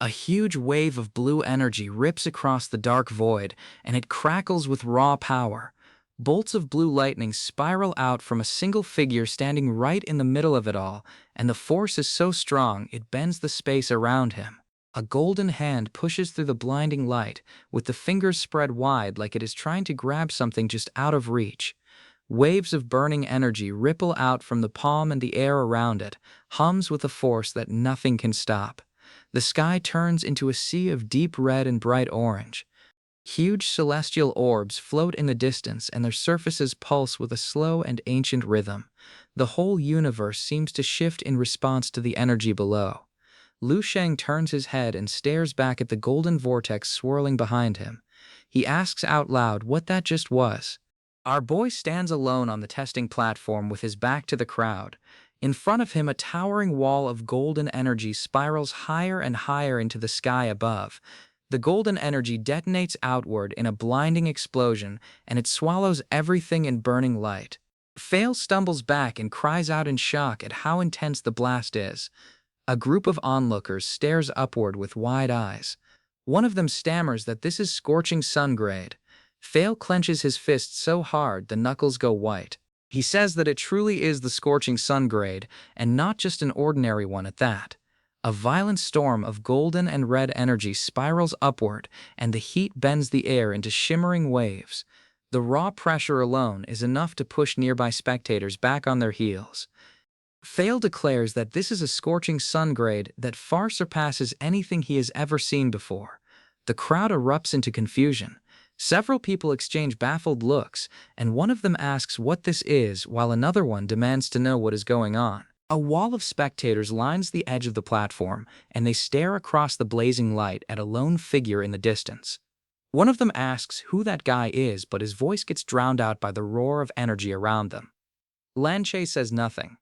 A huge wave of blue energy rips across the dark void, and it crackles with raw power. Bolts of blue lightning spiral out from a single figure standing right in the middle of it all, and the force is so strong it bends the space around him. A golden hand pushes through the blinding light, with the fingers spread wide like it is trying to grab something just out of reach. Waves of burning energy ripple out from the palm, and the air around it hums with a force that nothing can stop. The sky turns into a sea of deep red and bright orange. Huge celestial orbs float in the distance, and their surfaces pulse with a slow and ancient rhythm. The whole universe seems to shift in response to the energy below. Lu Sheng turns his head and stares back at the golden vortex swirling behind him. He asks out loud what that just was. Our boy stands alone on the testing platform with his back to the crowd. In front of him, a towering wall of golden energy spirals higher and higher into the sky above. The golden energy detonates outward in a blinding explosion, and it swallows everything in burning light. Fail stumbles back and cries out in shock at how intense the blast is. A group of onlookers stares upward with wide eyes. One of them stammers that this is scorching sun grade. Fail clenches his fist so hard the knuckles go white. He says that it truly is the scorching sun grade, and not just an ordinary one at that. A violent storm of golden and red energy spirals upward, and the heat bends the air into shimmering waves. The raw pressure alone is enough to push nearby spectators back on their heels. Fail declares that this is a scorching sun grade that far surpasses anything he has ever seen before. The crowd erupts into confusion. Several people exchange baffled looks, and one of them asks what this is, while another one demands to know what is going on. A wall of spectators lines the edge of the platform, and they stare across the blazing light at a lone figure in the distance. One of them asks who that guy is, but his voice gets drowned out by the roar of energy around them. Lanche says nothing.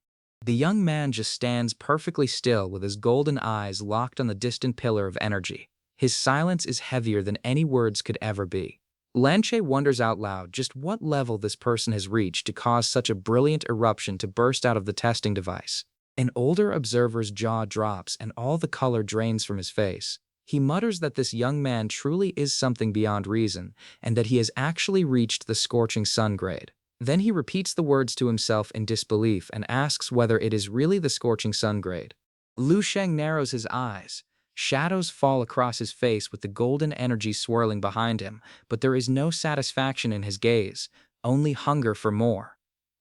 The young man just stands perfectly still with his golden eyes locked on the distant pillar of energy. His silence is heavier than any words could ever be. Lanche wonders out loud just what level this person has reached to cause such a brilliant eruption to burst out of the testing device. An older observer's jaw drops and all the color drains from his face. He mutters that this young man truly is something beyond reason, and that he has actually reached the scorching sun grade. Then he repeats the words to himself in disbelief and asks whether it is really the scorching sun grade. Lu Sheng narrows his eyes. Shadows fall across his face with the golden energy swirling behind him, but there is no satisfaction in his gaze, only hunger for more.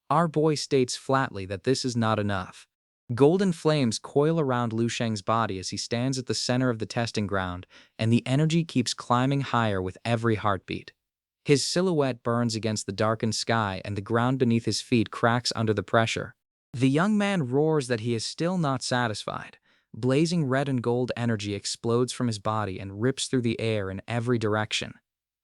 Our boy states flatly that this is not enough. Golden flames coil around Lu Sheng's body as he stands at the center of the testing ground, and the energy keeps climbing higher with every heartbeat. His silhouette burns against the darkened sky, and the ground beneath his feet cracks under the pressure. The young man roars that he is still not satisfied. Blazing red and gold energy explodes from his body and rips through the air in every direction.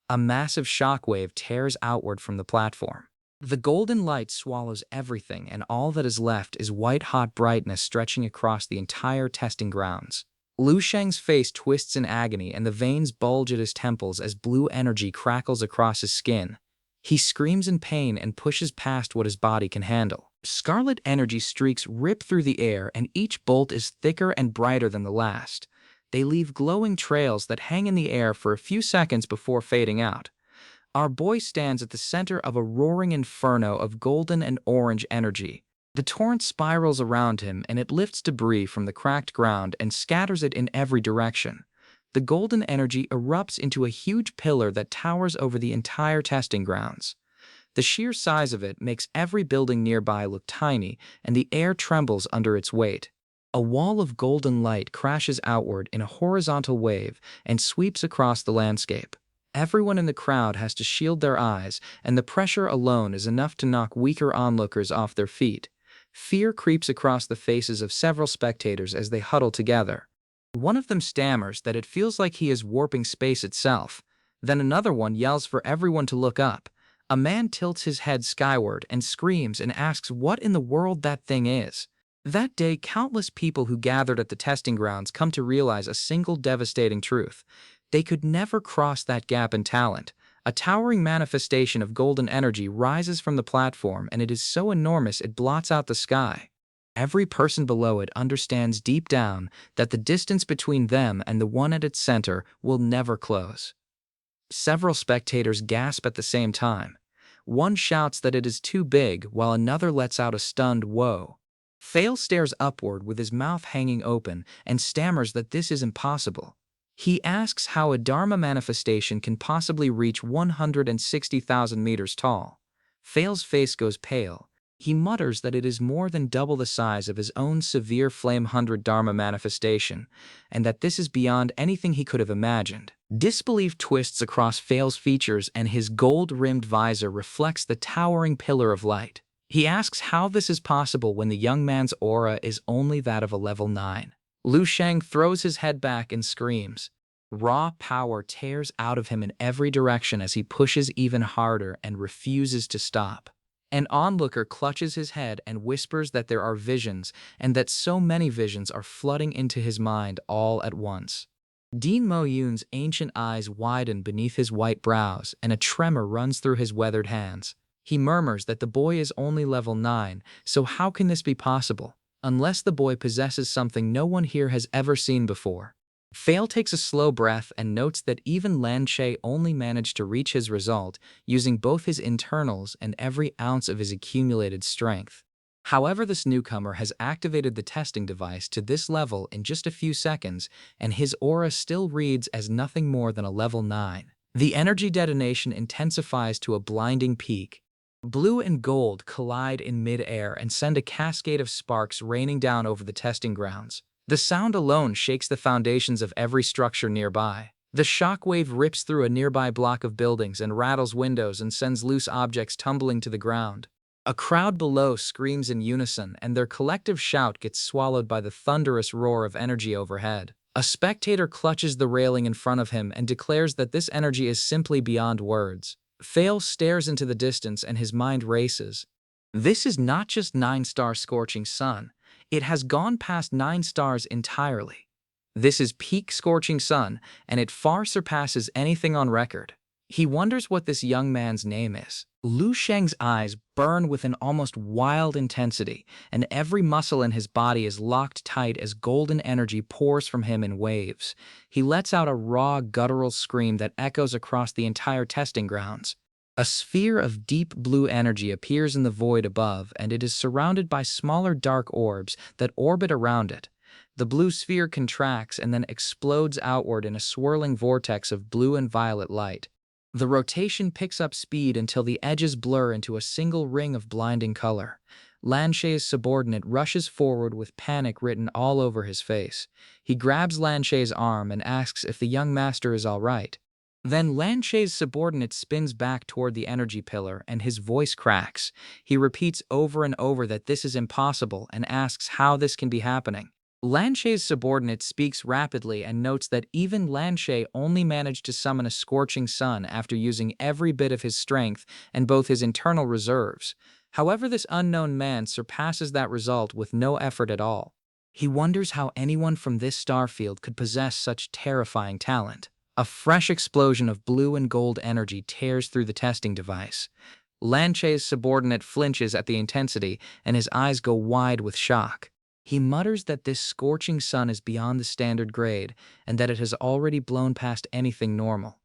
A massive shockwave tears outward from the platform. The golden light swallows everything, and all that is left is white-hot brightness stretching across the entire testing grounds. Lu Sheng's face twists in agony, and the veins bulge at his temples as blue energy crackles across his skin. He screams in pain and pushes past what his body can handle. Scarlet energy streaks rip through the air, and each bolt is thicker and brighter than the last. They leave glowing trails that hang in the air for a few seconds before fading out. Our boy stands at the center of a roaring inferno of golden and orange energy. The torrent spirals around him, and it lifts debris from the cracked ground and scatters it in every direction. The golden energy erupts into a huge pillar that towers over the entire testing grounds. The sheer size of it makes every building nearby look tiny, and the air trembles under its weight. A wall of golden light crashes outward in a horizontal wave and sweeps across the landscape. Everyone in the crowd has to shield their eyes, and the pressure alone is enough to knock weaker onlookers off their feet. Fear creeps across the faces of several spectators as they huddle together. One of them stammers that it feels like he is warping space itself. Then another one yells for everyone to look up. A man tilts his head skyward and screams and asks what in the world that thing is. That day, countless people who gathered at the testing grounds come to realize a single devastating truth. They could never cross that gap in talent. A towering manifestation of golden energy rises from the platform, and it is so enormous it blots out the sky. Every person below it understands deep down that the distance between them and the one at its center will never close. Several spectators gasp at the same time. One shouts that it is too big, while another lets out a stunned "whoa." Fail stares upward with his mouth hanging open and stammers that this is impossible. He asks how a Dharma manifestation can possibly reach 160,000 meters tall. Fail's face goes pale. He mutters that it is more than double the size of his own severe Flame 100 Dharma manifestation, and that this is beyond anything he could have imagined. Disbelief twists across Fail's features, and his gold-rimmed visor reflects the towering pillar of light. He asks how this is possible when the young man's aura is only that of a level 9. Lu Sheng throws his head back and screams. Raw power tears out of him in every direction as he pushes even harder and refuses to stop. An onlooker clutches his head and whispers that there are visions, and that so many visions are flooding into his mind all at once. Dean Mo Yun's ancient eyes widen beneath his white brows, and a tremor runs through his weathered hands. He murmurs that the boy is only level 9, so how can this be possible? Unless the boy possesses something no one here has ever seen before. Fail takes a slow breath and notes that even Lan Che only managed to reach his result using both his internals and every ounce of his accumulated strength. However, this newcomer has activated the testing device to this level in just a few seconds, and his aura still reads as nothing more than a level 9. The energy detonation intensifies to a blinding peak. Blue and gold collide in mid-air and send a cascade of sparks raining down over the testing grounds. The sound alone shakes the foundations of every structure nearby. The shockwave rips through a nearby block of buildings and rattles windows and sends loose objects tumbling to the ground. A crowd below screams in unison, and their collective shout gets swallowed by the thunderous roar of energy overhead. A spectator clutches the railing in front of him and declares that this energy is simply beyond words. Fail stares into the distance and his mind races. This is not just 9-star scorching sun. It has gone past 9 stars entirely. This is peak scorching sun, and it far surpasses anything on record. He wonders what this young man's name is. Lu Sheng's eyes burn with an almost wild intensity, and every muscle in his body is locked tight as golden energy pours from him in waves. He lets out a raw, guttural scream that echoes across the entire testing grounds. A sphere of deep blue energy appears in the void above, and it is surrounded by smaller dark orbs that orbit around it. The blue sphere contracts and then explodes outward in a swirling vortex of blue and violet light. The rotation picks up speed until the edges blur into a single ring of blinding color. Lan Che's subordinate rushes forward with panic written all over his face. He grabs Lan Che's arm and asks if the young master is all right. Then Lan Che's subordinate spins back toward the energy pillar and his voice cracks. He repeats over and over that this is impossible and asks how this can be happening. Lan Che's subordinate speaks rapidly and notes that even Lan Che only managed to summon a scorching sun after using every bit of his strength and both his internal reserves. However, this unknown man surpasses that result with no effort at all. He wonders how anyone from this star field could possess such terrifying talent. A fresh explosion of blue and gold energy tears through the testing device. Lan Che's subordinate flinches at the intensity, and his eyes go wide with shock. He mutters that this scorching sun is beyond the standard grade, and that it has already blown past anything normal.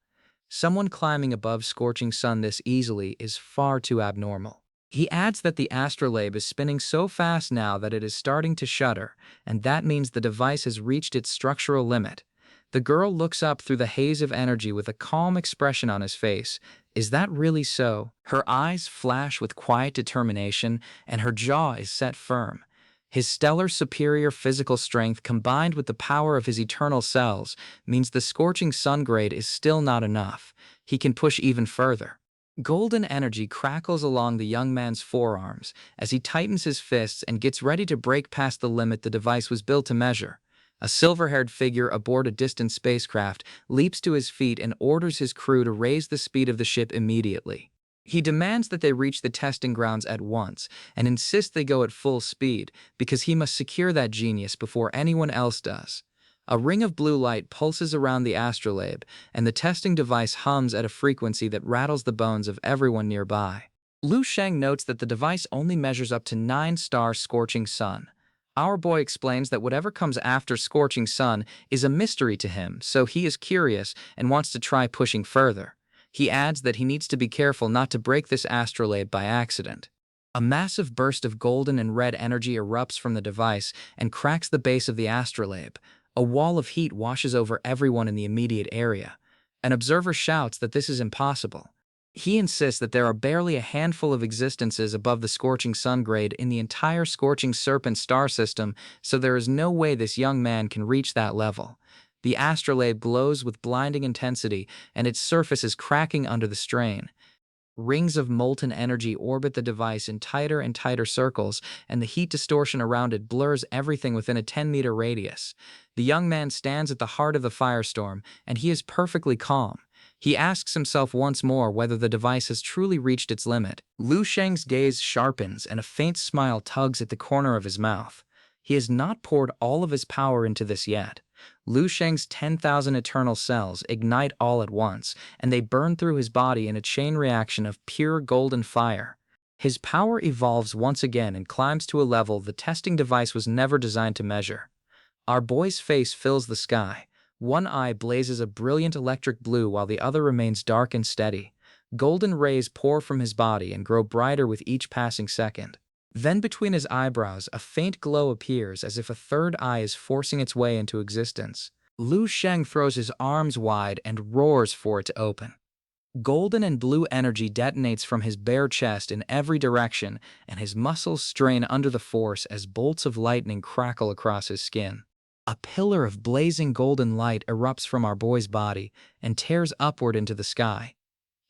Someone climbing above scorching sun this easily is far too abnormal. He adds that the astrolabe is spinning so fast now that it is starting to shudder, and that means the device has reached its structural limit. The girl looks up through the haze of energy with a calm expression on his face. Is that really so? Her eyes flash with quiet determination, and her jaw is set firm. His stellar superior physical strength combined with the power of his eternal cells means the scorching sun grade is still not enough. He can push even further. Golden energy crackles along the young man's forearms as he tightens his fists and gets ready to break past the limit the device was built to measure. A silver-haired figure aboard a distant spacecraft leaps to his feet and orders his crew to raise the speed of the ship immediately. He demands that they reach the testing grounds at once and insists they go at full speed because he must secure that genius before anyone else does. A ring of blue light pulses around the astrolabe, and the testing device hums at a frequency that rattles the bones of everyone nearby. Lu Sheng notes that the device only measures up to 9-star scorching sun. Our boy explains that whatever comes after scorching sun is a mystery to him, so he is curious and wants to try pushing further. He adds that he needs to be careful not to break this astrolabe by accident. A massive burst of golden and red energy erupts from the device and cracks the base of the astrolabe. A wall of heat washes over everyone in the immediate area. An observer shouts that this is impossible. He insists that there are barely a handful of existences above the scorching sun grade in the entire scorching serpent star system, so there is no way this young man can reach that level. The astrolabe glows with blinding intensity, and its surface is cracking under the strain. Rings of molten energy orbit the device in tighter and tighter circles, and the heat distortion around it blurs everything within a 10-meter radius. The young man stands at the heart of the firestorm, and he is perfectly calm. He asks himself once more whether the device has truly reached its limit. Lu Sheng's gaze sharpens, and a faint smile tugs at the corner of his mouth. He has not poured all of his power into this yet. Lu Sheng's 10,000 eternal cells ignite all at once, and they burn through his body in a chain reaction of pure golden fire. His power evolves once again and climbs to a level the testing device was never designed to measure. Our boy's face fills the sky. One eye blazes a brilliant electric blue while the other remains dark and steady. Golden rays pour from his body and grow brighter with each passing second. Then between his eyebrows, a faint glow appears as if a third eye is forcing its way into existence. Lu Sheng throws his arms wide and roars for it to open. Golden and blue energy detonates from his bare chest in every direction, and his muscles strain under the force as bolts of lightning crackle across his skin. A pillar of blazing golden light erupts from our boy's body and tears upward into the sky.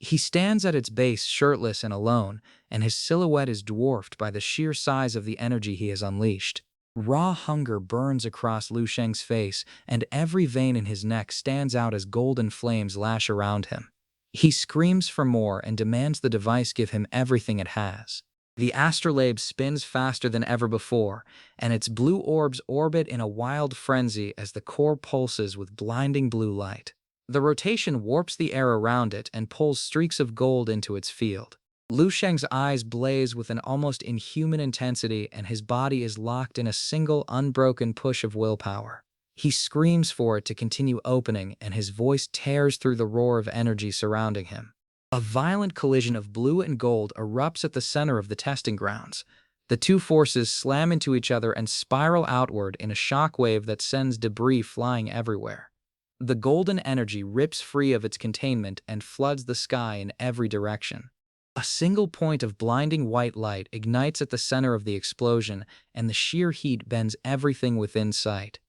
He stands at its base shirtless and alone, and his silhouette is dwarfed by the sheer size of the energy he has unleashed. Raw hunger burns across Lu Sheng's face, and every vein in his neck stands out as golden flames lash around him. He screams for more and demands the device give him everything it has. The astrolabe spins faster than ever before, and its blue orbs orbit in a wild frenzy as the core pulses with blinding blue light. The rotation warps the air around it and pulls streaks of gold into its field. Lu Sheng's eyes blaze with an almost inhuman intensity, and his body is locked in a single unbroken push of willpower. He screams for it to continue opening, and his voice tears through the roar of energy surrounding him. A violent collision of blue and gold erupts at the center of the testing grounds. The two forces slam into each other and spiral outward in a shockwave that sends debris flying everywhere. The golden energy rips free of its containment and floods the sky in every direction. A single point of blinding white light ignites at the center of the explosion, and the sheer heat bends everything within sight.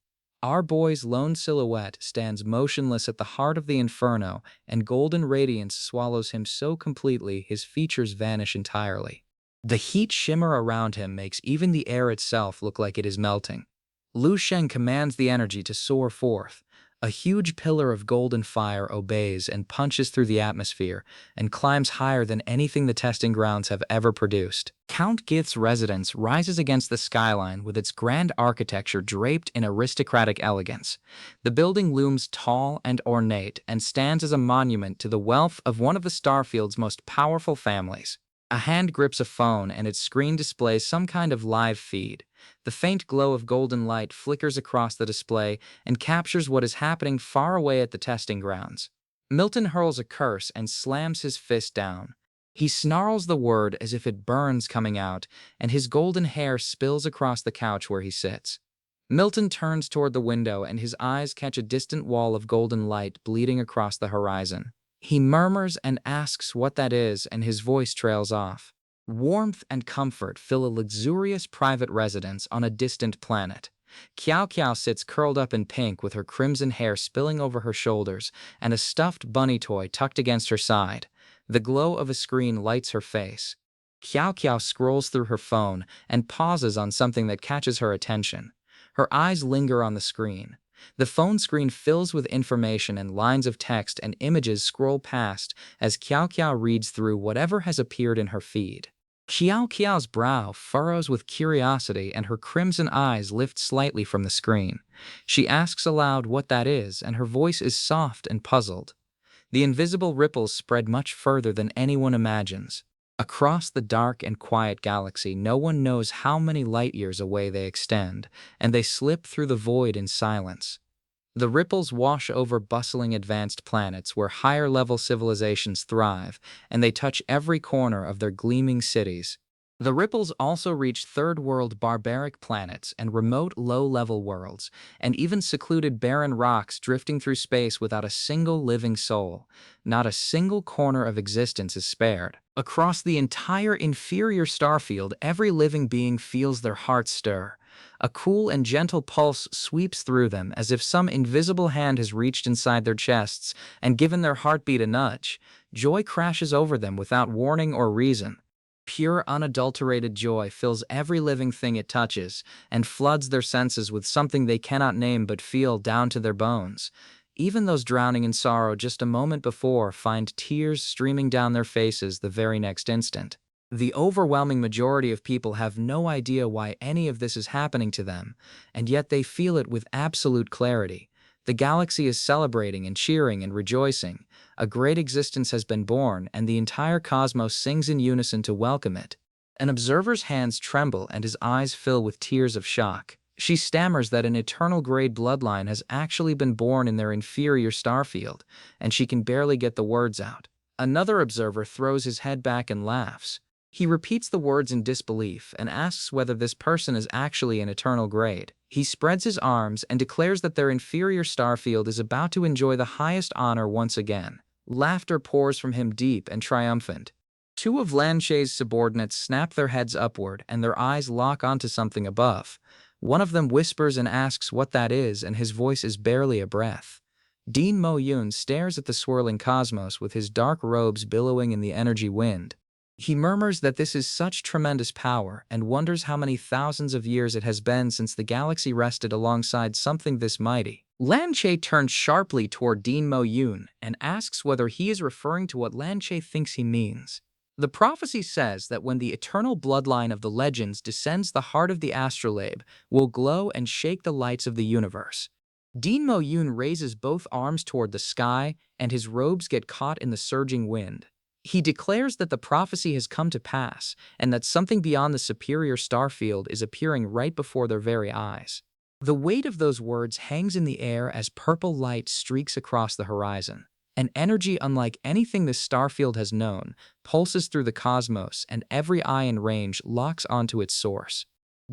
Our boy's lone silhouette stands motionless at the heart of the inferno, and golden radiance swallows him so completely his features vanish entirely. The heat shimmer around him makes even the air itself look like it is melting. Lu Sheng commands the energy to soar forth. A huge pillar of golden fire obeys and punches through the atmosphere and climbs higher than anything the testing grounds have ever produced. Count Gith's residence rises against the skyline with its grand architecture draped in aristocratic elegance. The building looms tall and ornate and stands as a monument to the wealth of one of the Starfield's most powerful families. A hand grips a phone and its screen displays some kind of live feed. The faint glow of golden light flickers across the display and captures what is happening far away at the testing grounds. Milton hurls a curse and slams his fist down. He snarls the word as if it burns coming out, and his golden hair spills across the couch where he sits. Milton turns toward the window, and his eyes catch a distant wall of golden light bleeding across the horizon. He murmurs and asks what that is, and his voice trails off. Warmth and comfort fill a luxurious private residence on a distant planet. Kiao Kiao sits curled up in pink with her crimson hair spilling over her shoulders and a stuffed bunny toy tucked against her side. The glow of a screen lights her face. Kiao Kiao scrolls through her phone and pauses on something that catches her attention. Her eyes linger on the screen. The phone screen fills with information, and lines of text and images scroll past as Kiao Kiao reads through whatever has appeared in her feed. Kiao Kiao's brow furrows with curiosity, and her crimson eyes lift slightly from the screen. She asks aloud what that is, and her voice is soft and puzzled. The invisible ripples spread much further than anyone imagines. Across the dark and quiet galaxy, no one knows how many light years away they extend, and they slip through the void in silence. The ripples wash over bustling advanced planets where higher-level civilizations thrive, and they touch every corner of their gleaming cities. The ripples also reach third-world barbaric planets and remote low-level worlds, and even secluded barren rocks drifting through space without a single living soul. Not a single corner of existence is spared. Across the entire inferior starfield, every living being feels their hearts stir. A cool and gentle pulse sweeps through them as if some invisible hand has reached inside their chests and given their heartbeat a nudge. Joy crashes over them without warning or reason. Pure, unadulterated joy fills every living thing it touches and floods their senses with something they cannot name but feel down to their bones. Even those drowning in sorrow just a moment before find tears streaming down their faces the very next instant. The overwhelming majority of people have no idea why any of this is happening to them, and yet they feel it with absolute clarity. The galaxy is celebrating and cheering and rejoicing. A great existence has been born, and the entire cosmos sings in unison to welcome it. An observer's hands tremble and his eyes fill with tears of shock. She stammers that an eternal grade bloodline has actually been born in their inferior starfield, and she can barely get the words out. Another observer throws his head back and laughs. He repeats the words in disbelief and asks whether this person is actually an eternal grade. He spreads his arms and declares that their inferior starfield is about to enjoy the highest honor once again. Laughter pours from him deep and triumphant. Two of Lan Che's subordinates snap their heads upward and their eyes lock onto something above. One of them whispers and asks what that is, and his voice is barely a breath. Dean Mo Yun stares at the swirling cosmos with his dark robes billowing in the energy wind. He murmurs that this is such tremendous power and wonders how many thousands of years it has been since the galaxy rested alongside something this mighty. Lan Che turns sharply toward Dean Mo Yun and asks whether he is referring to what Lan Che thinks he means. The prophecy says that when the eternal bloodline of the legends descends, the heart of the astrolabe will glow and shake the lights of the universe. Dean Mo Yun raises both arms toward the sky, and his robes get caught in the surging wind. He declares that the prophecy has come to pass, and that something beyond the superior starfield is appearing right before their very eyes. The weight of those words hangs in the air as purple light streaks across the horizon. An energy unlike anything this starfield has known pulses through the cosmos, and every eye in range locks onto its source.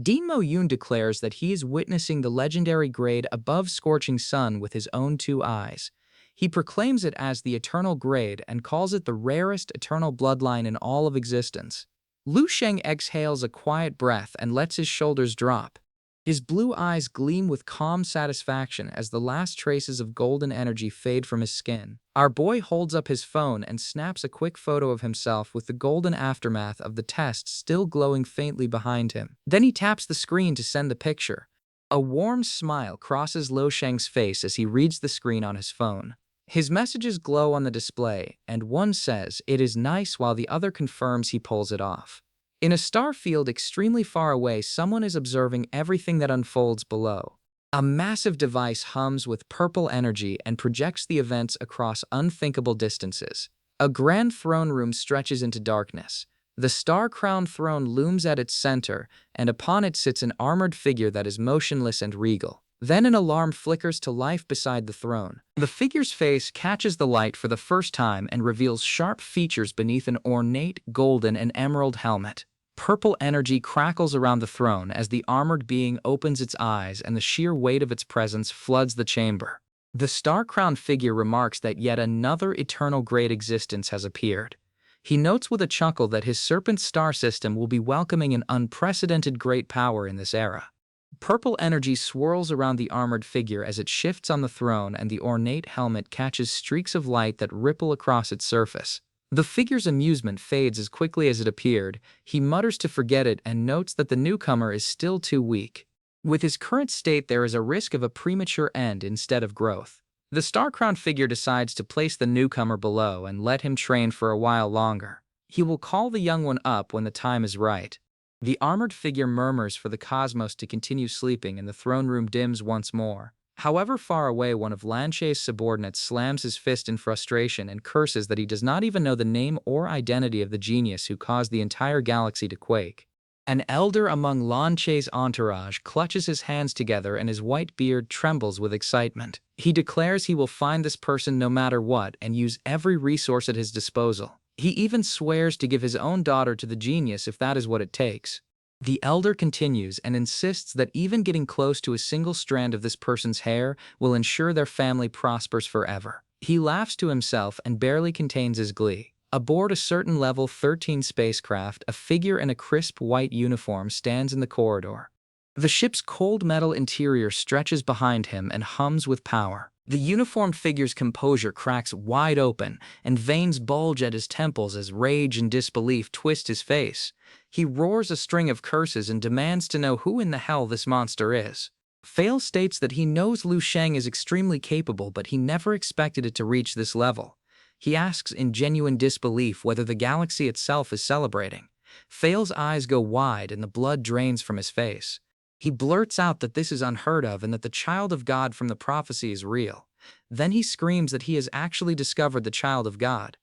Dean Mo Yun declares that he is witnessing the legendary grade above scorching sun with his own two eyes. He proclaims it as the eternal grade and calls it the rarest eternal bloodline in all of existence. Lu Sheng exhales a quiet breath and lets his shoulders drop. His blue eyes gleam with calm satisfaction as the last traces of golden energy fade from his skin. Our boy holds up his phone and snaps a quick photo of himself with the golden aftermath of the test still glowing faintly behind him. Then he taps the screen to send the picture. A warm smile crosses Lu Sheng's face as he reads the screen on his phone. His messages glow on the display, and one says, "It is nice," while the other confirms he pulls it off. In a star field extremely far away, someone is observing everything that unfolds below. A massive device hums with purple energy and projects the events across unthinkable distances. A grand throne room stretches into darkness. The star-crowned throne looms at its center, and upon it sits an armored figure that is motionless and regal. Then an alarm flickers to life beside the throne. The figure's face catches the light for the first time and reveals sharp features beneath an ornate golden and emerald helmet. Purple energy crackles around the throne as the armored being opens its eyes, and the sheer weight of its presence floods the chamber. The star-crowned figure remarks that yet another eternal great existence has appeared. He notes with a chuckle that his serpent star system will be welcoming an unprecedented great power in this era. Purple energy swirls around the armored figure as it shifts on the throne, and the ornate helmet catches streaks of light that ripple across its surface. The figure's amusement fades as quickly as it appeared. He mutters to forget it and notes that the newcomer is still too weak. With his current state, there is a risk of a premature end instead of growth. The star-crowned figure decides to place the newcomer below and let him train for a while longer. He will call the young one up when the time is right. The armored figure murmurs for the cosmos to continue sleeping, and the throne room dims once more. However far away, one of Lanche's subordinates slams his fist in frustration and curses that he does not even know the name or identity of the genius who caused the entire galaxy to quake. An elder among Lanche's entourage clutches his hands together and his white beard trembles with excitement. He declares he will find this person no matter what and use every resource at his disposal. He even swears to give his own daughter to the genius if that is what it takes. The elder continues and insists that even getting close to a single strand of this person's hair will ensure their family prospers forever. He laughs to himself and barely contains his glee. Aboard a certain Level 13 spacecraft, a figure in a crisp white uniform stands in the corridor. The ship's cold metal interior stretches behind him and hums with power. The uniformed figure's composure cracks wide open, and veins bulge at his temples as rage and disbelief twist his face. He roars a string of curses and demands to know who in the hell this monster is. Fail states that he knows Lu Sheng is extremely capable, but he never expected it to reach this level. He asks in genuine disbelief whether the galaxy itself is celebrating. Fail's eyes go wide and the blood drains from his face. He blurts out that this is unheard of and that the child of God from the prophecy is real. Then he screams that he has actually discovered the child of God.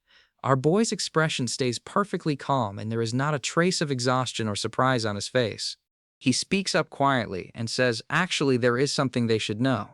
Our boy's expression stays perfectly calm and there is not a trace of exhaustion or surprise on his face. He speaks up quietly and says, actually, there is something they should know.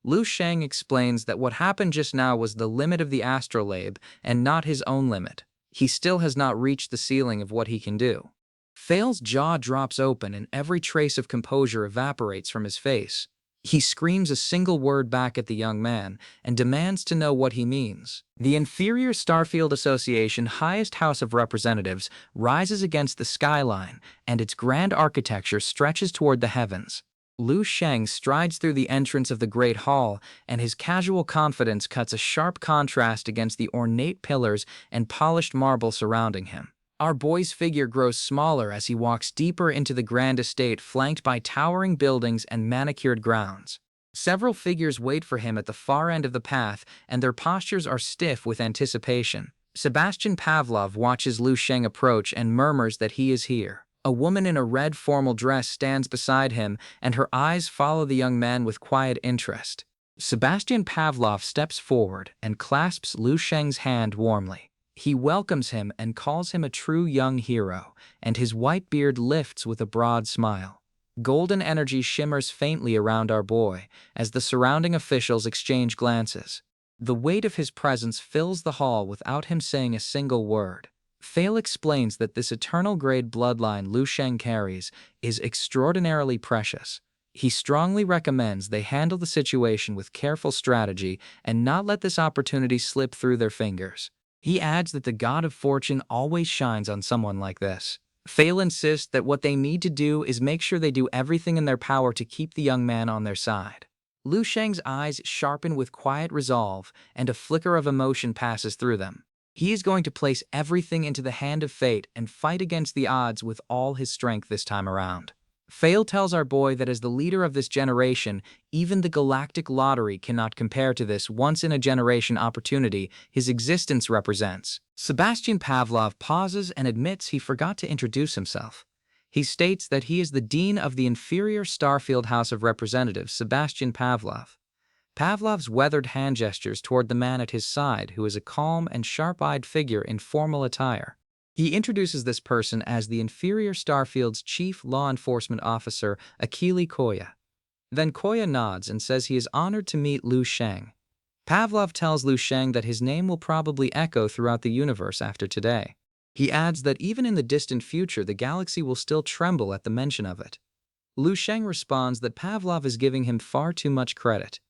Lu Sheng explains that what happened just now was the limit of the astrolabe and not his own limit. He still has not reached the ceiling of what he can do. Fail's jaw drops open and every trace of composure evaporates from his face. He screams a single word back at the young man and demands to know what he means. The inferior Starfield Association highest House of Representatives rises against the skyline, and its grand architecture stretches toward the heavens. Lu Sheng strides through the entrance of the Great Hall, and his casual confidence cuts a sharp contrast against the ornate pillars and polished marble surrounding him. Our boy's figure grows smaller as he walks deeper into the grand estate flanked by towering buildings and manicured grounds. Several figures wait for him at the far end of the path, and their postures are stiff with anticipation. Sebastian Pavlov watches Lu Sheng approach and murmurs that he is here. A woman in a red formal dress stands beside him, and her eyes follow the young man with quiet interest. Sebastian Pavlov steps forward and clasps Lu Sheng's hand warmly. He welcomes him and calls him a true young hero, and his white beard lifts with a broad smile. Golden energy shimmers faintly around our boy as the surrounding officials exchange glances. The weight of his presence fills the hall without him saying a single word. Fail explains that this eternal grade bloodline Lu Sheng carries is extraordinarily precious. He strongly recommends they handle the situation with careful strategy and not let this opportunity slip through their fingers. He adds that the god of fortune always shines on someone like this. Fail insists that what they need to do is make sure they do everything in their power to keep the young man on their side. Lu Sheng's eyes sharpen with quiet resolve, and a flicker of emotion passes through them. He is going to place everything into the hand of fate and fight against the odds with all his strength this time around. Fail tells our boy that as the leader of this generation, even the galactic lottery cannot compare to this once-in-a-generation opportunity his existence represents. Sebastian Pavlov pauses and admits he forgot to introduce himself. He states that he is the dean of the inferior Starfield House of Representatives, Sebastian Pavlov. Pavlov's weathered hand gestures toward the man at his side, who is a calm and sharp-eyed figure in formal attire. He introduces this person as the inferior Starfield's chief law enforcement officer, Akili Koya. Then Koya nods and says he is honored to meet Lu Sheng. Pavlov tells Lu Sheng that his name will probably echo throughout the universe after today. He adds that even in the distant future, the galaxy will still tremble at the mention of it. Lu Sheng responds that Pavlov is giving him far too much credit.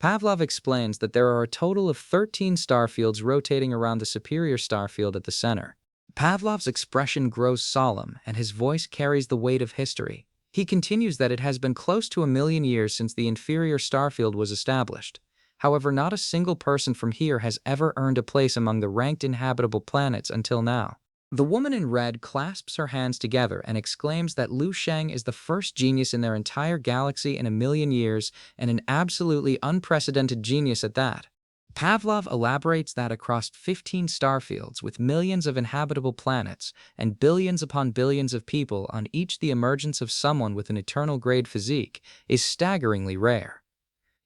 Pavlov explains that there are a total of 13 starfields rotating around the superior starfield at the center. Pavlov's expression grows solemn, and his voice carries the weight of history. He continues that it has been close to 1,000,000 years since the inferior starfield was established. However, not a single person from here has ever earned a place among the ranked inhabitable planets until now. The woman in red clasps her hands together and exclaims that Lu Sheng is the first genius in their entire galaxy in 1,000,000 years, and an absolutely unprecedented genius at that. Pavlov elaborates that across 15 starfields with millions of inhabitable planets and billions upon billions of people on each, the emergence of someone with an eternal grade physique is staggeringly rare.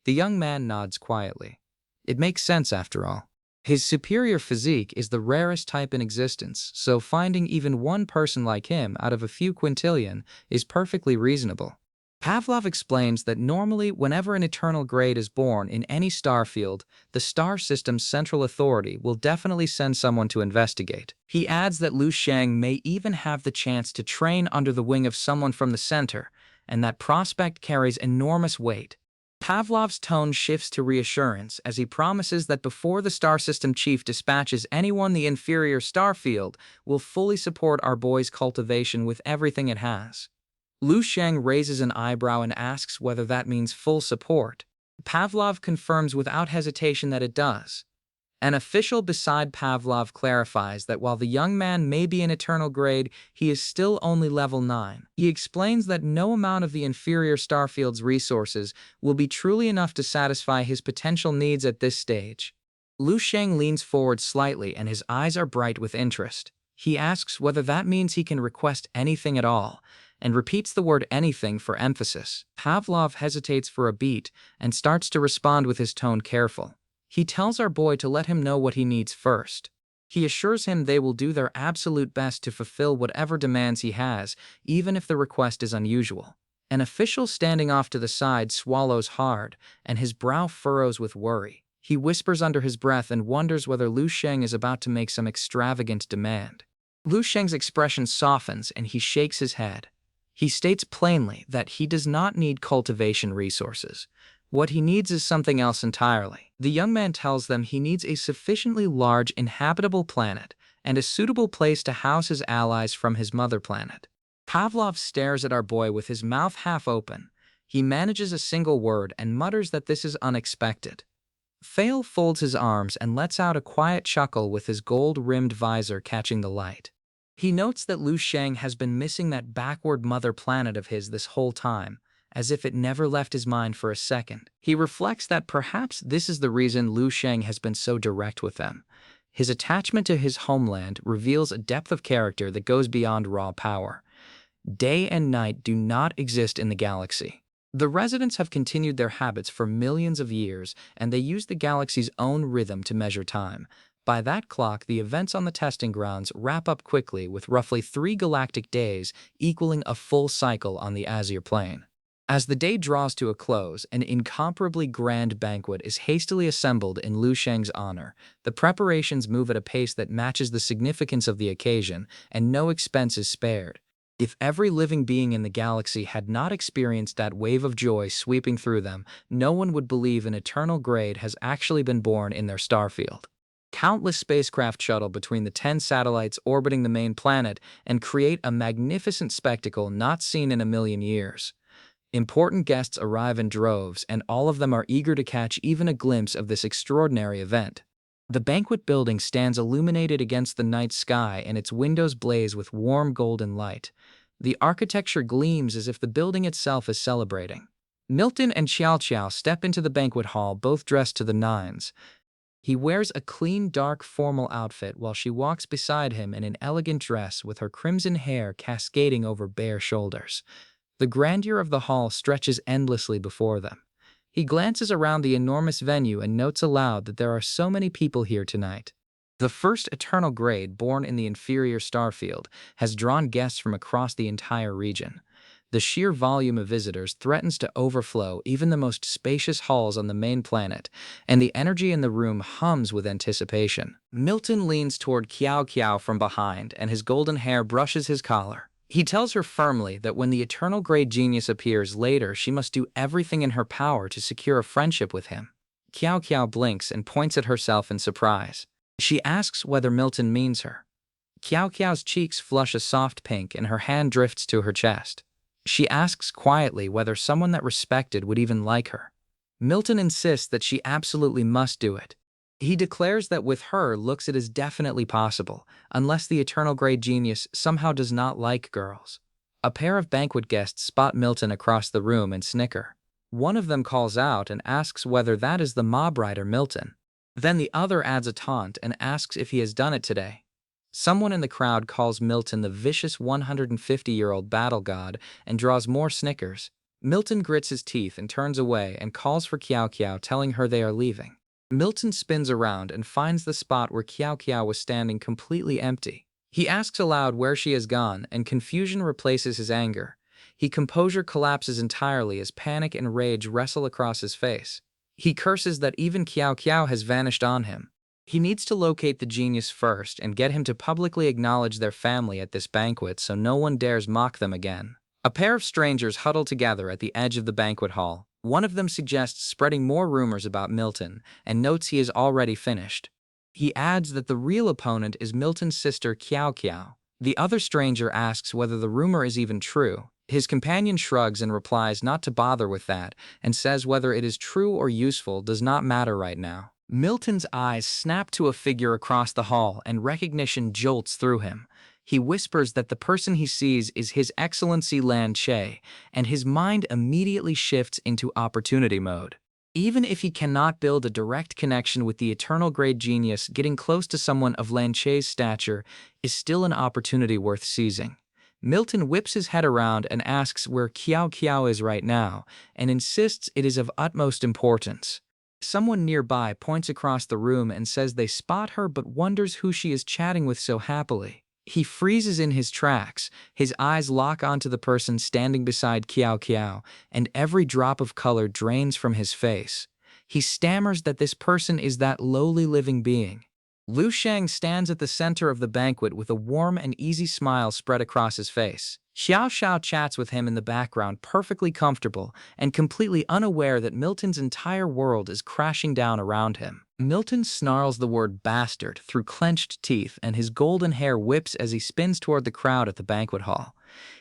The young man nods quietly. It makes sense after all. His superior physique is the rarest type in existence, so finding even one person like him out of a few quintillion is perfectly reasonable. Pavlov explains that normally whenever an eternal grade is born in any star field, the star system's central authority will definitely send someone to investigate. He adds that Lu Sheng may even have the chance to train under the wing of someone from the center, and that prospect carries enormous weight. Pavlov's tone shifts to reassurance as he promises that before the star system chief dispatches anyone the inferior star field will fully support our boy's cultivation with everything it has. Lu Sheng raises an eyebrow and asks whether that means full support. Pavlov confirms without hesitation that it does. An official beside Pavlov clarifies that while the young man may be an eternal grade, he is still only level 9. He explains that no amount of the inferior starfield's resources will be truly enough to satisfy his potential needs at this stage. Lu Sheng leans forward slightly and his eyes are bright with interest. He asks whether that means he can request anything at all, and repeats the word anything for emphasis. Pavlov hesitates for a beat and starts to respond with his tone careful. He tells our boy to let him know what he needs first. He assures him they will do their absolute best to fulfill whatever demands he has, even if the request is unusual. An official standing off to the side swallows hard, and his brow furrows with worry. He whispers under his breath and wonders whether Lu Sheng is about to make some extravagant demand. Lu Sheng's expression softens and he shakes his head. He states plainly that he does not need cultivation resources. What he needs is something else entirely. The young man tells them he needs a sufficiently large inhabitable planet and a suitable place to house his allies from his mother planet. Pavlov stares at our boy with his mouth half open. He manages a single word and mutters that this is unexpected. Fail folds his arms and lets out a quiet chuckle with his gold-rimmed visor catching the light. He notes that Lu Sheng has been missing that backward mother planet of his this whole time, as if it never left his mind for a second. He reflects that perhaps this is the reason Lu Sheng has been so direct with them. His attachment to his homeland reveals a depth of character that goes beyond raw power. Day and night do not exist in the galaxy. The residents have continued their habits for millions of years, and they use the galaxy's own rhythm to measure time. By that clock, the events on the testing grounds wrap up quickly with roughly 3 galactic days equaling a full cycle on the Azure plane. As the day draws to a close, an incomparably grand banquet is hastily assembled in Lu Sheng's honor. The preparations move at a pace that matches the significance of the occasion, and no expense is spared. If every living being in the galaxy had not experienced that wave of joy sweeping through them, no one would believe an eternal grade has actually been born in their starfield. Countless spacecraft shuttle between the 10 satellites orbiting the main planet and create a magnificent spectacle not seen in a million years. Important guests arrive in droves, and all of them are eager to catch even a glimpse of this extraordinary event. The banquet building stands illuminated against the night sky, and its windows blaze with warm golden light. The architecture gleams as if the building itself is celebrating. Milton and Xiao Xiao step into the banquet hall, both dressed to the nines. He wears a clean, dark, formal outfit while she walks beside him in an elegant dress with her crimson hair cascading over bare shoulders. The grandeur of the hall stretches endlessly before them. He glances around the enormous venue and notes aloud that there are so many people here tonight. The first eternal grade born in the inferior starfield has drawn guests from across the entire region. The sheer volume of visitors threatens to overflow even the most spacious halls on the main planet, and the energy in the room hums with anticipation. Milton leans toward Kiao Kiao from behind, and his golden hair brushes his collar. He tells her firmly that when the eternal grade genius appears later, she must do everything in her power to secure a friendship with him. Kiao Kiao blinks and points at herself in surprise. She asks whether Milton means her. Kiao Kiao's cheeks flush a soft pink and her hand drifts to her chest. She asks quietly whether someone that respected would even like her. Milton insists that she absolutely must do it. He declares that with her looks it is definitely possible, unless the eternal grade genius somehow does not like girls. A pair of banquet guests spot Milton across the room and snicker. One of them calls out and asks whether that is the mob rider Milton. Then the other adds a taunt and asks if he has done it today. Someone in the crowd calls Milton the vicious 150-year-old battle god and draws more snickers. Milton grits his teeth and turns away and calls for Kiao Kiao, telling her they are leaving. Milton spins around and finds the spot where Kiao Kiao was standing completely empty. He asks aloud where she has gone, and confusion replaces his anger. His composure collapses entirely as panic and rage wrestle across his face. He curses that even Kiao Kiao has vanished on him. He needs to locate the genius first and get him to publicly acknowledge their family at this banquet so no one dares mock them again. A pair of strangers huddle together at the edge of the banquet hall. One of them suggests spreading more rumors about Milton and notes he is already finished. He adds that the real opponent is Milton's sister Kiao Kiao. The other stranger asks whether the rumor is even true. His companion shrugs and replies not to bother with that, and says whether it is true or useful does not matter right now. Milton's eyes snap to a figure across the hall, and recognition jolts through him. He whispers that the person he sees is His Excellency Lan Che, and his mind immediately shifts into opportunity mode. Even if he cannot build a direct connection with the eternal grade genius, getting close to someone of Lan Che's stature is still an opportunity worth seizing. Milton whips his head around and asks where Kiao Kiao is right now, and insists it is of utmost importance. Someone nearby points across the room and says they spot her but wonders who she is chatting with so happily. He freezes in his tracks, his eyes lock onto the person standing beside Kiao Kiao, and every drop of color drains from his face. He stammers that this person is that lowly living being. Lu Sheng stands at the center of the banquet with a warm and easy smile spread across his face. Xiao Xiao chats with him in the background, perfectly comfortable and completely unaware that Milton's entire world is crashing down around him. Milton snarls the word bastard through clenched teeth, and his golden hair whips as he spins toward the crowd at the banquet hall.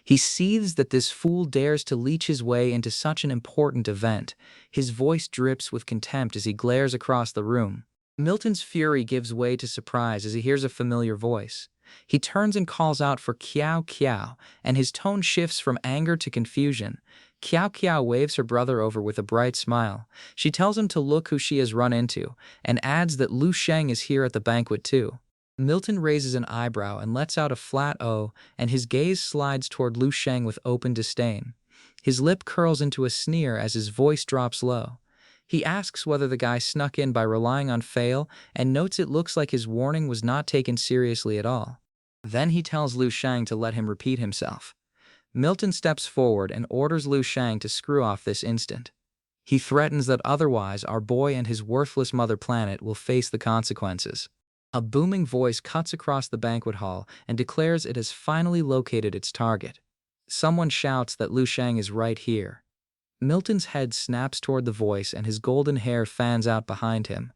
He seethes that this fool dares to leech his way into such an important event. His voice drips with contempt as he glares across the room. Milton's fury gives way to surprise as he hears a familiar voice. He turns and calls out for Kiao Kiao, and his tone shifts from anger to confusion. Kiao Kiao waves her brother over with a bright smile. She tells him to look who she has run into, and adds that Lu Sheng is here at the banquet too. Milton raises an eyebrow and lets out a flat O, and his gaze slides toward Lu Sheng with open disdain. His lip curls into a sneer as his voice drops low. He asks whether the guy snuck in by relying on fail, and notes it looks like his warning was not taken seriously at all. Then he tells Lu Sheng to let him repeat himself. Milton steps forward and orders Lu Sheng to screw off this instant. He threatens that otherwise our boy and his worthless mother planet will face the consequences. A booming voice cuts across the banquet hall and declares it has finally located its target. Someone shouts that Lu Sheng is right here. Milton's head snaps toward the voice and his golden hair fans out behind him.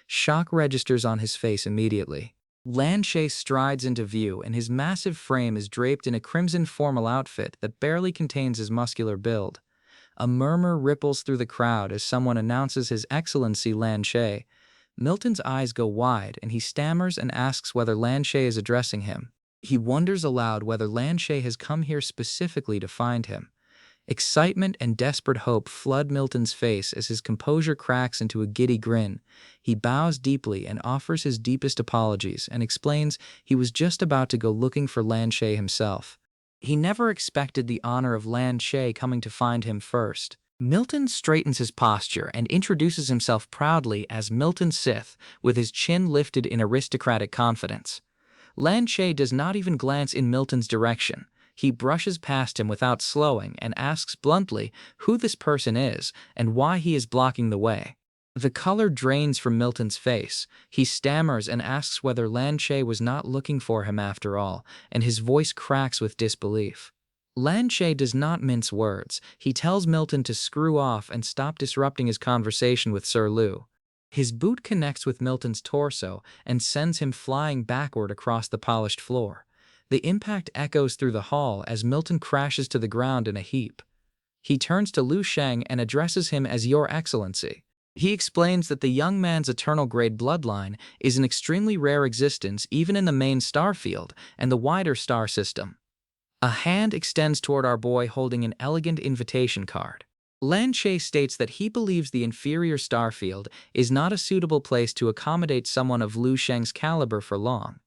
Shock registers on his face immediately. Lan Che strides into view, and his massive frame is draped in a crimson formal outfit that barely contains his muscular build. A murmur ripples through the crowd as someone announces His Excellency Lan Che. Milton's eyes go wide, and he stammers and asks whether Lan Che is addressing him. He wonders aloud whether Lan Che has come here specifically to find him. Excitement and desperate hope flood Milton's face as his composure cracks into a giddy grin. He bows deeply and offers his deepest apologies and explains he was just about to go looking for Lan Che himself. He never expected the honor of Lan Che coming to find him first. Milton straightens his posture and introduces himself proudly as Milton Sith, with his chin lifted in aristocratic confidence. Lan Che does not even glance in Milton's direction. He brushes past him without slowing and asks bluntly who this person is and why he is blocking the way. The color drains from Milton's face. He stammers and asks whether Lan Che was not looking for him after all, and his voice cracks with disbelief. Lan Che does not mince words. He tells Milton to screw off and stop disrupting his conversation with Sir Lu. His boot connects with Milton's torso and sends him flying backward across the polished floor. The impact echoes through the hall as Milton crashes to the ground in a heap. He turns to Lu Sheng and addresses him as Your Excellency. He explains that the young man's eternal grade bloodline is an extremely rare existence even in the main star field and the wider star system. A hand extends toward our boy holding an elegant invitation card. Lan Che states that he believes the inferior star field is not a suitable place to accommodate someone of Lu Sheng's caliber for long.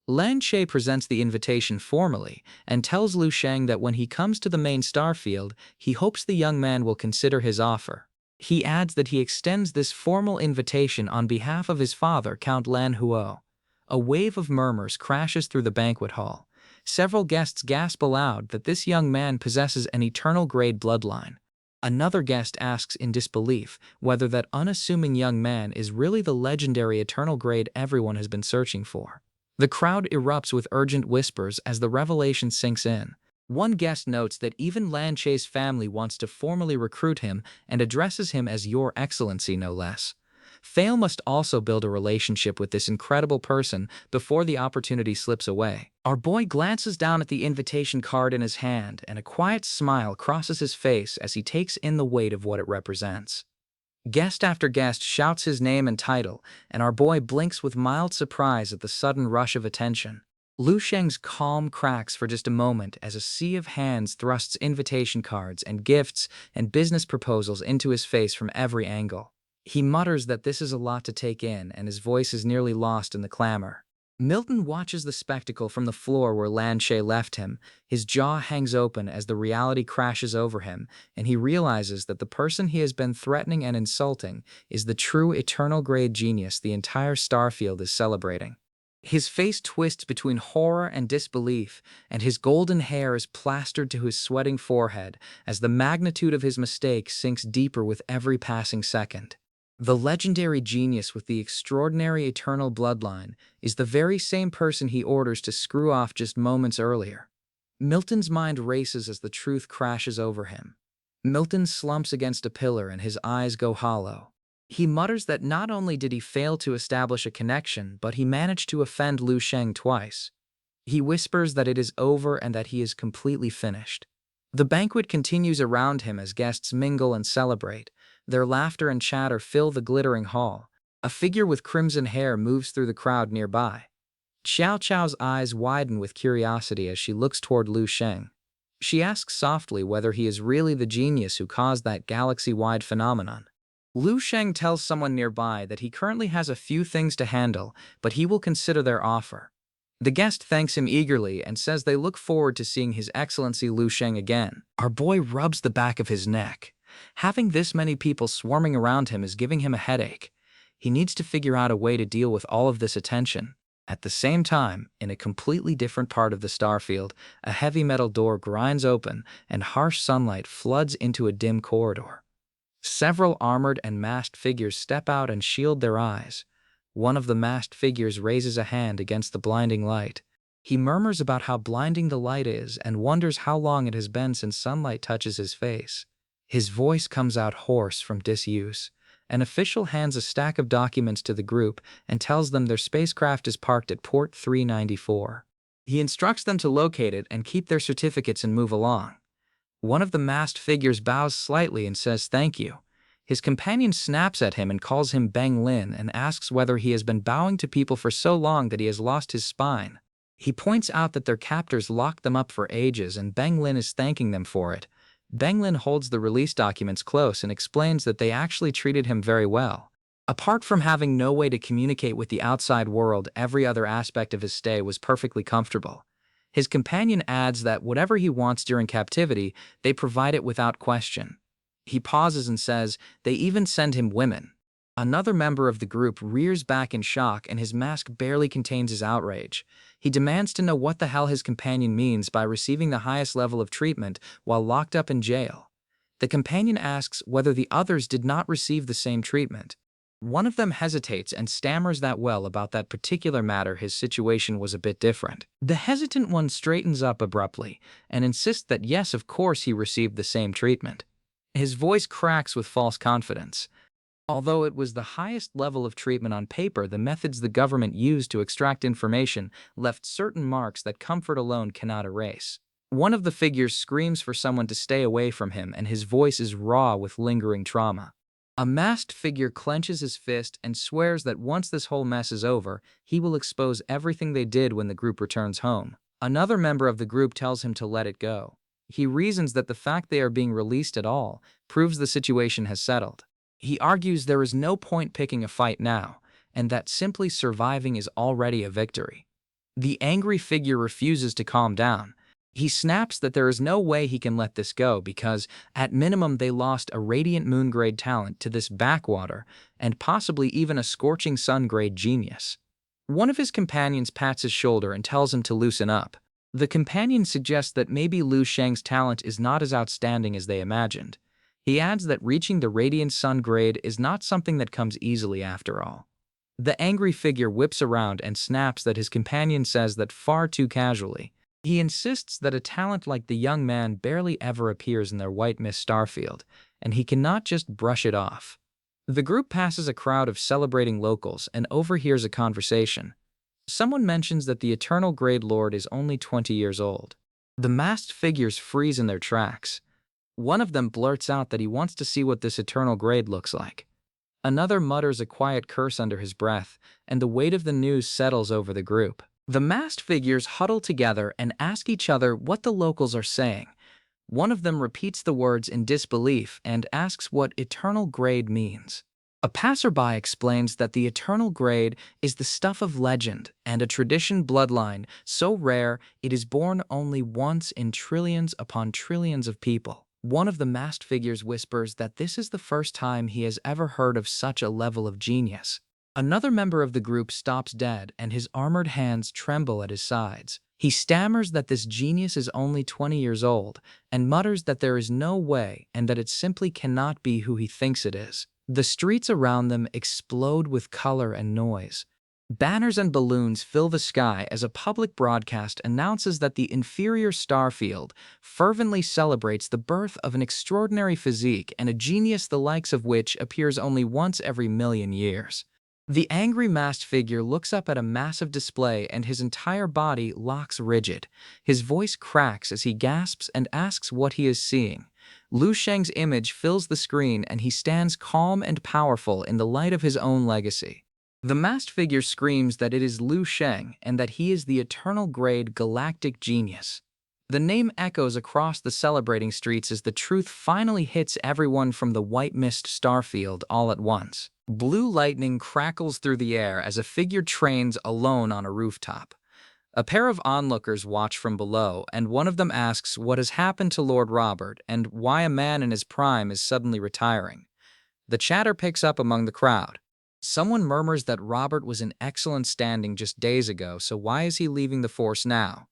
Lan Che presents the invitation formally and tells Lu Sheng that when he comes to the main star field, he hopes the young man will consider his offer. He adds that he extends this formal invitation on behalf of his father, Count Lan Huo. A wave of murmurs crashes through the banquet hall. Several guests gasp aloud that this young man possesses an eternal grade bloodline. Another guest asks in disbelief whether that unassuming young man is really the legendary eternal grade everyone has been searching for. The crowd erupts with urgent whispers as the revelation sinks in. One guest notes that even Lan Che's family wants to formally recruit him and addresses him as Your Excellency no less. Fail must also build a relationship with this incredible person before the opportunity slips away. Our boy glances down at the invitation card in his hand, and a quiet smile crosses his face as he takes in the weight of what it represents. Guest after guest shouts his name and title, and our boy blinks with mild surprise at the sudden rush of attention. Lu Sheng's calm cracks for just a moment as a sea of hands thrusts invitation cards and gifts and business proposals into his face from every angle. He mutters that this is a lot to take in, and his voice is nearly lost in the clamor. Milton watches the spectacle from the floor where Lan Che left him. His jaw hangs open as the reality crashes over him, and he realizes that the person he has been threatening and insulting is the true eternal grade genius the entire starfield is celebrating. His face twists between horror and disbelief, and his golden hair is plastered to his sweating forehead as the magnitude of his mistake sinks deeper with every passing second. The legendary genius with the extraordinary eternal bloodline is the very same person he orders to screw off just moments earlier. Milton's mind races as the truth crashes over him. Milton slumps against a pillar and his eyes go hollow. He mutters that not only did he fail to establish a connection, but he managed to offend Lu Sheng twice. He whispers that it is over and that he is completely finished. The banquet continues around him as guests mingle and celebrate. Their laughter and chatter fill the glittering hall. A figure with crimson hair moves through the crowd nearby. Xiao Chao's eyes widen with curiosity as she looks toward Lu Sheng. She asks softly whether he is really the genius who caused that galaxy-wide phenomenon. Lu Sheng tells someone nearby that he currently has a few things to handle, but he will consider their offer. The guest thanks him eagerly and says they look forward to seeing His Excellency Lu Sheng again. Our boy rubs the back of his neck. Having this many people swarming around him is giving him a headache. He needs to figure out a way to deal with all of this attention. At the same time, in a completely different part of the starfield, a heavy metal door grinds open and harsh sunlight floods into a dim corridor. Several armored and masked figures step out and shield their eyes. One of the masked figures raises a hand against the blinding light. He murmurs about how blinding the light is and wonders how long it has been since sunlight touches his face. His voice comes out hoarse from disuse. An official hands a stack of documents to the group and tells them their spacecraft is parked at port 394. He instructs them to locate it and keep their certificates and move along. One of the masked figures bows slightly and says thank you. His companion snaps at him and calls him Bang Lin and asks whether he has been bowing to people for so long that he has lost his spine. He points out that their captors locked them up for ages and Bang Lin is thanking them for it. Bang Lin holds the release documents close and explains that they actually treated him very well. Apart from having no way to communicate with the outside world, every other aspect of his stay was perfectly comfortable. His companion adds that whatever he wants during captivity, they provide it without question. He pauses and says, they even send him women. Another member of the group rears back in shock and his mask barely contains his outrage. He demands to know what the hell his companion means by receiving the highest level of treatment while locked up in jail. The companion asks whether the others did not receive the same treatment. One of them hesitates and stammers that well about that particular matter his situation was a bit different. The hesitant one straightens up abruptly and insists that yes, of course he received the same treatment. His voice cracks with false confidence. Although it was the highest level of treatment on paper, the methods the government used to extract information left certain marks that comfort alone cannot erase. One of the figures screams for someone to stay away from him, and his voice is raw with lingering trauma. A masked figure clenches his fist and swears that once this whole mess is over, he will expose everything they did when the group returns home. Another member of the group tells him to let it go. He reasons that the fact they are being released at all proves the situation has settled. He argues there is no point picking a fight now, and that simply surviving is already a victory. The angry figure refuses to calm down. He snaps that there is no way he can let this go because, at minimum, they lost a Radiant Moon grade talent to this backwater and possibly even a Scorching Sun grade genius. One of his companions pats his shoulder and tells him to loosen up. The companion suggests that maybe Lu Sheng's talent is not as outstanding as they imagined. He adds that reaching the Radiant Sun grade is not something that comes easily after all. The angry figure whips around and snaps that his companion says that far too casually. He insists that a talent like the young man barely ever appears in their white mist starfield, and he cannot just brush it off. The group passes a crowd of celebrating locals and overhears a conversation. Someone mentions that the Eternal Grade Lord is only 20 years old. The masked figures freeze in their tracks. One of them blurts out that he wants to see what this Eternal Grade looks like. Another mutters a quiet curse under his breath, and the weight of the news settles over the group. The masked figures huddle together and ask each other what the locals are saying. One of them repeats the words in disbelief and asks what Eternal Grade means. A passerby explains that the Eternal Grade is the stuff of legend and a tradition bloodline so rare it is born only once in trillions upon trillions of people. One of the masked figures whispers that this is the first time he has ever heard of such a level of genius. Another member of the group stops dead and his armored hands tremble at his sides. He stammers that this genius is only 20 years old and mutters that there is no way and that it simply cannot be who he thinks it is. The streets around them explode with color and noise. Banners and balloons fill the sky as a public broadcast announces that the inferior star field fervently celebrates the birth of an extraordinary physique and a genius the likes of which appears only once every million years. The angry masked figure looks up at a massive display and his entire body locks rigid. His voice cracks as he gasps and asks what he is seeing. Lu Sheng's image fills the screen and he stands calm and powerful in the light of his own legacy. The masked figure screams that it is Lu Sheng and that he is the Eternal Grade galactic genius. The name echoes across the celebrating streets as the truth finally hits everyone from the white mist starfield all at once. Blue lightning crackles through the air as a figure trains alone on a rooftop. A pair of onlookers watch from below, and one of them asks what has happened to Lord Robert and why a man in his prime is suddenly retiring. The chatter picks up among the crowd. Someone murmurs that Robert was in excellent standing just days ago, so why is he leaving the force now?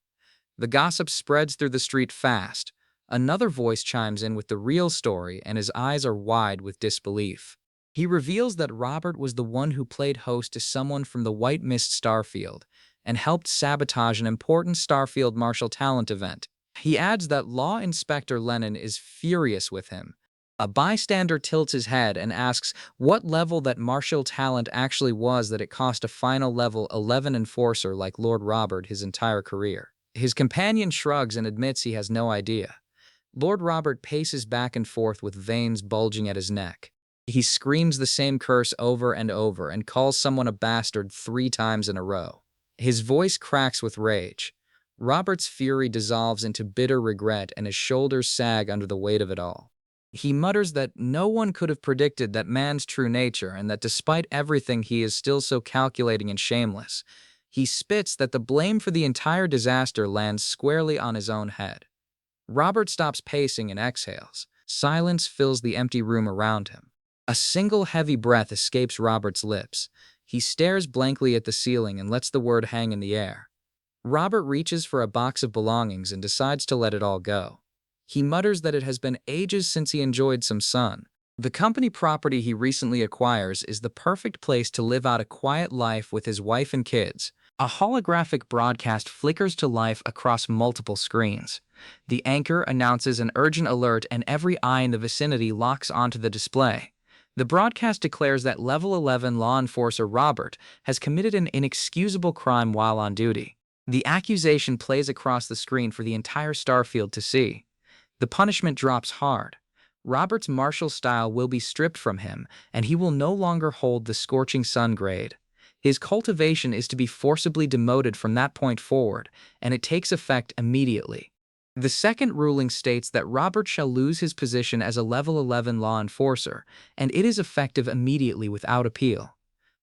The gossip spreads through the street fast. Another voice chimes in with the real story, and his eyes are wide with disbelief. He reveals that Robert was the one who played host to someone from the White Mist Starfield and helped sabotage an important Starfield martial talent event. He adds that Law Inspector Lennon is furious with him. A bystander tilts his head and asks what level that martial talent actually was that it cost a final level 11 enforcer like Lord Robert his entire career. His companion shrugs and admits he has no idea. Lord Robert paces back and forth with veins bulging at his neck. He screams the same curse over and over and calls someone a bastard 3 times in a row. His voice cracks with rage. Robert's fury dissolves into bitter regret and his shoulders sag under the weight of it all. He mutters that no one could have predicted that man's true nature and that despite everything he is still so calculating and shameless. He spits that the blame for the entire disaster lands squarely on his own head. Robert stops pacing and exhales. Silence fills the empty room around him. A single heavy breath escapes Robert's lips. He stares blankly at the ceiling and lets the word hang in the air. Robert reaches for a box of belongings and decides to let it all go. He mutters that it has been ages since he enjoyed some sun. The company property he recently acquires is the perfect place to live out a quiet life with his wife and kids. A holographic broadcast flickers to life across multiple screens. The anchor announces an urgent alert and every eye in the vicinity locks onto the display. The broadcast declares that Level 11 law enforcer Robert has committed an inexcusable crime while on duty. The accusation plays across the screen for the entire starfield to see. The punishment drops hard. Robert's martial style will be stripped from him, and he will no longer hold the Scorching Sun grade. His cultivation is to be forcibly demoted from that point forward, and it takes effect immediately. The second ruling states that Robert shall lose his position as a Level 11 law enforcer, and it is effective immediately without appeal.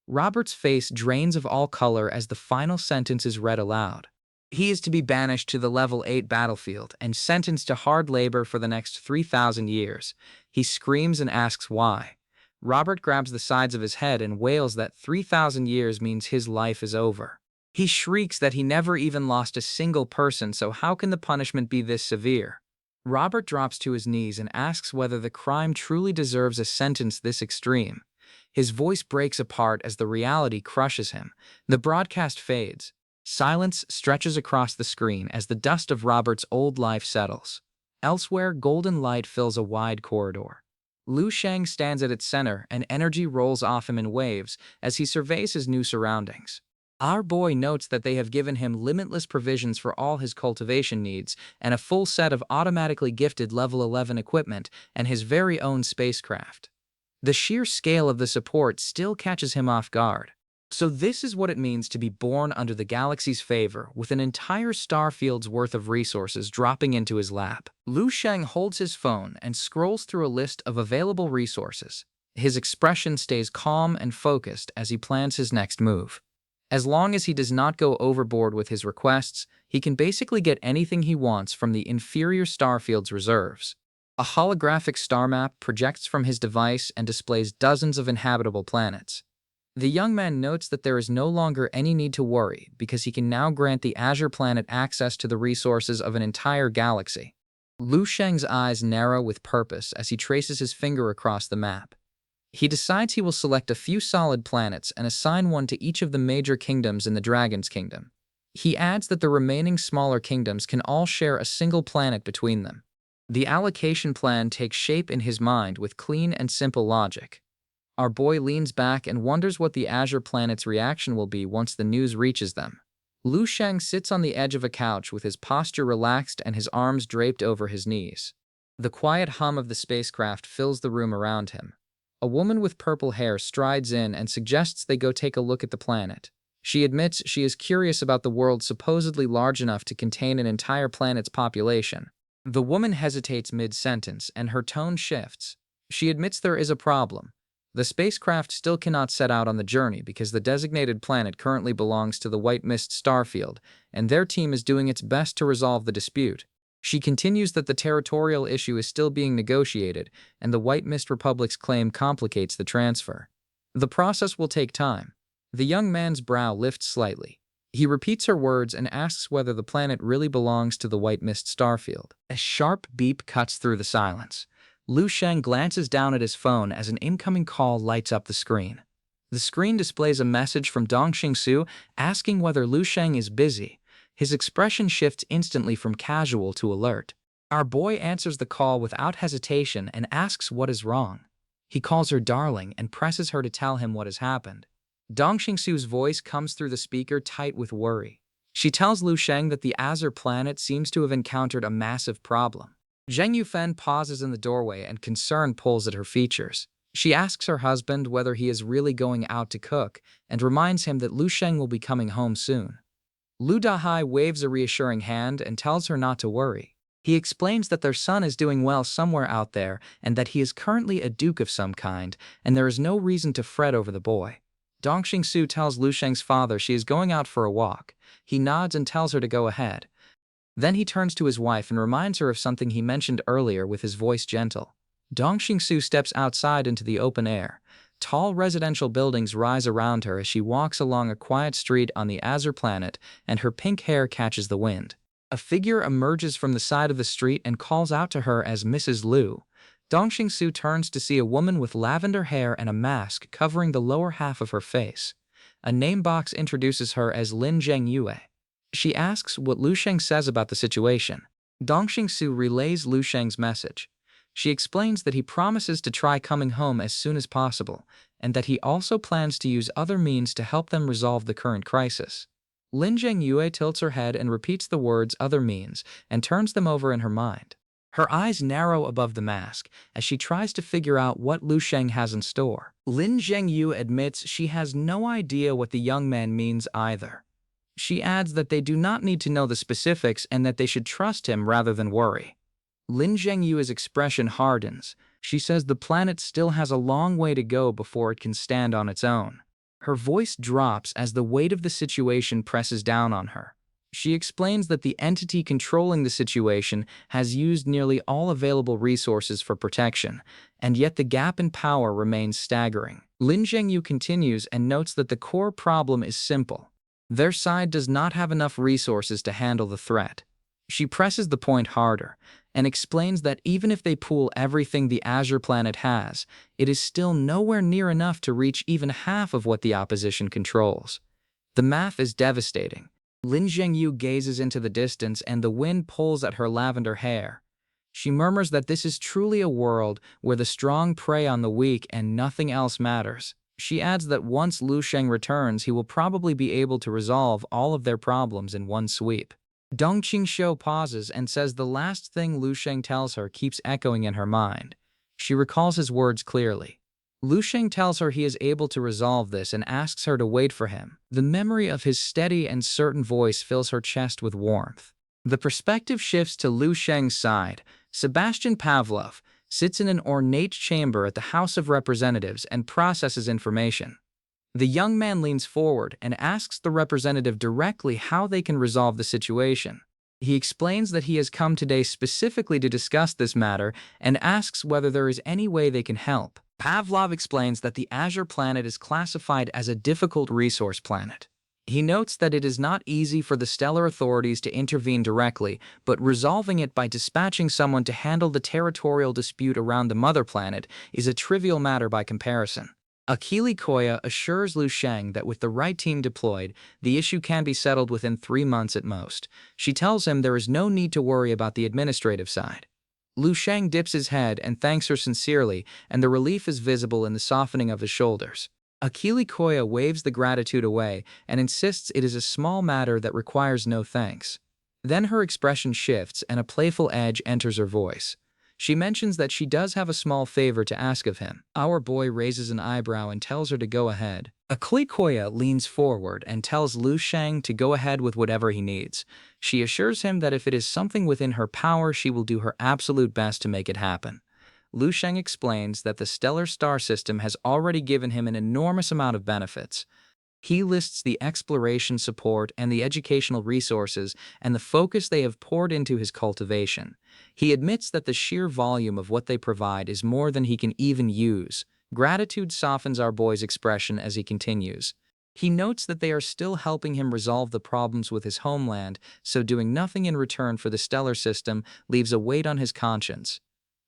Robert's face drains of all color as the final sentence is read aloud. He is to be banished to the level 8 battlefield and sentenced to hard labor for the next 3,000 years. He screams and asks why. Robert grabs the sides of his head and wails that 3,000 years means his life is over. He shrieks that he never even lost a single person, so how can the punishment be this severe? Robert drops to his knees and asks whether the crime truly deserves a sentence this extreme. His voice breaks apart as the reality crushes him. The broadcast fades. Silence stretches across the screen as the dust of Robert's old life settles. Elsewhere, golden light fills a wide corridor. Lu Shang stands at its center, and energy rolls off him in waves as he surveys his new surroundings. Our boy notes that they have given him limitless provisions for all his cultivation needs and a full set of automatically gifted level 11 equipment and his very own spacecraft. The sheer scale of the support still catches him off guard. So this is what it means to be born under the galaxy's favor, with an entire starfield's worth of resources dropping into his lap. Lu Sheng holds his phone and scrolls through a list of available resources. His expression stays calm and focused as he plans his next move. As long as he does not go overboard with his requests, he can basically get anything he wants from the inferior starfield's reserves. A holographic star map projects from his device and displays dozens of inhabitable planets. The young man notes that there is no longer any need to worry because he can now grant the Azure planet access to the resources of an entire galaxy. Lu Sheng's eyes narrow with purpose as he traces his finger across the map. He decides he will select a few solid planets and assign one to each of the major kingdoms in the Dragon's Kingdom. He adds that the remaining smaller kingdoms can all share a single planet between them. The allocation plan takes shape in his mind with clean and simple logic. Our boy leans back and wonders what the Azure planet's reaction will be once the news reaches them. Lu Sheng sits on the edge of a couch with his posture relaxed and his arms draped over his knees. The quiet hum of the spacecraft fills the room around him. A woman with purple hair strides in and suggests they go take a look at the planet. She admits she is curious about the world supposedly large enough to contain an entire planet's population. The woman hesitates mid-sentence and her tone shifts. She admits there is a problem. The spacecraft still cannot set out on the journey because the designated planet currently belongs to the White Mist Starfield, and their team is doing its best to resolve the dispute. She continues that the territorial issue is still being negotiated, and the White Mist Republic's claim complicates the transfer. The process will take time. The young man's brow lifts slightly. He repeats her words and asks whether the planet really belongs to the White Mist Starfield. A sharp beep cuts through the silence. Lu Sheng glances down at his phone as an incoming call lights up the screen. The screen displays a message from Dongxing Su asking whether Lu Sheng is busy. His expression shifts instantly from casual to alert. Our boy answers the call without hesitation and asks what is wrong. He calls her darling and presses her to tell him what has happened. Dongxing Su's voice comes through the speaker tight with worry. She tells Lu Sheng that the Azure planet seems to have encountered a massive problem. Zheng Yufen pauses in the doorway and concern pulls at her features. She asks her husband whether he is really going out to cook and reminds him that Lu Sheng will be coming home soon. Lu Dahai waves a reassuring hand and tells her not to worry. He explains that their son is doing well somewhere out there and that he is currently a duke of some kind, and there is no reason to fret over the boy. Dongxing Su tells Lu Sheng's father she is going out for a walk. He nods and tells her to go ahead. Then he turns to his wife and reminds her of something he mentioned earlier with his voice gentle. Dongxing Su steps outside into the open air. Tall residential buildings rise around her as she walks along a quiet street on the Azure planet, and her pink hair catches the wind. A figure emerges from the side of the street and calls out to her as Mrs. Lu. Dongxing Su turns to see a woman with lavender hair and a mask covering the lower half of her face. A name box introduces her as Lin Zheng Yue. She asks what Lu Sheng says about the situation. Dongxing Su relays Lu Sheng's message. She explains that he promises to try coming home as soon as possible, and that he also plans to use other means to help them resolve the current crisis. Lin Zheng Yue tilts her head and repeats the words "other means" and turns them over in her mind. Her eyes narrow above the mask as she tries to figure out what Lu Sheng has in store. Lin Zheng Yue admits she has no idea what the young man means either. She adds that they do not need to know the specifics and that they should trust him rather than worry. Lin Zheng Yue's expression hardens. She says the planet still has a long way to go before it can stand on its own. Her voice drops as the weight of the situation presses down on her. She explains that the entity controlling the situation has used nearly all available resources for protection, and yet the gap in power remains staggering. Lin Zhengyu continues and notes that the core problem is simple. Their side does not have enough resources to handle the threat. She presses the point harder and explains that even if they pool everything the Azure planet has, it is still nowhere near enough to reach even half of what the opposition controls. The math is devastating. Lin Zhengyu gazes into the distance and the wind pulls at her lavender hair. She murmurs that this is truly a world where the strong prey on the weak and nothing else matters. She adds that once Lu Sheng returns, he will probably be able to resolve all of their problems in one sweep. Dong Qingxiu pauses and says the last thing Lu Sheng tells her keeps echoing in her mind. She recalls his words clearly. Lu Sheng tells her he is able to resolve this and asks her to wait for him. The memory of his steady and certain voice fills her chest with warmth. The perspective shifts to Lu Sheng's side. Sebastian Pavlov sits in an ornate chamber at the House of Representatives and processes information. The young man leans forward and asks the representative directly how they can resolve the situation. He explains that he has come today specifically to discuss this matter and asks whether there is any way they can help. Pavlov explains that the Azure planet is classified as a difficult resource planet. He notes that it is not easy for the stellar authorities to intervene directly, but resolving it by dispatching someone to handle the territorial dispute around the mother planet is a trivial matter by comparison. Akili Koya assures Lu Sheng that with the right team deployed, the issue can be settled within 3 months at most. She tells him there is no need to worry about the administrative side. Lu Sheng dips his head and thanks her sincerely, and the relief is visible in the softening of his shoulders. Akili Koya waves the gratitude away and insists it is a small matter that requires no thanks. Then her expression shifts and a playful edge enters her voice. She mentions that she does have a small favor to ask of him. Our boy raises an eyebrow and tells her to go ahead. Akili Koya leans forward and tells Lu Sheng to go ahead with whatever he needs. She assures him that if it is something within her power, she will do her absolute best to make it happen. Lu Sheng explains that the stellar star system has already given him an enormous amount of benefits. He lists the exploration support and the educational resources and the focus they have poured into his cultivation. He admits that the sheer volume of what they provide is more than he can even use. Gratitude softens our boy's expression as he continues. He notes that they are still helping him resolve the problems with his homeland, so doing nothing in return for the stellar system leaves a weight on his conscience.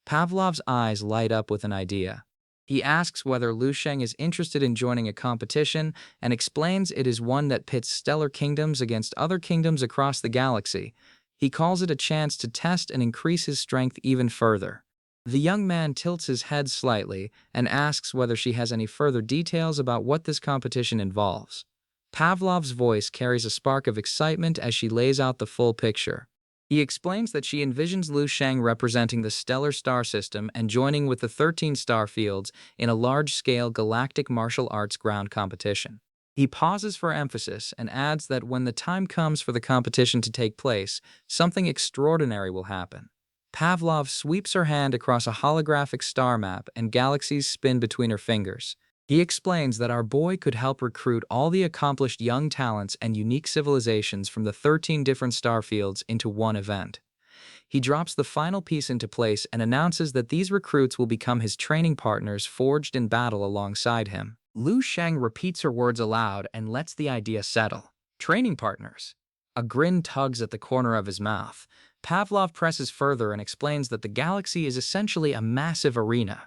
Pavlov's eyes light up with an idea. He asks whether Lu Sheng is interested in joining a competition and explains it is one that pits stellar kingdoms against other kingdoms across the galaxy. He calls it a chance to test and increase his strength even further. The young man tilts his head slightly and asks whether she has any further details about what this competition involves. Pavlov's voice carries a spark of excitement as she lays out the full picture. He explains that she envisions Lu Sheng representing the stellar star system and joining with the 13 star fields in a large-scale galactic martial arts ground competition. He pauses for emphasis and adds that when the time comes for the competition to take place, something extraordinary will happen. Pavlov sweeps her hand across a holographic star map and galaxies spin between her fingers. He explains that our boy could help recruit all the accomplished young talents and unique civilizations from the 13 different star fields into one event. He drops the final piece into place and announces that these recruits will become his training partners forged in battle alongside him. Lu Sheng repeats her words aloud and lets the idea settle. Training partners. A grin tugs at the corner of his mouth. Pavlov presses further and explains that the galaxy is essentially a massive arena.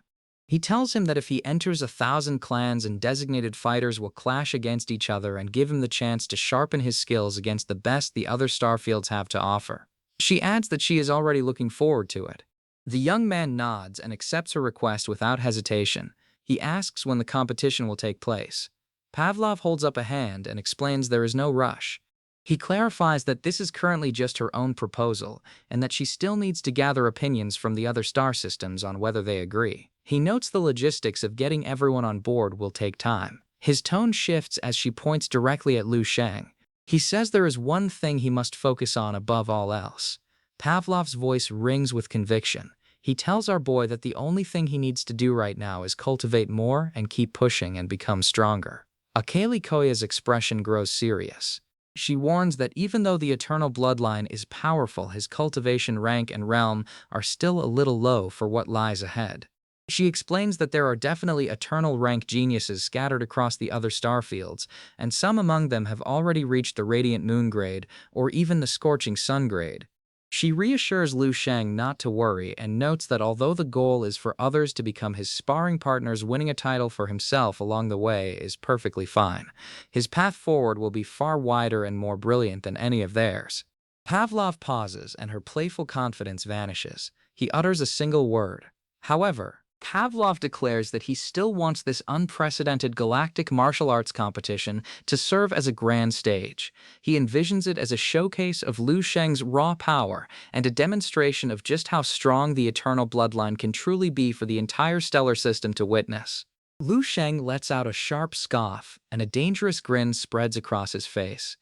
He tells him that if he enters 1,000 clans and designated fighters will clash against each other and give him the chance to sharpen his skills against the best the other starfields have to offer. She adds that she is already looking forward to it. The young man nods and accepts her request without hesitation. He asks when the competition will take place. Pavlov holds up a hand and explains there is no rush. He clarifies that this is currently just her own proposal and that she still needs to gather opinions from the other star systems on whether they agree. He notes the logistics of getting everyone on board will take time. His tone shifts as she points directly at Lu Sheng. He says there is one thing he must focus on above all else. Pavlov's voice rings with conviction. He tells our boy that the only thing he needs to do right now is cultivate more and keep pushing and become stronger. Akali Koya's expression grows serious. She warns that even though the eternal bloodline is powerful, his cultivation rank and realm are still a little low for what lies ahead. She explains that there are definitely eternal rank geniuses scattered across the other starfields, and some among them have already reached the Radiant Moon grade or even the Scorching Sun grade. She reassures Lu Sheng not to worry and notes that although the goal is for others to become his sparring partners, winning a title for himself along the way is perfectly fine. His path forward will be far wider and more brilliant than any of theirs. Pavlov pauses and her playful confidence vanishes. He utters a single word. However, Pavlov declares that he still wants this unprecedented galactic martial arts competition to serve as a grand stage. He envisions it as a showcase of Lu Sheng's raw power and a demonstration of just how strong the eternal bloodline can truly be for the entire stellar system to witness. Lu Sheng lets out a sharp scoff, and a dangerous grin spreads across his face.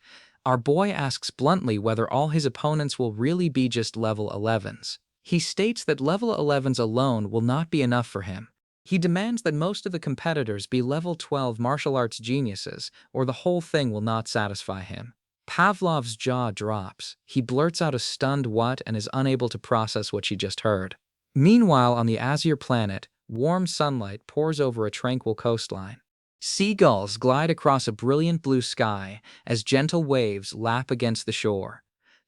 Our boy asks bluntly whether all his opponents will really be just level 11s. He states that level 11s alone will not be enough for him. He demands that most of the competitors be level 12 martial arts geniuses, or the whole thing will not satisfy him. Pavlov's jaw drops. He blurts out a stunned what and is unable to process what she just heard. Meanwhile, on the Azure planet, warm sunlight pours over a tranquil coastline. Seagulls glide across a brilliant blue sky as gentle waves lap against the shore.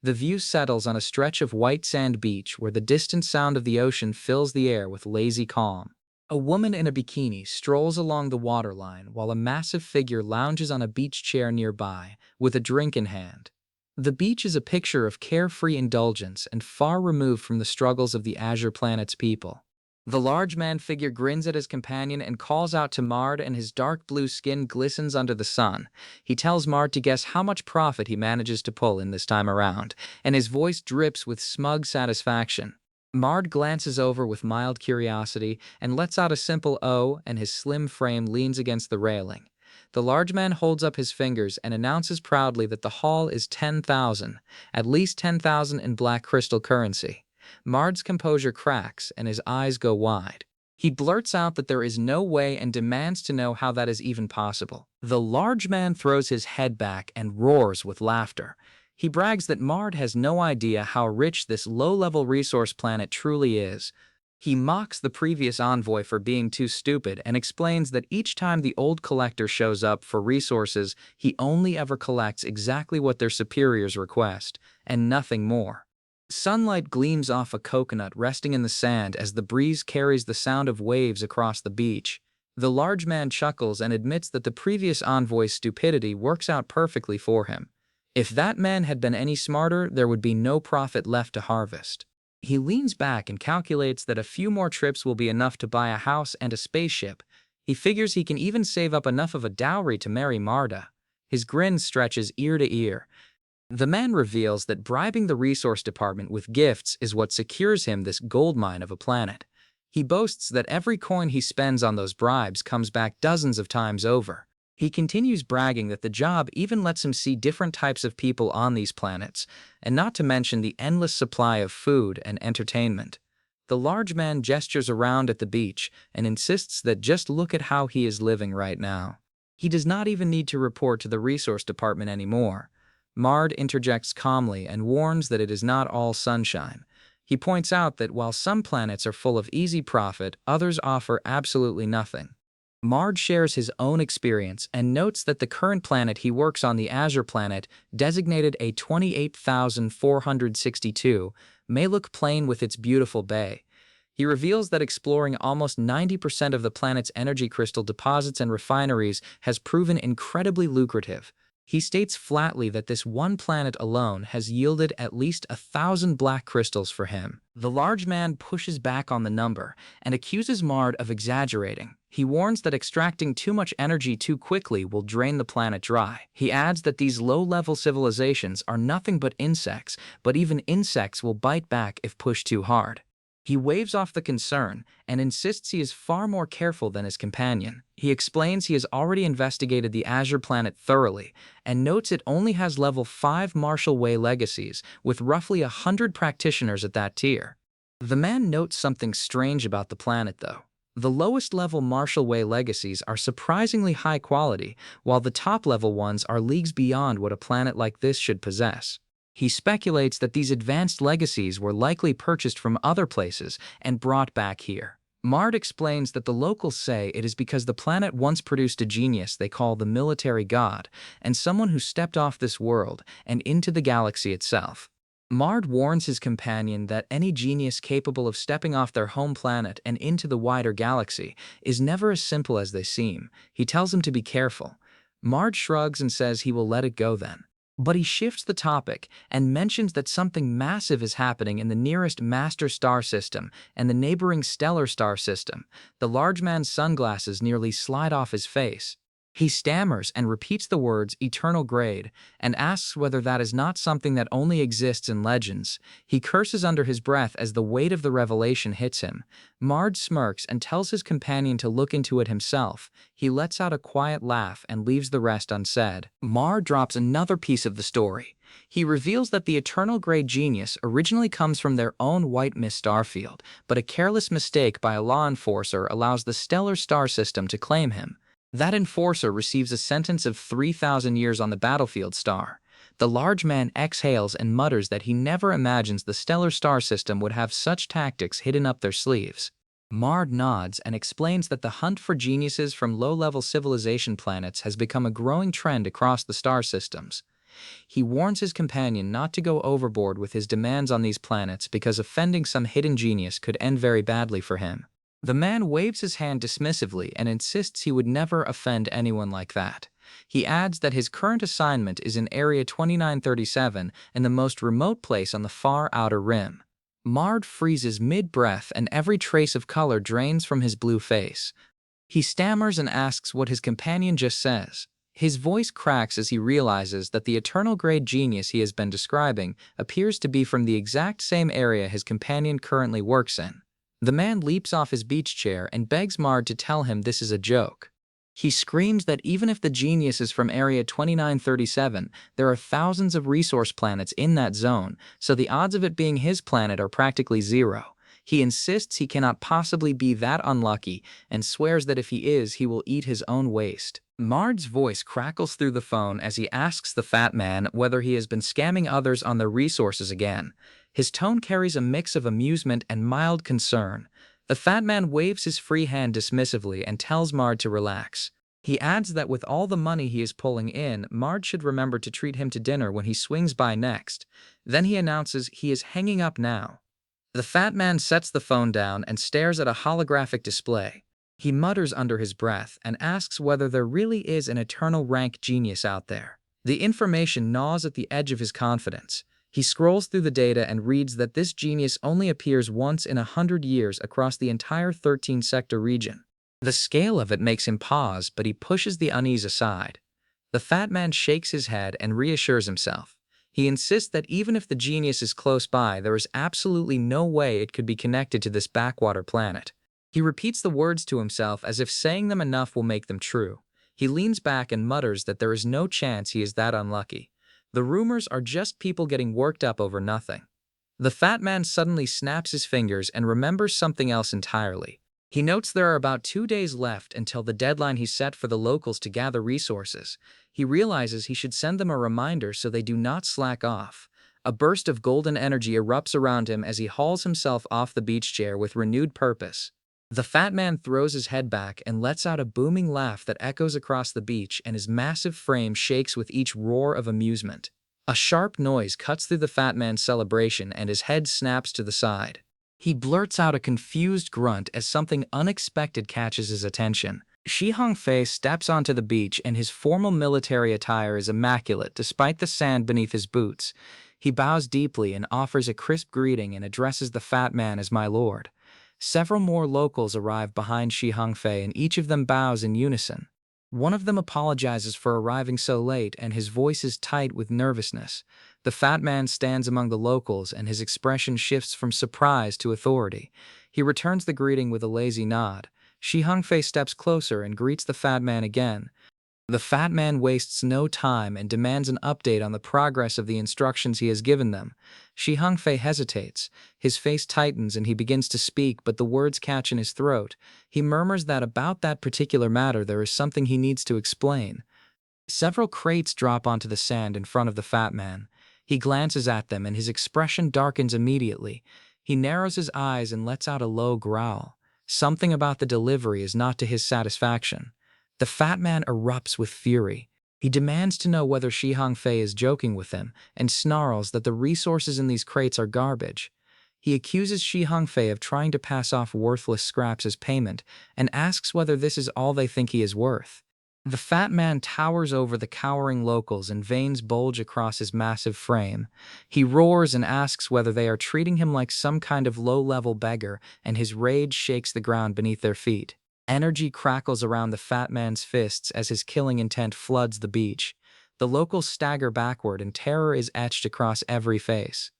The view settles on a stretch of white sand beach where the distant sound of the ocean fills the air with lazy calm. A woman in a bikini strolls along the waterline while a massive figure lounges on a beach chair nearby with a drink in hand. The beach is a picture of carefree indulgence and far removed from the struggles of the Azure planet's people. The large man figure grins at his companion and calls out to Mard, and his dark blue skin glistens under the sun. He tells Mard to guess how much profit he manages to pull in this time around, and his voice drips with smug satisfaction. Mard glances over with mild curiosity and lets out a simple "oh," and his slim frame leans against the railing. The large man holds up his fingers and announces proudly that the haul is 10,000, at least 10,000 in black crystal currency. Mard's composure cracks and his eyes go wide. He blurts out that there is no way and demands to know how that is even possible. The large man throws his head back and roars with laughter. He brags that Mard has no idea how rich this low-level resource planet truly is. He mocks the previous envoy for being too stupid and explains that each time the old collector shows up for resources, he only ever collects exactly what their superiors request, and nothing more. Sunlight gleams off a coconut resting in the sand as the breeze carries the sound of waves across the beach. The large man chuckles and admits that the previous envoy's stupidity works out perfectly for him. If that man had been any smarter, there would be no profit left to harvest. He leans back and calculates that a few more trips will be enough to buy a house and a spaceship. He figures he can even save up enough of a dowry to marry Marda. His grin stretches ear to ear. The man reveals that bribing the resource department with gifts is what secures him this goldmine of a planet. He boasts that every coin he spends on those bribes comes back dozens of times over. He continues bragging that the job even lets him see different types of people on these planets, and not to mention the endless supply of food and entertainment. The large man gestures around at the beach and insists that just look at how he is living right now. He does not even need to report to the resource department anymore. Mard interjects calmly and warns that it is not all sunshine. He points out that while some planets are full of easy profit, others offer absolutely nothing. Mard shares his own experience and notes that the current planet he works on, the Azure planet, designated a 28,462, may look plain with its beautiful bay. He reveals that exploring almost 90% of the planet's energy crystal deposits and refineries has proven incredibly lucrative. He states flatly that this one planet alone has yielded at least 1,000 black crystals for him. The large man pushes back on the number and accuses Mard of exaggerating. He warns that extracting too much energy too quickly will drain the planet dry. He adds that these low-level civilizations are nothing but insects, but even insects will bite back if pushed too hard. He waves off the concern and insists he is far more careful than his companion. He explains he has already investigated the Azure planet thoroughly and notes it only has level 5 Marshall Way legacies, with roughly 100 practitioners at that tier. The man notes something strange about the planet, though. The lowest-level Marshall Way legacies are surprisingly high quality, while the top-level ones are leagues beyond what a planet like this should possess. He speculates that these advanced legacies were likely purchased from other places and brought back here. Mard explains that the locals say it is because the planet once produced a genius they call the military god, and someone who stepped off this world and into the galaxy itself. Mard warns his companion that any genius capable of stepping off their home planet and into the wider galaxy is never as simple as they seem. He tells him to be careful. Mard shrugs and says he will let it go then. But he shifts the topic and mentions that something massive is happening in the nearest master star system and the neighboring stellar star system. The large man's sunglasses nearly slide off his face. He stammers and repeats the words eternal grade and asks whether that is not something that only exists in legends. He curses under his breath as the weight of the revelation hits him. Mard smirks and tells his companion to look into it himself. He lets out a quiet laugh and leaves the rest unsaid. Mard drops another piece of the story. He reveals that the eternal grade genius originally comes from their own white mist starfield, but a careless mistake by a law enforcer allows the stellar star system to claim him. That enforcer receives a sentence of 3,000 years on the battlefield star. The large man exhales and mutters that he never imagines the stellar star system would have such tactics hidden up their sleeves. Mard nods and explains that the hunt for geniuses from low-level civilization planets has become a growing trend across the star systems. He warns his companion not to go overboard with his demands on these planets because offending some hidden genius could end very badly for him. The man waves his hand dismissively and insists he would never offend anyone like that. He adds that his current assignment is in Area 2937 and the most remote place on the far outer rim. Mard freezes mid-breath and every trace of color drains from his blue face. He stammers and asks what his companion just says. His voice cracks as he realizes that the eternal grade genius he has been describing appears to be from the exact same area his companion currently works in. The man leaps off his beach chair and begs Mard to tell him this is a joke. He screams that even if the genius is from Area 2937, there are thousands of resource planets in that zone, so the odds of it being his planet are practically zero. He insists he cannot possibly be that unlucky and swears that if he is, he will eat his own waste. Mard's voice crackles through the phone as he asks the fat man whether he has been scamming others on their resources again. His tone carries a mix of amusement and mild concern. The fat man waves his free hand dismissively and tells Mard to relax. He adds that with all the money he is pulling in, Mard should remember to treat him to dinner when he swings by next. Then he announces he is hanging up now. The fat man sets the phone down and stares at a holographic display. He mutters under his breath and asks whether there really is an eternal rank genius out there. The information gnaws at the edge of his confidence. He scrolls through the data and reads that this genius only appears once in 100 years across the entire 13-sector region. The scale of it makes him pause, but he pushes the unease aside. The fat man shakes his head and reassures himself. He insists that even if the genius is close by, there is absolutely no way it could be connected to this backwater planet. He repeats the words to himself as if saying them enough will make them true. He leans back and mutters that there is no chance he is that unlucky. The rumors are just people getting worked up over nothing. The fat man suddenly snaps his fingers and remembers something else entirely. He notes there are about 2 days left until the deadline he set for the locals to gather resources. He realizes he should send them a reminder so they do not slack off. A burst of golden energy erupts around him as he hauls himself off the beach chair with renewed purpose. The fat man throws his head back and lets out a booming laugh that echoes across the beach, and his massive frame shakes with each roar of amusement. A sharp noise cuts through the fat man's celebration and his head snaps to the side. He blurts out a confused grunt as something unexpected catches his attention. Shi Hongfei steps onto the beach and his formal military attire is immaculate despite the sand beneath his boots. He bows deeply and offers a crisp greeting and addresses the fat man as my lord. Several more locals arrive behind Shi Hongfei and each of them bows in unison. One of them apologizes for arriving so late and his voice is tight with nervousness. The fat man stands among the locals and his expression shifts from surprise to authority. He returns the greeting with a lazy nod. Shi Hongfei steps closer and greets the fat man again. The fat man wastes no time and demands an update on the progress of the instructions he has given them. Shi Hongfei hesitates. His face tightens and he begins to speak, but the words catch in his throat. He murmurs that about that particular matter there is something he needs to explain. Several crates drop onto the sand in front of the fat man. He glances at them and his expression darkens immediately. He narrows his eyes and lets out a low growl. Something about the delivery is not to his satisfaction. The fat man erupts with fury. He demands to know whether Shi Hongfei is joking with him and snarls that the resources in these crates are garbage. He accuses Shi Hongfei of trying to pass off worthless scraps as payment and asks whether this is all they think he is worth. The fat man towers over the cowering locals and veins bulge across his massive frame. He roars and asks whether they are treating him like some kind of low-level beggar, and his rage shakes the ground beneath their feet. Energy crackles around the fat man's fists as his killing intent floods the beach. The locals stagger backward and terror is etched across every face.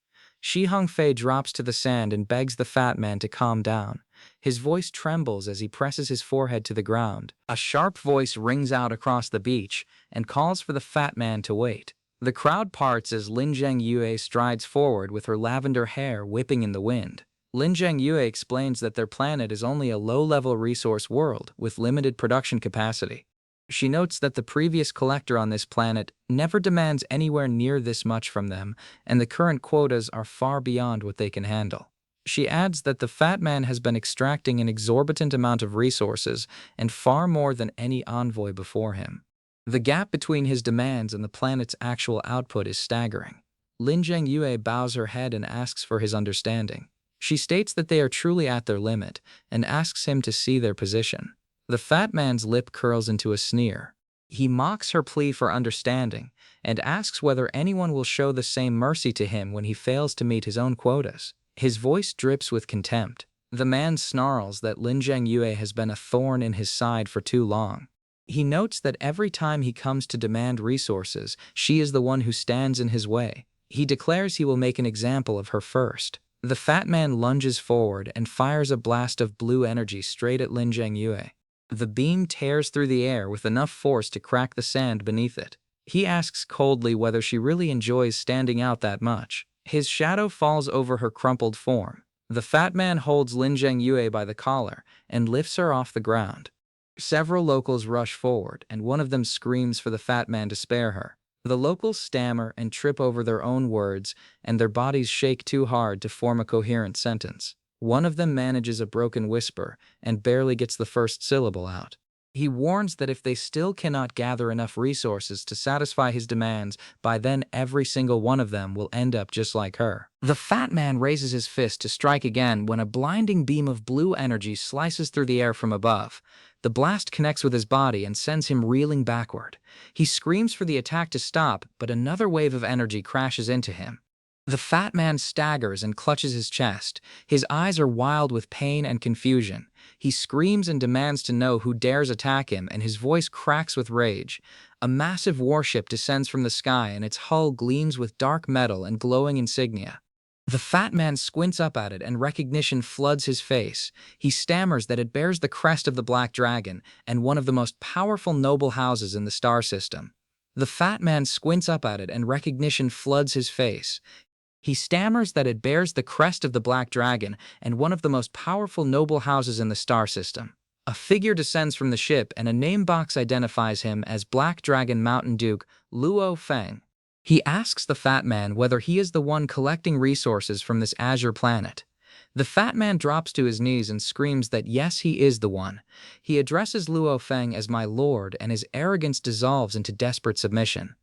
Shi Hongfei drops to the sand and begs the fat man to calm down. His voice trembles as he presses his forehead to the ground. A sharp voice rings out across the beach and calls for the fat man to wait. The crowd parts as Lin Zhengyue strides forward with her lavender hair whipping in the wind. Lin Zhengyue explains that their planet is only a low-level resource world with limited production capacity. She notes that the previous collector on this planet never demands anywhere near this much from them, and the current quotas are far beyond what they can handle. She adds that the fat man has been extracting an exorbitant amount of resources, and far more than any envoy before him. The gap between his demands and the planet's actual output is staggering. Lin Zhengyue bows her head and asks for his understanding. She states that they are truly at their limit, and asks him to see their position. The fat man's lip curls into a sneer. He mocks her plea for understanding, and asks whether anyone will show the same mercy to him when he fails to meet his own quotas. His voice drips with contempt. The man snarls that Lin Zhengyue has been a thorn in his side for too long. He notes that every time he comes to demand resources, she is the one who stands in his way. He declares he will make an example of her first. The fat man lunges forward and fires a blast of blue energy straight at Lin Zhengyue. The beam tears through the air with enough force to crack the sand beneath it. He asks coldly whether she really enjoys standing out that much. His shadow falls over her crumpled form. The fat man holds Lin Zhengyue by the collar and lifts her off the ground. Several locals rush forward, and one of them screams for the fat man to spare her. The locals stammer and trip over their own words, and their bodies shake too hard to form a coherent sentence. One of them manages a broken whisper and barely gets the first syllable out. He warns that if they still cannot gather enough resources to satisfy his demands, by then every single one of them will end up just like her. The fat man raises his fist to strike again when a blinding beam of blue energy slices through the air from above. The blast connects with his body and sends him reeling backward. He screams for the attack to stop, but another wave of energy crashes into him. The fat man staggers and clutches his chest. His eyes are wild with pain and confusion. He screams and demands to know who dares attack him, and his voice cracks with rage. A massive warship descends from the sky, and its hull gleams with dark metal and glowing insignia. The fat man squints up at it, and recognition floods his face. He stammers that it bears the crest of the Black Dragon and one of the most powerful noble houses in the star system. The fat man squints up at it, and recognition floods his face. He stammers that it bears the crest of the Black Dragon and one of the most powerful noble houses in the star system. A figure descends from the ship, and a name box identifies him as Black Dragon Mountain Duke Luo Feng. He asks the fat man whether he is the one collecting resources from this azure planet. The fat man drops to his knees and screams that yes, he is the one. He addresses Luo Feng as my lord, and his arrogance dissolves into desperate submission.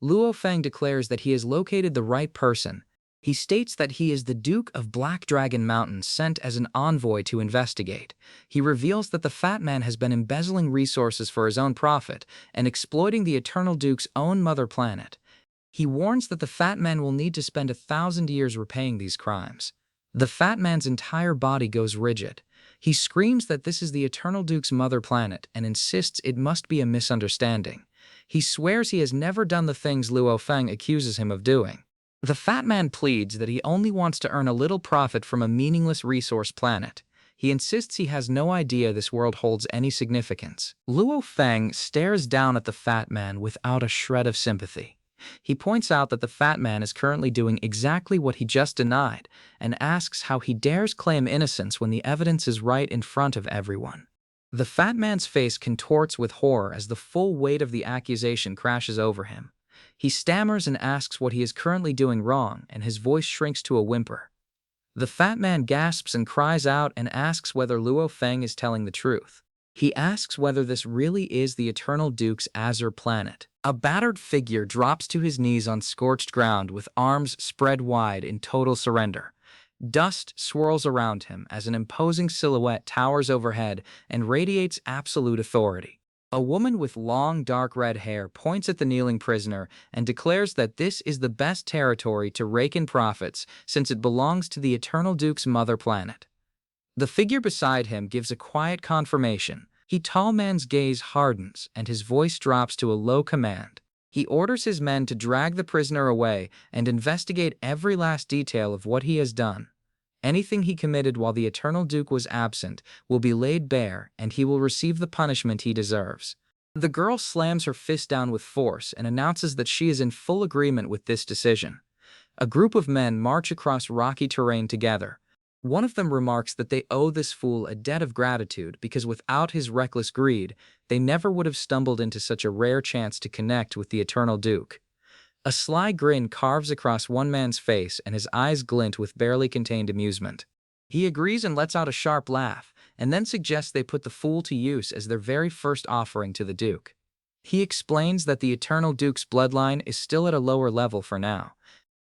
Luo Feng declares that he has located the right person. He states that he is the Duke of Black Dragon Mountain sent as an envoy to investigate. He reveals that the fat man has been embezzling resources for his own profit and exploiting the Eternal Duke's own mother planet. He warns that the fat man will need to spend 1,000 years repaying these crimes. The fat man's entire body goes rigid. He screams that this is the Eternal Duke's mother planet and insists it must be a misunderstanding. He swears he has never done the things Luo Feng accuses him of doing. The fat man pleads that he only wants to earn a little profit from a meaningless resource planet. He insists he has no idea this world holds any significance. Luo Feng stares down at the fat man without a shred of sympathy. He points out that the fat man is currently doing exactly what he just denied and asks how he dares claim innocence when the evidence is right in front of everyone. The fat man's face contorts with horror as the full weight of the accusation crashes over him. He stammers and asks what he is currently doing wrong, and his voice shrinks to a whimper. The fat man gasps and cries out and asks whether Luo Feng is telling the truth. He asks whether this really is the Eternal Duke's Azure planet. A battered figure drops to his knees on scorched ground with arms spread wide in total surrender. Dust swirls around him as an imposing silhouette towers overhead and radiates absolute authority. A woman with long dark red hair points at the kneeling prisoner and declares that this is the best territory to rake in profits since it belongs to the Eternal Duke's mother planet. The figure beside him gives a quiet confirmation. The tall man's gaze hardens and his voice drops to a low command. He orders his men to drag the prisoner away and investigate every last detail of what he has done. Anything he committed while the Eternal Duke was absent will be laid bare, and he will receive the punishment he deserves. The girl slams her fist down with force and announces that she is in full agreement with this decision. A group of men march across rocky terrain together. One of them remarks that they owe this fool a debt of gratitude because without his reckless greed, they never would have stumbled into such a rare chance to connect with the Eternal Duke. A sly grin carves across one man's face and his eyes glint with barely contained amusement. He agrees and lets out a sharp laugh, and then suggests they put the fool to use as their very first offering to the Duke. He explains that the Eternal Duke's bloodline is still at a lower level for now,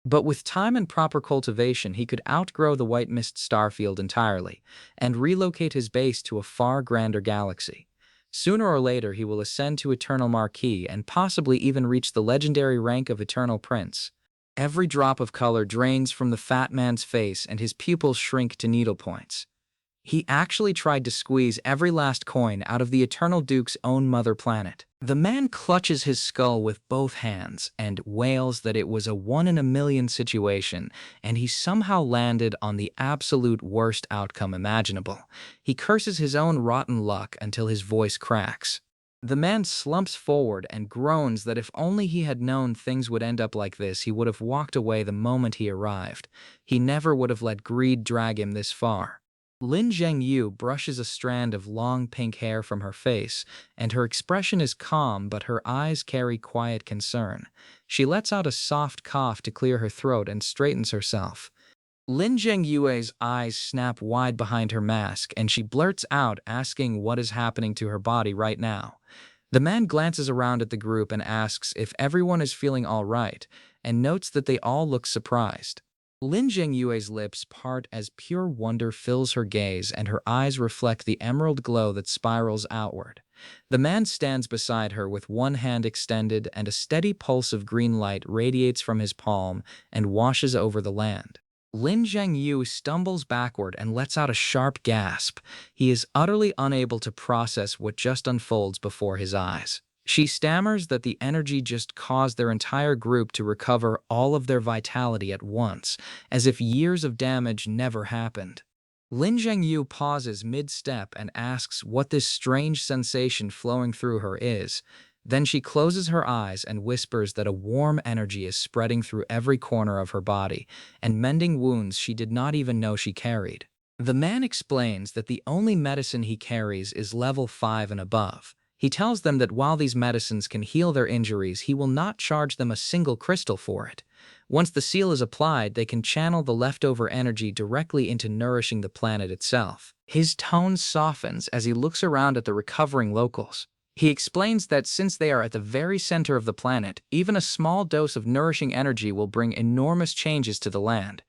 but with time and proper cultivation he could outgrow the White Mist starfield entirely and relocate his base to a far grander galaxy. Sooner or later he will ascend to Eternal Marquis and possibly even reach the legendary rank of Eternal Prince. Every drop of color drains from the fat man's face and his pupils shrink to needlepoints. He actually tried to squeeze every last coin out of the Eternal Duke's own mother planet. The man clutches his skull with both hands and wails that it was a 1 in a million situation, and he somehow landed on the absolute worst outcome imaginable. He curses his own rotten luck until his voice cracks. The man slumps forward and groans that if only he had known things would end up like this, he would have walked away the moment he arrived. He never would have let greed drag him this far. Lin Zhengyu brushes a strand of long pink hair from her face, and her expression is calm but her eyes carry quiet concern. She lets out a soft cough to clear her throat and straightens herself. Lin Zhengyue's eyes snap wide behind her mask, and she blurts out asking what is happening to her body right now. The man glances around at the group and asks if everyone is feeling all right, and notes that they all look surprised. Lin Zhengyue's lips part as pure wonder fills her gaze and her eyes reflect the emerald glow that spirals outward. The man stands beside her with one hand extended and a steady pulse of green light radiates from his palm and washes over the land. Lin Zhengyu stumbles backward and lets out a sharp gasp. He is utterly unable to process what just unfolds before his eyes. She stammers that the energy just caused their entire group to recover all of their vitality at once, as if years of damage never happened. Lin Zhengyu pauses mid-step and asks what this strange sensation flowing through her is. Then she closes her eyes and whispers that a warm energy is spreading through every corner of her body and mending wounds she did not even know she carried. The man explains that the only medicine he carries is level 5 and above. He tells them that while these medicines can heal their injuries, he will not charge them a single crystal for it. Once the seal is applied, they can channel the leftover energy directly into nourishing the planet itself. His tone softens as he looks around at the recovering locals. He explains that since they are at the very center of the planet, even a small dose of nourishing energy will bring enormous changes to the land.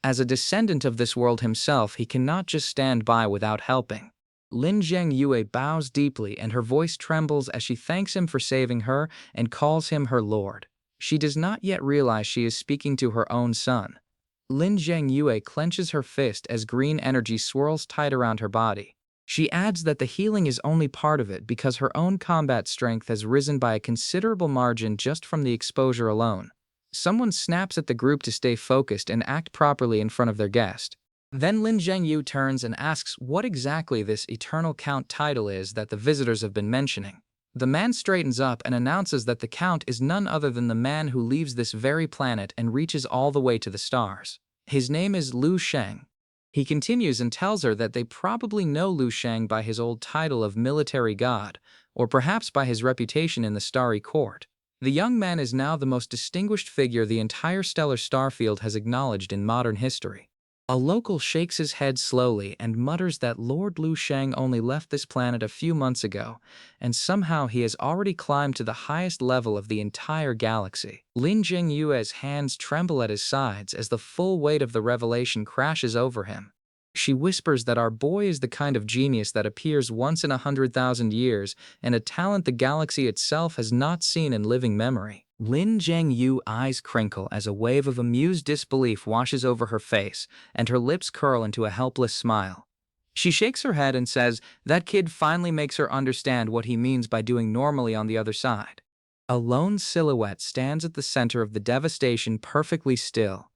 As a descendant of this world himself, he cannot just stand by without helping. Lin Zhengyue bows deeply and her voice trembles as she thanks him for saving her and calls him her lord. She does not yet realize she is speaking to her own son. Lin Zhengyue clenches her fist as green energy swirls tight around her body. She adds that the healing is only part of it because her own combat strength has risen by a considerable margin just from the exposure alone. Someone snaps at the group to stay focused and act properly in front of their guest. Then Lin Zhengyu turns and asks what exactly this Eternal Count title is that the visitors have been mentioning. The man straightens up and announces that the Count is none other than the man who leaves this very planet and reaches all the way to the stars. His name is Lu Sheng. He continues and tells her that they probably know Lu Sheng by his old title of military god, or perhaps by his reputation in the Starry Court. The young man is now the most distinguished figure the entire stellar starfield has acknowledged in modern history. A local shakes his head slowly and mutters that Lord Lu Sheng only left this planet a few months ago, and somehow he has already climbed to the highest level of the entire galaxy. Lin Jingyue's hands tremble at his sides as the full weight of the revelation crashes over him. She whispers that our boy is the kind of genius that appears once in 100,000 years and a talent the galaxy itself has not seen in living memory. Lin Zhengyu's eyes crinkle as a wave of amused disbelief washes over her face, and her lips curl into a helpless smile. She shakes her head and says that kid finally makes her understand what he means by doing normally on the other side. A lone silhouette stands at the center of the devastation, perfectly still.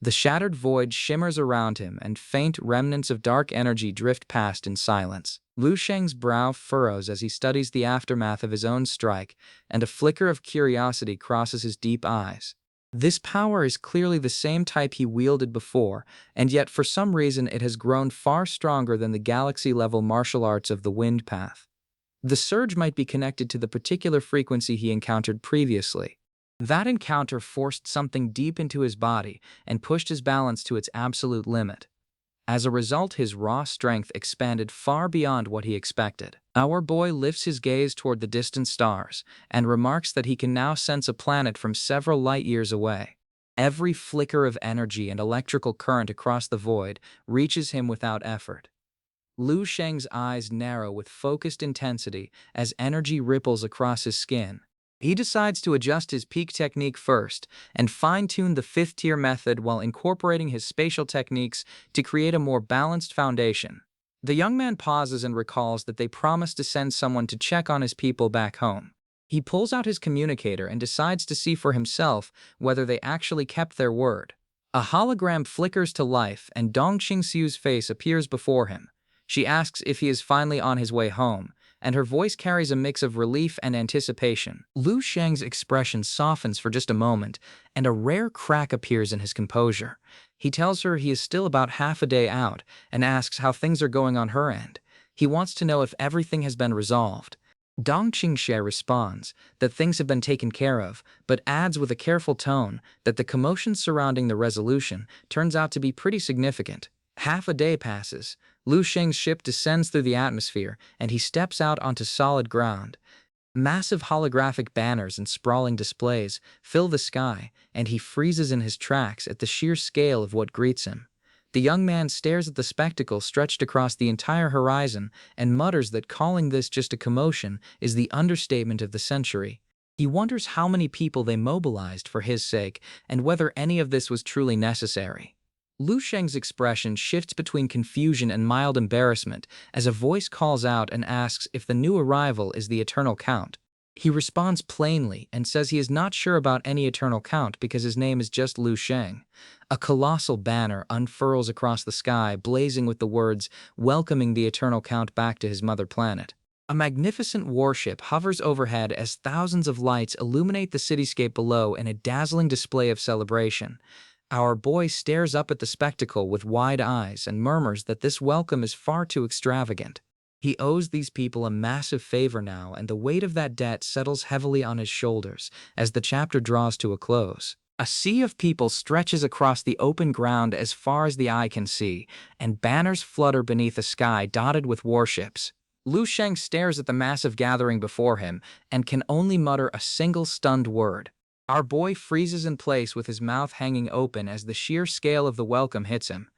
The shattered void shimmers around him, and faint remnants of dark energy drift past in silence. Lu Sheng's brow furrows as he studies the aftermath of his own strike, and a flicker of curiosity crosses his deep eyes. This power is clearly the same type he wielded before, and yet for some reason it has grown far stronger than the galaxy-level martial arts of the Wind Path. The surge might be connected to the particular frequency he encountered previously. That encounter forced something deep into his body and pushed his balance to its absolute limit. As a result, his raw strength expanded far beyond what he expected. Our boy lifts his gaze toward the distant stars and remarks that he can now sense a planet from several light years away. Every flicker of energy and electrical current across the void reaches him without effort. Lu Sheng's eyes narrow with focused intensity as energy ripples across his skin. He decides to adjust his peak technique first and fine-tune the fifth-tier method while incorporating his spatial techniques to create a more balanced foundation. The young man pauses and recalls that they promised to send someone to check on his people back home. He pulls out his communicator and decides to see for himself whether they actually kept their word. A hologram flickers to life and Dong Qingxiu's face appears before him. She asks if he is finally on his way home, and her voice carries a mix of relief and anticipation. Lu Sheng's expression softens for just a moment, and a rare crack appears in his composure. He tells her he is still about half a day out and asks how things are going on her end. He wants to know if everything has been resolved. Dong Qingxie responds that things have been taken care of, but adds with a careful tone that the commotion surrounding the resolution turns out to be pretty significant. Half a day passes. Lu Sheng's ship descends through the atmosphere, and he steps out onto solid ground. Massive holographic banners and sprawling displays fill the sky, and he freezes in his tracks at the sheer scale of what greets him. The young man stares at the spectacle stretched across the entire horizon and mutters that calling this just a commotion is the understatement of the century. He wonders how many people they mobilized for his sake and whether any of this was truly necessary. Lu Sheng's expression shifts between confusion and mild embarrassment as a voice calls out and asks if the new arrival is the Eternal Count. He responds plainly and says he is not sure about any Eternal Count because his name is just Lu Sheng. A colossal banner unfurls across the sky, blazing with the words, welcoming the Eternal Count back to his mother planet. A magnificent warship hovers overhead as thousands of lights illuminate the cityscape below in a dazzling display of celebration. Our boy stares up at the spectacle with wide eyes and murmurs that this welcome is far too extravagant. He owes these people a massive favor now, and the weight of that debt settles heavily on his shoulders as the chapter draws to a close. A sea of people stretches across the open ground as far as the eye can see, and banners flutter beneath a sky dotted with warships. Lu Sheng stares at the massive gathering before him and can only mutter a single stunned word. Our boy freezes in place with his mouth hanging open as the sheer scale of the welcome hits him.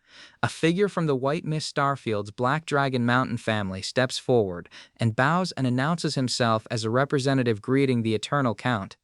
A figure from the White Mist Starfield's Black Dragon Mountain family steps forward and bows and announces himself as a representative greeting the Eternal Count.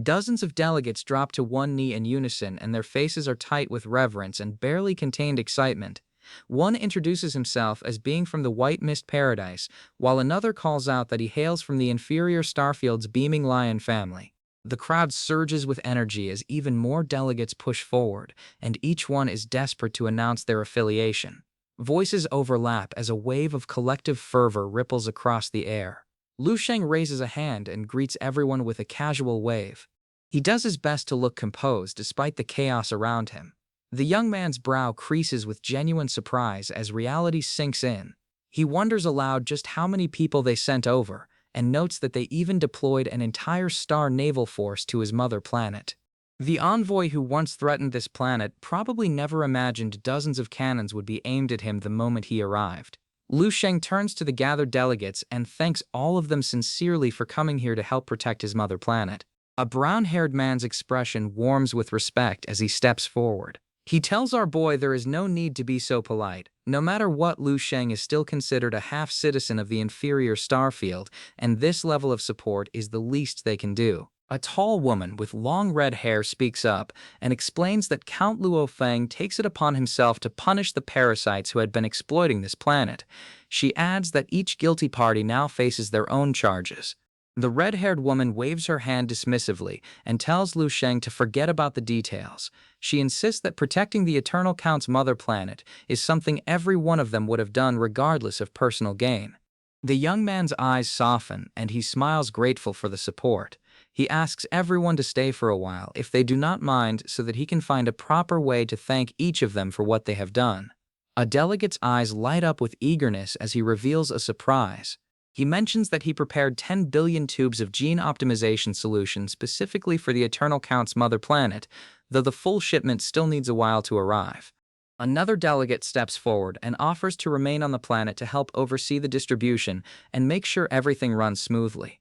Dozens of delegates drop to one knee in unison, and their faces are tight with reverence and barely contained excitement. One introduces himself as being from the White Mist Paradise, while another calls out that he hails from the inferior Starfield's Beaming Lion family. The crowd surges with energy as even more delegates push forward, and each one is desperate to announce their affiliation. Voices overlap as a wave of collective fervor ripples across the air. Lu Sheng raises a hand and greets everyone with a casual wave. He does his best to look composed despite the chaos around him. The young man's brow creases with genuine surprise as reality sinks in. He wonders aloud just how many people they sent over, and notes that they even deployed an entire star naval force to his mother planet. The envoy who once threatened this planet probably never imagined dozens of cannons would be aimed at him the moment he arrived. Lu Sheng turns to the gathered delegates and thanks all of them sincerely for coming here to help protect his mother planet. A brown-haired man's expression warms with respect as he steps forward. He tells our boy there is no need to be so polite. No matter what, Lu Sheng is still considered a half-citizen of the inferior starfield, and this level of support is the least they can do. A tall woman with long red hair speaks up and explains that Count Luo Feng takes it upon himself to punish the parasites who had been exploiting this planet. She adds that each guilty party now faces their own charges. The red-haired woman waves her hand dismissively and tells Lu Sheng to forget about the details. She insists that protecting the Eternal Count's mother planet is something every one of them would have done regardless of personal gain. The young man's eyes soften and he smiles grateful for the support. He asks everyone to stay for a while if they do not mind so that he can find a proper way to thank each of them for what they have done. A delegate's eyes light up with eagerness as he reveals a surprise. He mentions that he prepared 10 billion tubes of gene optimization solution specifically for the Eternal Count's mother planet, though the full shipment still needs a while to arrive. Another delegate steps forward and offers to remain on the planet to help oversee the distribution and make sure everything runs smoothly.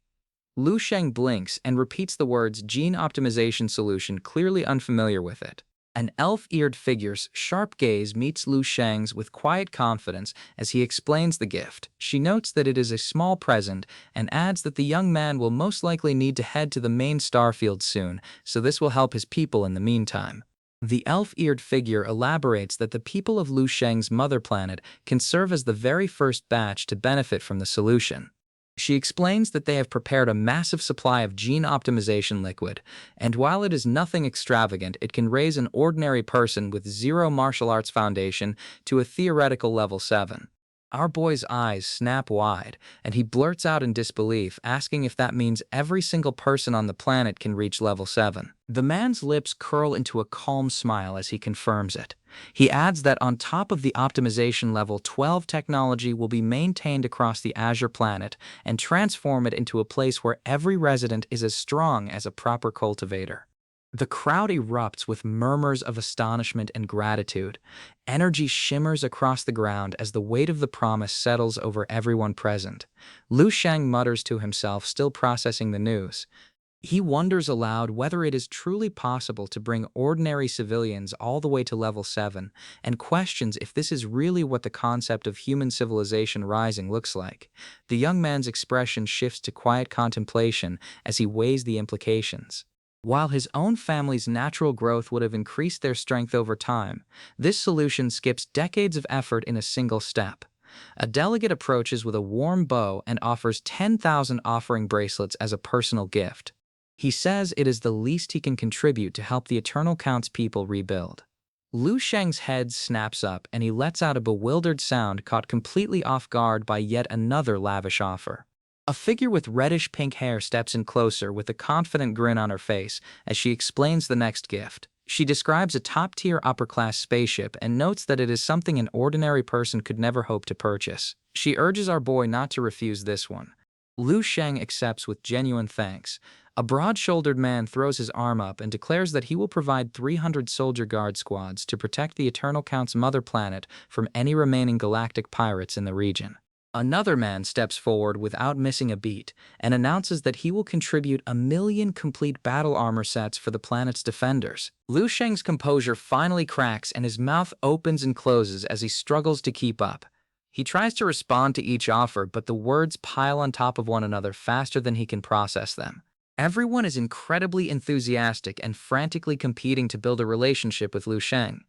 Lu Sheng blinks and repeats the words gene optimization solution, clearly unfamiliar with it. An elf-eared figure's sharp gaze meets Lu Sheng's with quiet confidence as he explains the gift. She notes that it is a small present and adds that the young man will most likely need to head to the main starfield soon, so this will help his people in the meantime. The elf-eared figure elaborates that the people of Lu Sheng's mother planet can serve as the very first batch to benefit from the solution. She explains that they have prepared a massive supply of gene optimization liquid, and while it is nothing extravagant, it can raise an ordinary person with zero martial arts foundation to a theoretical level 7. Our boy's eyes snap wide, and he blurts out in disbelief, asking if that means every single person on the planet can reach level 7. The man's lips curl into a calm smile as he confirms it. He adds that on top of the optimization level 12 technology will be maintained across the Azure planet and transform it into a place where every resident is as strong as a proper cultivator. The crowd erupts with murmurs of astonishment and gratitude. Energy shimmers across the ground as the weight of the promise settles over everyone present. Lu Sheng mutters to himself, still processing the news. He wonders aloud whether it is truly possible to bring ordinary civilians all the way to level 7, and questions if this is really what the concept of human civilization rising looks like. The young man's expression shifts to quiet contemplation as he weighs the implications. While his own family's natural growth would have increased their strength over time, this solution skips decades of effort in a single step. A delegate approaches with a warm bow and offers 10,000 offering bracelets as a personal gift. He says it is the least he can contribute to help the Eternal Count's people rebuild. Lu Sheng's head snaps up and he lets out a bewildered sound, caught completely off guard by yet another lavish offer. A figure with reddish-pink hair steps in closer with a confident grin on her face as she explains the next gift. She describes a top-tier upper-class spaceship and notes that it is something an ordinary person could never hope to purchase. She urges our boy not to refuse this one. Lu Sheng accepts with genuine thanks. A broad-shouldered man throws his arm up and declares that he will provide 300 soldier guard squads to protect the Eternal Count's mother planet from any remaining galactic pirates in the region. Another man steps forward without missing a beat and announces that he will contribute 1 million complete battle armor sets for the planet's defenders. Lu Sheng's composure finally cracks and his mouth opens and closes as he struggles to keep up. He tries to respond to each offer, but the words pile on top of one another faster than he can process them. Everyone is incredibly enthusiastic and frantically competing to build a relationship with Lu Sheng.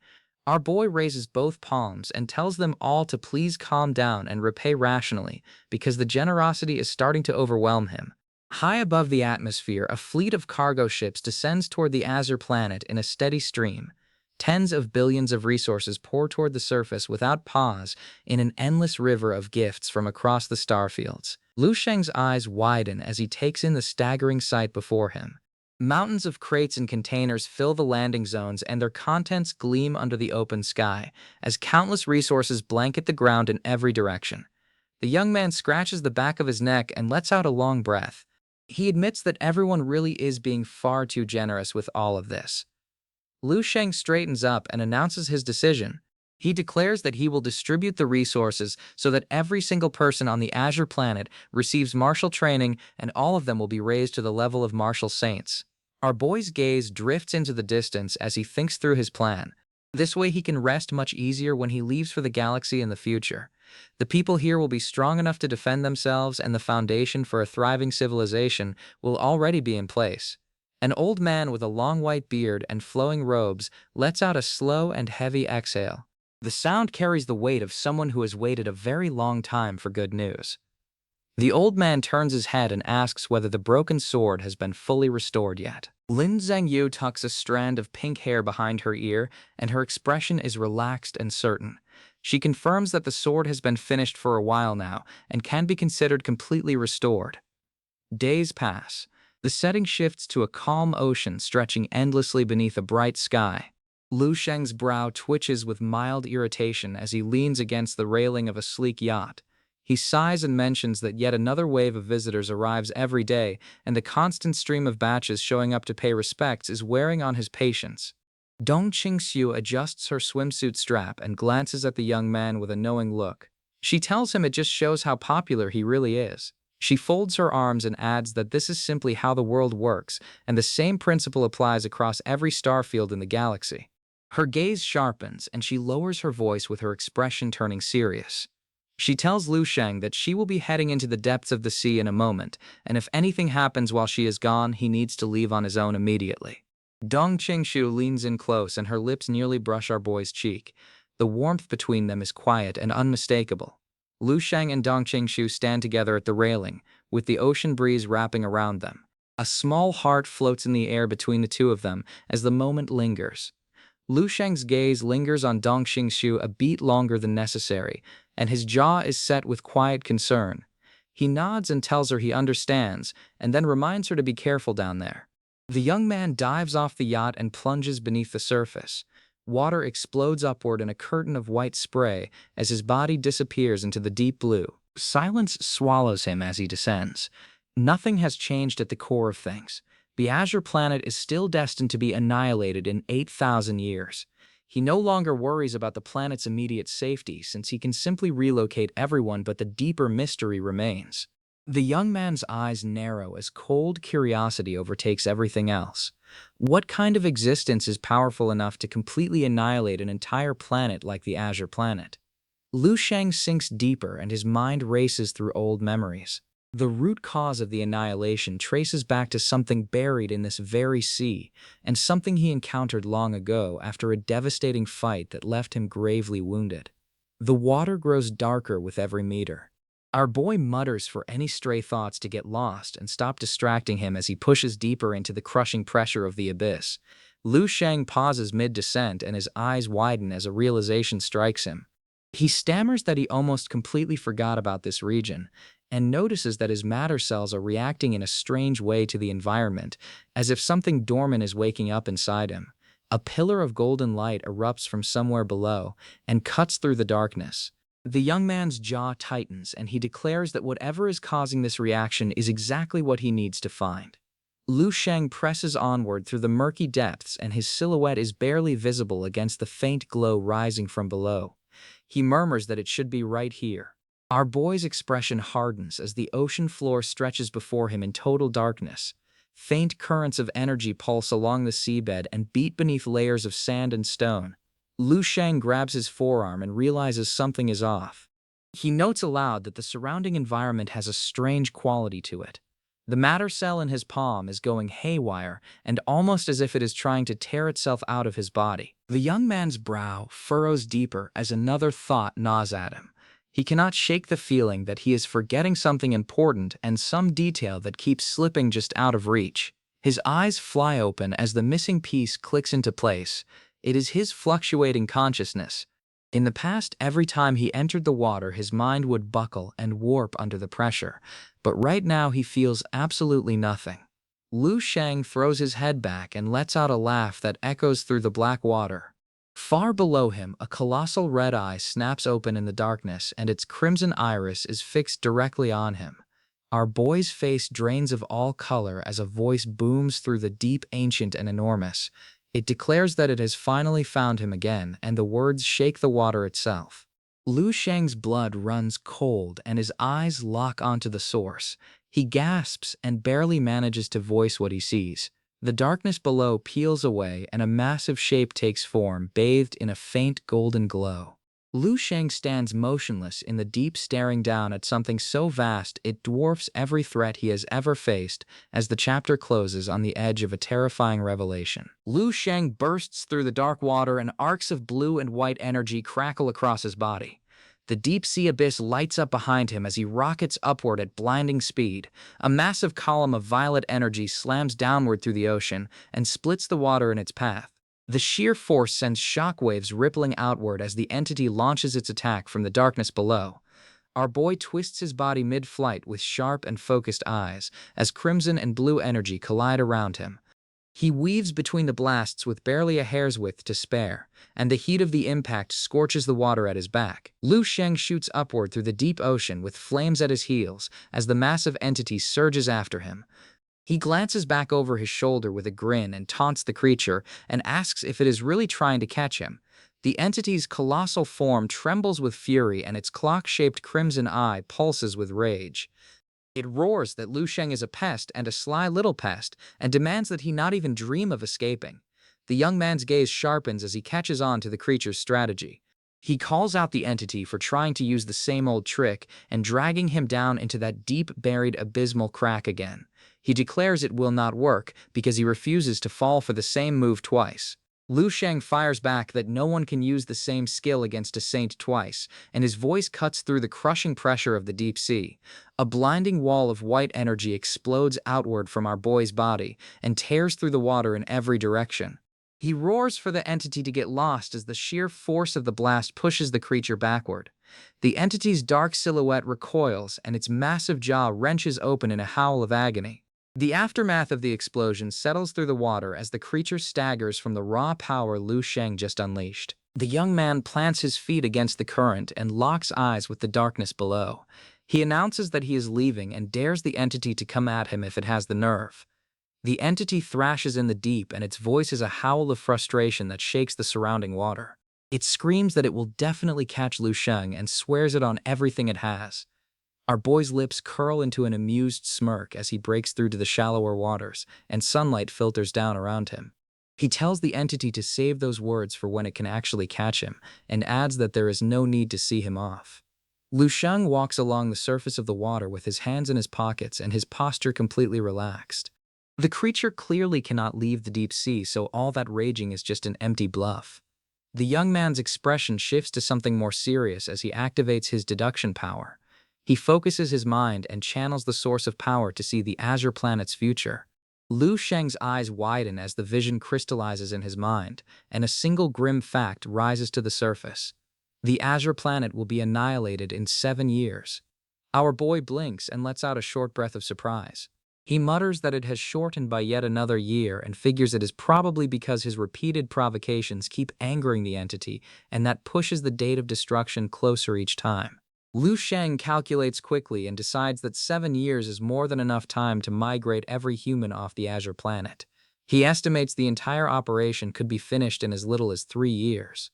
Our boy raises both palms and tells them all to please calm down and repay rationally, because the generosity is starting to overwhelm him. High above the atmosphere, a fleet of cargo ships descends toward the Azure planet in a steady stream. Tens of billions of resources pour toward the surface without pause in an endless river of gifts from across the starfields. Lu Sheng's eyes widen as he takes in the staggering sight before him. Mountains of crates and containers fill the landing zones, and their contents gleam under the open sky as countless resources blanket the ground in every direction. The young man scratches the back of his neck and lets out a long breath. He admits that everyone really is being far too generous with all of this. Lu Sheng straightens up and announces his decision. He declares that he will distribute the resources so that every single person on the Azure planet receives martial training, and all of them will be raised to the level of martial saints. Our boy's gaze drifts into the distance as he thinks through his plan. This way he can rest much easier when he leaves for the galaxy in the future. The people here will be strong enough to defend themselves, and the foundation for a thriving civilization will already be in place. An old man with a long white beard and flowing robes lets out a slow and heavy exhale. The sound carries the weight of someone who has waited a very long time for good news. The old man turns his head and asks whether the broken sword has been fully restored yet. Lin Zhengyu tucks a strand of pink hair behind her ear, and her expression is relaxed and certain. She confirms that the sword has been finished for a while now and can be considered completely restored. Days pass. The setting shifts to a calm ocean stretching endlessly beneath a bright sky. Lu Sheng's brow twitches with mild irritation as he leans against the railing of a sleek yacht. He sighs and mentions that yet another wave of visitors arrives every day, and the constant stream of batches showing up to pay respects is wearing on his patience. Dong Qingxiu adjusts her swimsuit strap and glances at the young man with a knowing look. She tells him it just shows how popular he really is. She folds her arms and adds that this is simply how the world works, and the same principle applies across every starfield in the galaxy. Her gaze sharpens, and she lowers her voice with her expression turning serious. She tells Lu Sheng that she will be heading into the depths of the sea in a moment, and if anything happens while she is gone, he needs to leave on his own immediately. Dong Qingshu leans in close, and her lips nearly brush our boy's cheek. The warmth between them is quiet and unmistakable. Lu Sheng and Dong Qingshu stand together at the railing, with the ocean breeze wrapping around them. A small heart floats in the air between the two of them as the moment lingers. Lu Sheng's gaze lingers on Dong Qingshu a beat longer than necessary, and his jaw is set with quiet concern. He nods and tells her he understands, and then reminds her to be careful down there. The young man dives off the yacht and plunges beneath the surface. Water explodes upward in a curtain of white spray as his body disappears into the deep blue. Silence swallows him as he descends. Nothing has changed at the core of things. The Azure planet is still destined to be annihilated in 8,000 years. He no longer worries about the planet's immediate safety, since he can simply relocate everyone, but the deeper mystery remains. The young man's eyes narrow as cold curiosity overtakes everything else. What kind of existence is powerful enough to completely annihilate an entire planet like the Azure planet? Lu Sheng sinks deeper, and his mind races through old memories. The root cause of the annihilation traces back to something buried in this very sea, and something he encountered long ago after a devastating fight that left him gravely wounded. The water grows darker with every meter. Our boy mutters for any stray thoughts to get lost and stop distracting him as he pushes deeper into the crushing pressure of the abyss. Lu Sheng pauses mid-descent, and his eyes widen as a realization strikes him. He stammers that he almost completely forgot about this region, and notices that his matter cells are reacting in a strange way to the environment, as if something dormant is waking up inside him. A pillar of golden light erupts from somewhere below and cuts through the darkness. The young man's jaw tightens, and he declares that whatever is causing this reaction is exactly what he needs to find. Lu Sheng presses onward through the murky depths, and his silhouette is barely visible against the faint glow rising from below. He murmurs that it should be right here. Our boy's expression hardens as the ocean floor stretches before him in total darkness. Faint currents of energy pulse along the seabed and beat beneath layers of sand and stone. Lu Sheng grabs his forearm and realizes something is off. He notes aloud that the surrounding environment has a strange quality to it. The matter cell in his palm is going haywire, and almost as if it is trying to tear itself out of his body. The young man's brow furrows deeper as another thought gnaws at him. He cannot shake the feeling that he is forgetting something important and some detail that keeps slipping just out of reach. His eyes fly open as the missing piece clicks into place. It is his fluctuating consciousness. In the past, every time he entered the water, his mind would buckle and warp under the pressure. But right now, he feels absolutely nothing. Lu Sheng throws his head back and lets out a laugh that echoes through the black water. Far below him, a colossal red eye snaps open in the darkness, and its crimson iris is fixed directly on him. Our boy's face drains of all color as a voice booms through the deep, ancient, and enormous. It declares that it has finally found him again, and the words shake the water itself. Lu Sheng's blood runs cold, and his eyes lock onto the source. He gasps and barely manages to voice what he sees. The darkness below peels away, and a massive shape takes form, bathed in a faint golden glow. Lu Sheng stands motionless in the deep, staring down at something so vast it dwarfs every threat he has ever faced as the chapter closes on the edge of a terrifying revelation. Lu Sheng bursts through the dark water, and arcs of blue and white energy crackle across his body. The deep-sea abyss lights up behind him as he rockets upward at blinding speed. A massive column of violet energy slams downward through the ocean and splits the water in its path. The sheer force sends shockwaves rippling outward as the entity launches its attack from the darkness below. Our boy twists his body mid-flight with sharp and focused eyes as crimson and blue energy collide around him. He weaves between the blasts with barely a hair's width to spare, and the heat of the impact scorches the water at his back. Lu Sheng shoots upward through the deep ocean with flames at his heels as the massive entity surges after him. He glances back over his shoulder with a grin and taunts the creature and asks if it is really trying to catch him. The entity's colossal form trembles with fury, and its clock-shaped crimson eye pulses with rage. It roars that Lu Sheng is a pest, and a sly little pest, and demands that he not even dream of escaping. The young man's gaze sharpens as he catches on to the creature's strategy. He calls out the entity for trying to use the same old trick and dragging him down into that deep, buried, abysmal crack again. He declares it will not work because he refuses to fall for the same move twice. Lu Sheng fires back that no one can use the same skill against a saint twice, and his voice cuts through the crushing pressure of the deep sea. A blinding wall of white energy explodes outward from our boy's body and tears through the water in every direction. He roars for the entity to get lost as the sheer force of the blast pushes the creature backward. The entity's dark silhouette recoils, and its massive jaw wrenches open in a howl of agony. The aftermath of the explosion settles through the water as the creature staggers from the raw power Lu Sheng just unleashed. The young man plants his feet against the current and locks eyes with the darkness below. He announces that he is leaving and dares the entity to come at him if it has the nerve. The entity thrashes in the deep, and its voice is a howl of frustration that shakes the surrounding water. It screams that it will definitely catch Lu Sheng and swears it on everything it has. Our boy's lips curl into an amused smirk as he breaks through to the shallower waters, and sunlight filters down around him. He tells the entity to save those words for when it can actually catch him, and adds that there is no need to see him off. Lu Sheng walks along the surface of the water with his hands in his pockets and his posture completely relaxed. The creature clearly cannot leave the deep sea, so all that raging is just an empty bluff. The young man's expression shifts to something more serious as he activates his deduction power. He focuses his mind and channels the source of power to see the Azure planet's future. Lu Sheng's eyes widen as the vision crystallizes in his mind, and a single grim fact rises to the surface. The Azure planet will be annihilated in 7 years. Our boy blinks and lets out a short breath of surprise. He mutters that it has shortened by yet another year and figures it is probably because his repeated provocations keep angering the entity, and that pushes the date of destruction closer each time. Lu Sheng calculates quickly and decides that 7 years is more than enough time to migrate every human off the Azure planet. He estimates the entire operation could be finished in as little as 3 years.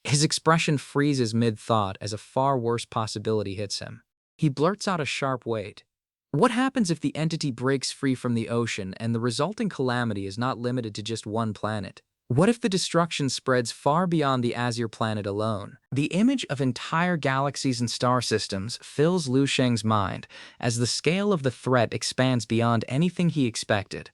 His expression freezes mid-thought as a far worse possibility hits him. He blurts out a sharp wait. What happens if the entity breaks free from the ocean and the resulting calamity is not limited to just one planet? What if the destruction spreads far beyond the Azure planet alone? The image of entire galaxies and star systems fills Lu Sheng's mind as the scale of the threat expands beyond anything he expected.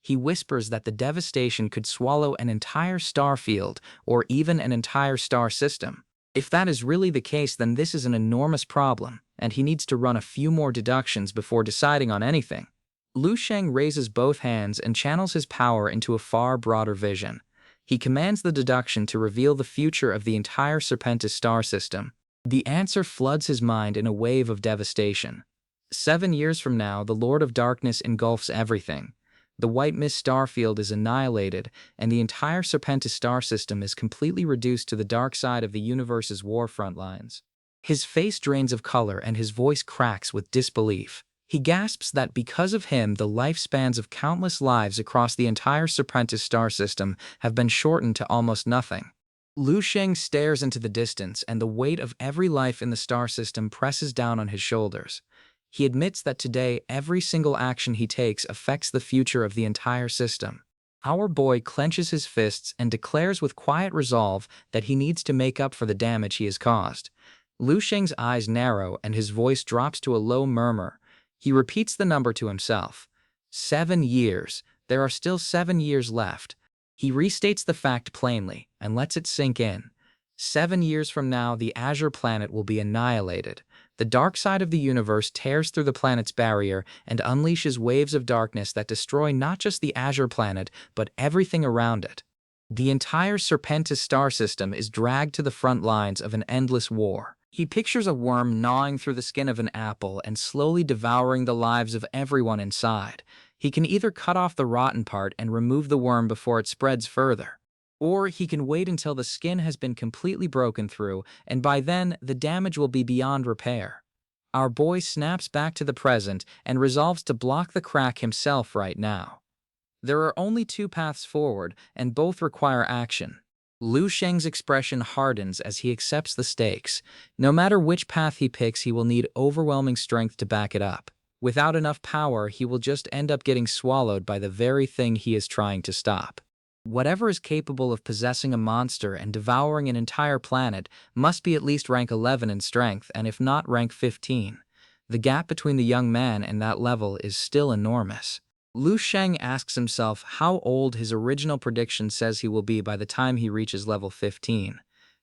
He whispers that the devastation could swallow an entire star field or even an entire star system. If that is really the case, then this is an enormous problem, and he needs to run a few more deductions before deciding on anything. Lu Sheng raises both hands and channels his power into a far broader vision. He commands the deduction to reveal the future of the entire Serpentis star system. The answer floods his mind in a wave of devastation. 7 years from now, the Lord of Darkness engulfs everything. The white mist star field is annihilated, and the entire Serpentis star system is completely reduced to the dark side of the universe's war front lines. His face drains of color and his voice cracks with disbelief. He gasps that because of him, the lifespans of countless lives across the entire Serpentis star system have been shortened to almost nothing. Lu Sheng stares into the distance, and the weight of every life in the star system presses down on his shoulders. He admits that today, every single action he takes affects the future of the entire system. Our boy clenches his fists and declares with quiet resolve that he needs to make up for the damage he has caused. Lu Sheng's eyes narrow and his voice drops to a low murmur. He repeats the number to himself. 7 years. There are still 7 years left. He restates the fact plainly and lets it sink in. 7 years from now, the Azure planet will be annihilated. The dark side of the universe tears through the planet's barrier and unleashes waves of darkness that destroy not just the Azure planet, but everything around it. The entire Serpentis star system is dragged to the front lines of an endless war. He pictures a worm gnawing through the skin of an apple and slowly devouring the lives of everyone inside. He can either cut off the rotten part and remove the worm before it spreads further, or he can wait until the skin has been completely broken through, and by then, the damage will be beyond repair. Our boy snaps back to the present and resolves to block the crack himself right now. There are only 2 paths forward, and both require action. Lu Sheng's expression hardens as he accepts the stakes. No matter which path he picks, he will need overwhelming strength to back it up. Without enough power, he will just end up getting swallowed by the very thing he is trying to stop. Whatever is capable of possessing a monster and devouring an entire planet must be at least rank 11 in strength, and if not, rank 15. The gap between the young man and that level is still enormous. Lu Sheng asks himself how old his original prediction says he will be by the time he reaches level 15.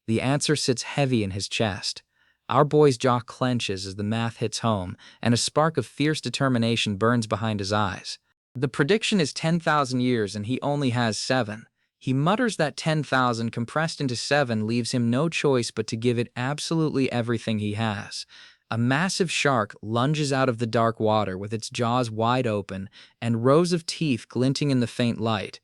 The answer sits heavy in his chest. Our boy's jaw clenches as the math hits home, and a spark of fierce determination burns behind his eyes. The prediction is 10,000 years and he only has 7. He mutters that 10,000 compressed into 7 leaves him no choice but to give it absolutely everything he has. A massive shark lunges out of the dark water with its jaws wide open and rows of teeth glinting in the faint light.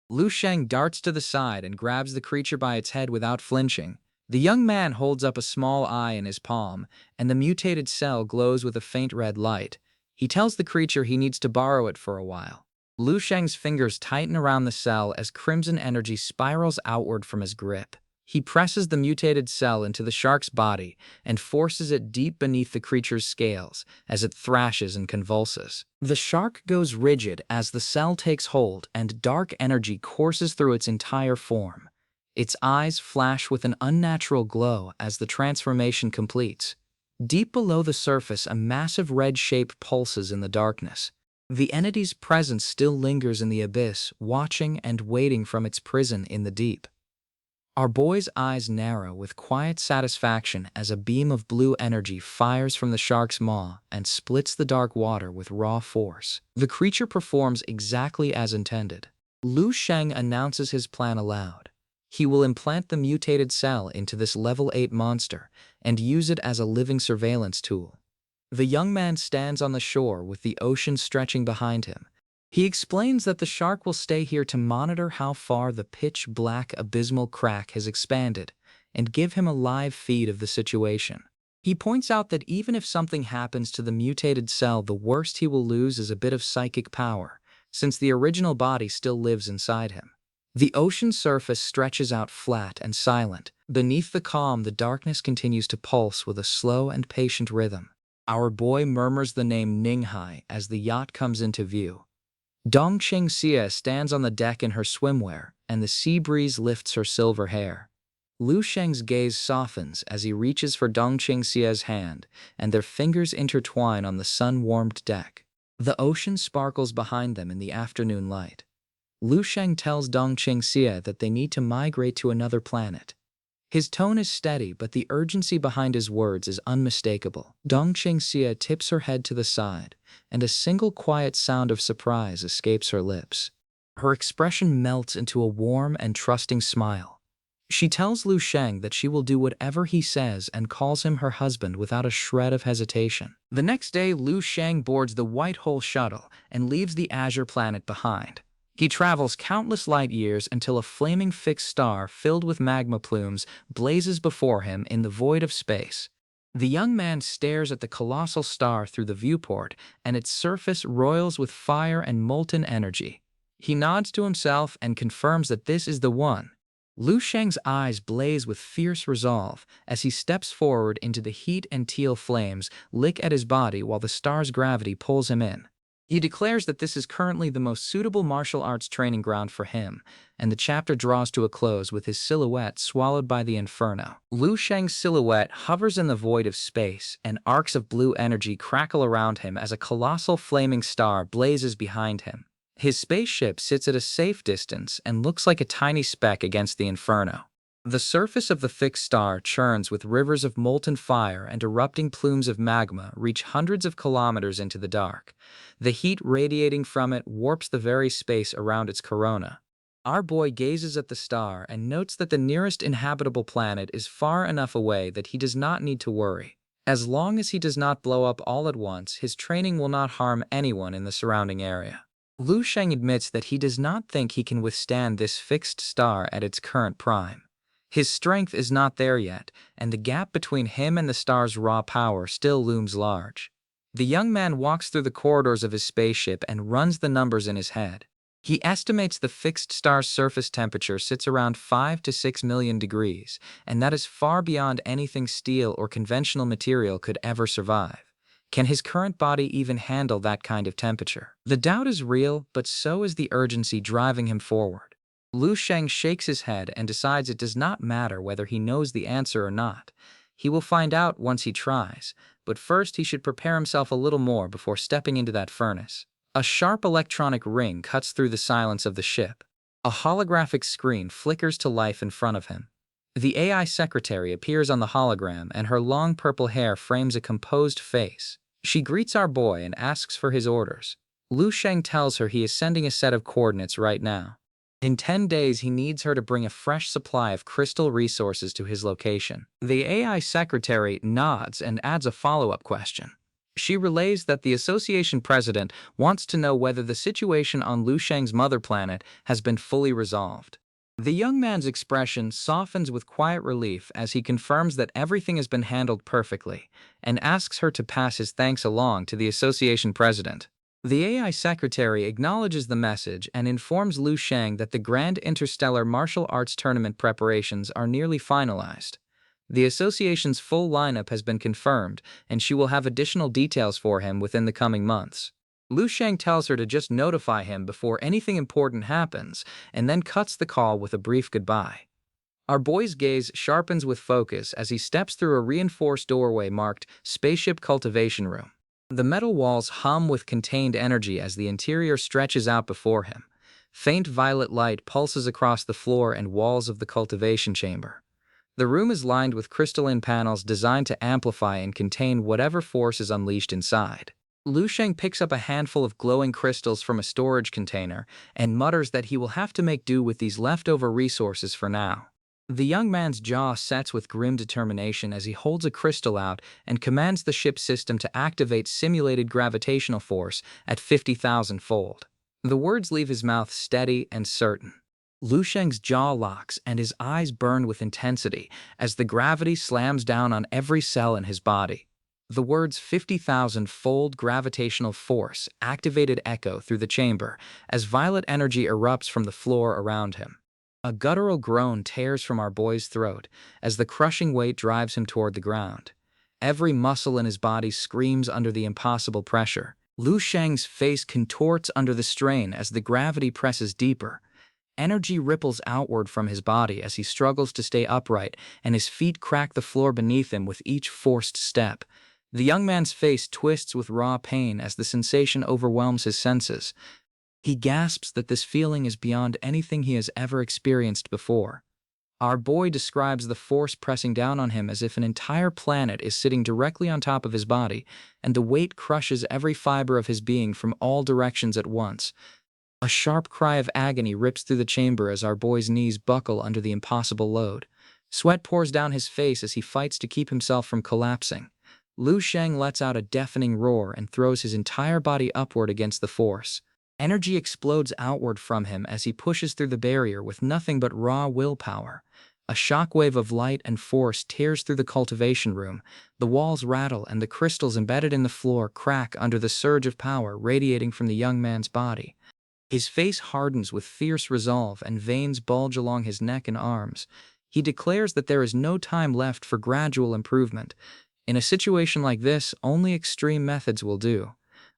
Lu Sheng darts to the side and grabs the creature by its head without flinching. The young man holds up a small eye in his palm, and the mutated cell glows with a faint red light. He tells the creature he needs to borrow it for a while. Lu Sheng's fingers tighten around the cell as crimson energy spirals outward from his grip. He presses the mutated cell into the shark's body and forces it deep beneath the creature's scales as it thrashes and convulses. The shark goes rigid as the cell takes hold and dark energy courses through its entire form. Its eyes flash with an unnatural glow as the transformation completes. Deep below the surface, a massive red shape pulses in the darkness. The entity's presence still lingers in the abyss, watching and waiting from its prison in the deep. Our boy's eyes narrow with quiet satisfaction as a beam of blue energy fires from the shark's maw and splits the dark water with raw force. The creature performs exactly as intended. Lu Sheng announces his plan aloud. He will implant the mutated cell into this level 8 monster and use it as a living surveillance tool. The young man stands on the shore with the ocean stretching behind him. He explains that the shark will stay here to monitor how far the pitch-black abysmal crack has expanded and give him a live feed of the situation. He points out that even if something happens to the mutated cell, the worst he will lose is a bit of psychic power, since the original body still lives inside him. The ocean surface stretches out flat and silent. Beneath the calm, the darkness continues to pulse with a slow and patient rhythm. Our boy murmurs the name Ninghai as the yacht comes into view. Dongqing Xie stands on the deck in her swimwear, and the sea breeze lifts her silver hair. Lu Sheng's gaze softens as he reaches for Dongqing Xie's hand, and their fingers intertwine on the sun-warmed deck. The ocean sparkles behind them in the afternoon light. Lu Sheng tells Dongqing Xie that they need to migrate to another planet. His tone is steady, but the urgency behind his words is unmistakable. Dong Qingxia tips her head to the side, and a single quiet sound of surprise escapes her lips. Her expression melts into a warm and trusting smile. She tells Lu Sheng that she will do whatever he says and calls him her husband without a shred of hesitation. The next day, Lu Sheng boards the White Hole shuttle and leaves the Azure planet behind. He travels countless light years until a flaming fixed star filled with magma plumes blazes before him in the void of space. The young man stares at the colossal star through the viewport, and its surface roils with fire and molten energy. He nods to himself and confirms that this is the one. Lu Sheng's eyes blaze with fierce resolve as he steps forward into the heat, and teal flames lick at his body while the star's gravity pulls him in. He declares that this is currently the most suitable martial arts training ground for him, and the chapter draws to a close with his silhouette swallowed by the inferno. Lu Sheng's silhouette hovers in the void of space, and arcs of blue energy crackle around him as a colossal flaming star blazes behind him. His spaceship sits at a safe distance and looks like a tiny speck against the inferno. The surface of the fixed star churns with rivers of molten fire, and erupting plumes of magma reach hundreds of kilometers into the dark. The heat radiating from it warps the very space around its corona. Our boy gazes at the star and notes that the nearest inhabitable planet is far enough away that he does not need to worry. As long as he does not blow up all at once, his training will not harm anyone in the surrounding area. Lu Sheng admits that he does not think he can withstand this fixed star at its current prime. His strength is not there yet, and the gap between him and the star's raw power still looms large. The young man walks through the corridors of his spaceship and runs the numbers in his head. He estimates the fixed star's surface temperature sits around 5 to 6 million degrees, and that is far beyond anything steel or conventional material could ever survive. Can his current body even handle that kind of temperature? The doubt is real, but so is the urgency driving him forward. Lu Sheng shakes his head and decides it does not matter whether he knows the answer or not. He will find out once he tries, but first he should prepare himself a little more before stepping into that furnace. A sharp electronic ring cuts through the silence of the ship. A holographic screen flickers to life in front of him. The AI secretary appears on the hologram, and her long purple hair frames a composed face. She greets our boy and asks for his orders. Lu Sheng tells her he is sending a set of coordinates right now. In 10 days, he needs her to bring a fresh supply of crystal resources to his location. The AI secretary nods and adds a follow-up question. She relays that the association president wants to know whether the situation on Lu Sheng's mother planet has been fully resolved. The young man's expression softens with quiet relief as he confirms that everything has been handled perfectly, and asks her to pass his thanks along to the association president. The AI secretary acknowledges the message and informs Lu Sheng that the Grand Interstellar Martial Arts Tournament preparations are nearly finalized. The association's full lineup has been confirmed, and she will have additional details for him within the coming months. Lu Sheng tells her to just notify him before anything important happens, and then cuts the call with a brief goodbye. Our boy's gaze sharpens with focus as he steps through a reinforced doorway marked Spaceship Cultivation Room. The metal walls hum with contained energy as the interior stretches out before him. Faint violet light pulses across the floor and walls of the cultivation chamber. The room is lined with crystalline panels designed to amplify and contain whatever force is unleashed inside. Lu Sheng picks up a handful of glowing crystals from a storage container and mutters that he will have to make do with these leftover resources for now. The young man's jaw sets with grim determination as he holds a crystal out and commands the ship system to activate simulated gravitational force at 50,000-fold. The words leave his mouth steady and certain. Lu Sheng's jaw locks and his eyes burn with intensity as the gravity slams down on every cell in his body. The words 50,000-fold gravitational force activated echo through the chamber as violet energy erupts from the floor around him. A guttural groan tears from our boy's throat as the crushing weight drives him toward the ground. Every muscle in his body screams under the impossible pressure. Lu Sheng's face contorts under the strain as the gravity presses deeper. Energy ripples outward from his body as he struggles to stay upright, and his feet crack the floor beneath him with each forced step. The young man's face twists with raw pain as the sensation overwhelms his senses. He gasps that this feeling is beyond anything he has ever experienced before. Our boy describes the force pressing down on him as if an entire planet is sitting directly on top of his body, and the weight crushes every fiber of his being from all directions at once. A sharp cry of agony rips through the chamber as our boy's knees buckle under the impossible load. Sweat pours down his face as he fights to keep himself from collapsing. Lu Sheng lets out a deafening roar and throws his entire body upward against the force. Energy explodes outward from him as he pushes through the barrier with nothing but raw willpower. A shockwave of light and force tears through the cultivation room. The walls rattle and the crystals embedded in the floor crack under the surge of power radiating from the young man's body. His face hardens with fierce resolve and veins bulge along his neck and arms. He declares that there is no time left for gradual improvement. In a situation like this, only extreme methods will do.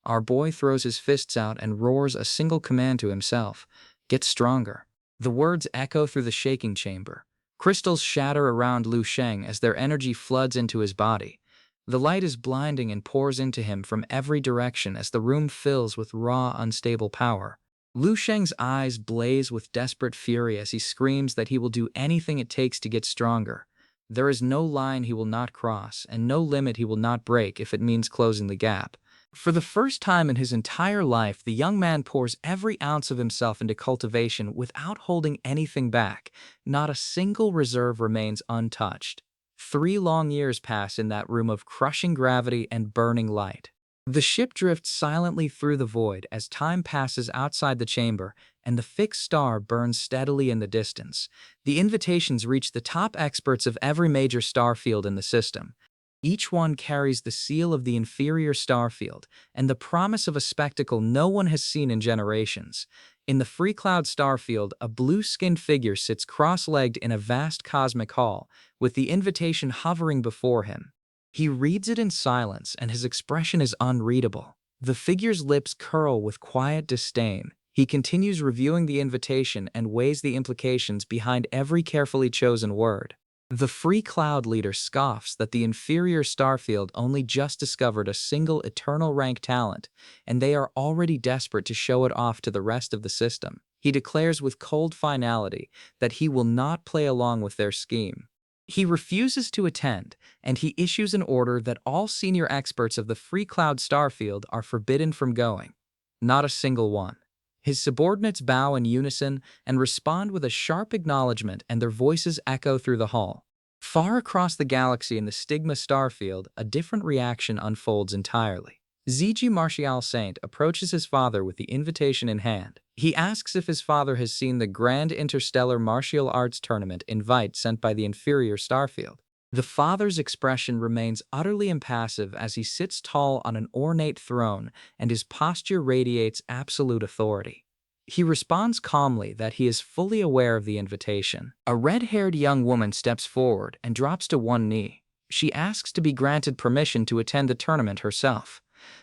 Our boy throws his fists out and roars a single command to himself: "Get stronger." The words echo through the shaking chamber. Crystals shatter around Lu Sheng as their energy floods into his body. The light is blinding and pours into him from every direction as the room fills with raw, unstable power. Lu Sheng's eyes blaze with desperate fury as he screams that he will do anything it takes to get stronger. There is no line he will not cross and no limit he will not break if it means closing the gap. For the first time in his entire life, the young man pours every ounce of himself into cultivation without holding anything back. Not a single reserve remains untouched. 3 long years pass in that room of crushing gravity and burning light. The ship drifts silently through the void as time passes outside the chamber, and the fixed star burns steadily in the distance. The invitations reach the top experts of every major star field in the system. Each one carries the seal of the inferior star field and the promise of a spectacle no one has seen in generations. In the Free Cloud star field, a blue-skinned figure sits cross-legged in a vast cosmic hall, with the invitation hovering before him. He reads it in silence, and his expression is unreadable. The figure's lips curl with quiet disdain. He continues reviewing the invitation and weighs the implications behind every carefully chosen word. The Free Cloud leader scoffs that the inferior starfield only just discovered a single eternal rank talent, and they are already desperate to show it off to the rest of the system. He declares with cold finality that he will not play along with their scheme. He refuses to attend, and he issues an order that all senior experts of the Free Cloud starfield are forbidden from going. Not a single one. His subordinates bow in unison and respond with a sharp acknowledgement, and their voices echo through the hall. Far across the galaxy in the Stigma starfield, a different reaction unfolds entirely. Ziji Martial Saint approaches his father with the invitation in hand. He asks if his father has seen the Grand Interstellar Martial Arts Tournament invite sent by the inferior starfield. The father's expression remains utterly impassive as he sits tall on an ornate throne, and his posture radiates absolute authority. He responds calmly that he is fully aware of the invitation. A red-haired young woman steps forward and drops to one knee. She asks to be granted permission to attend the tournament herself.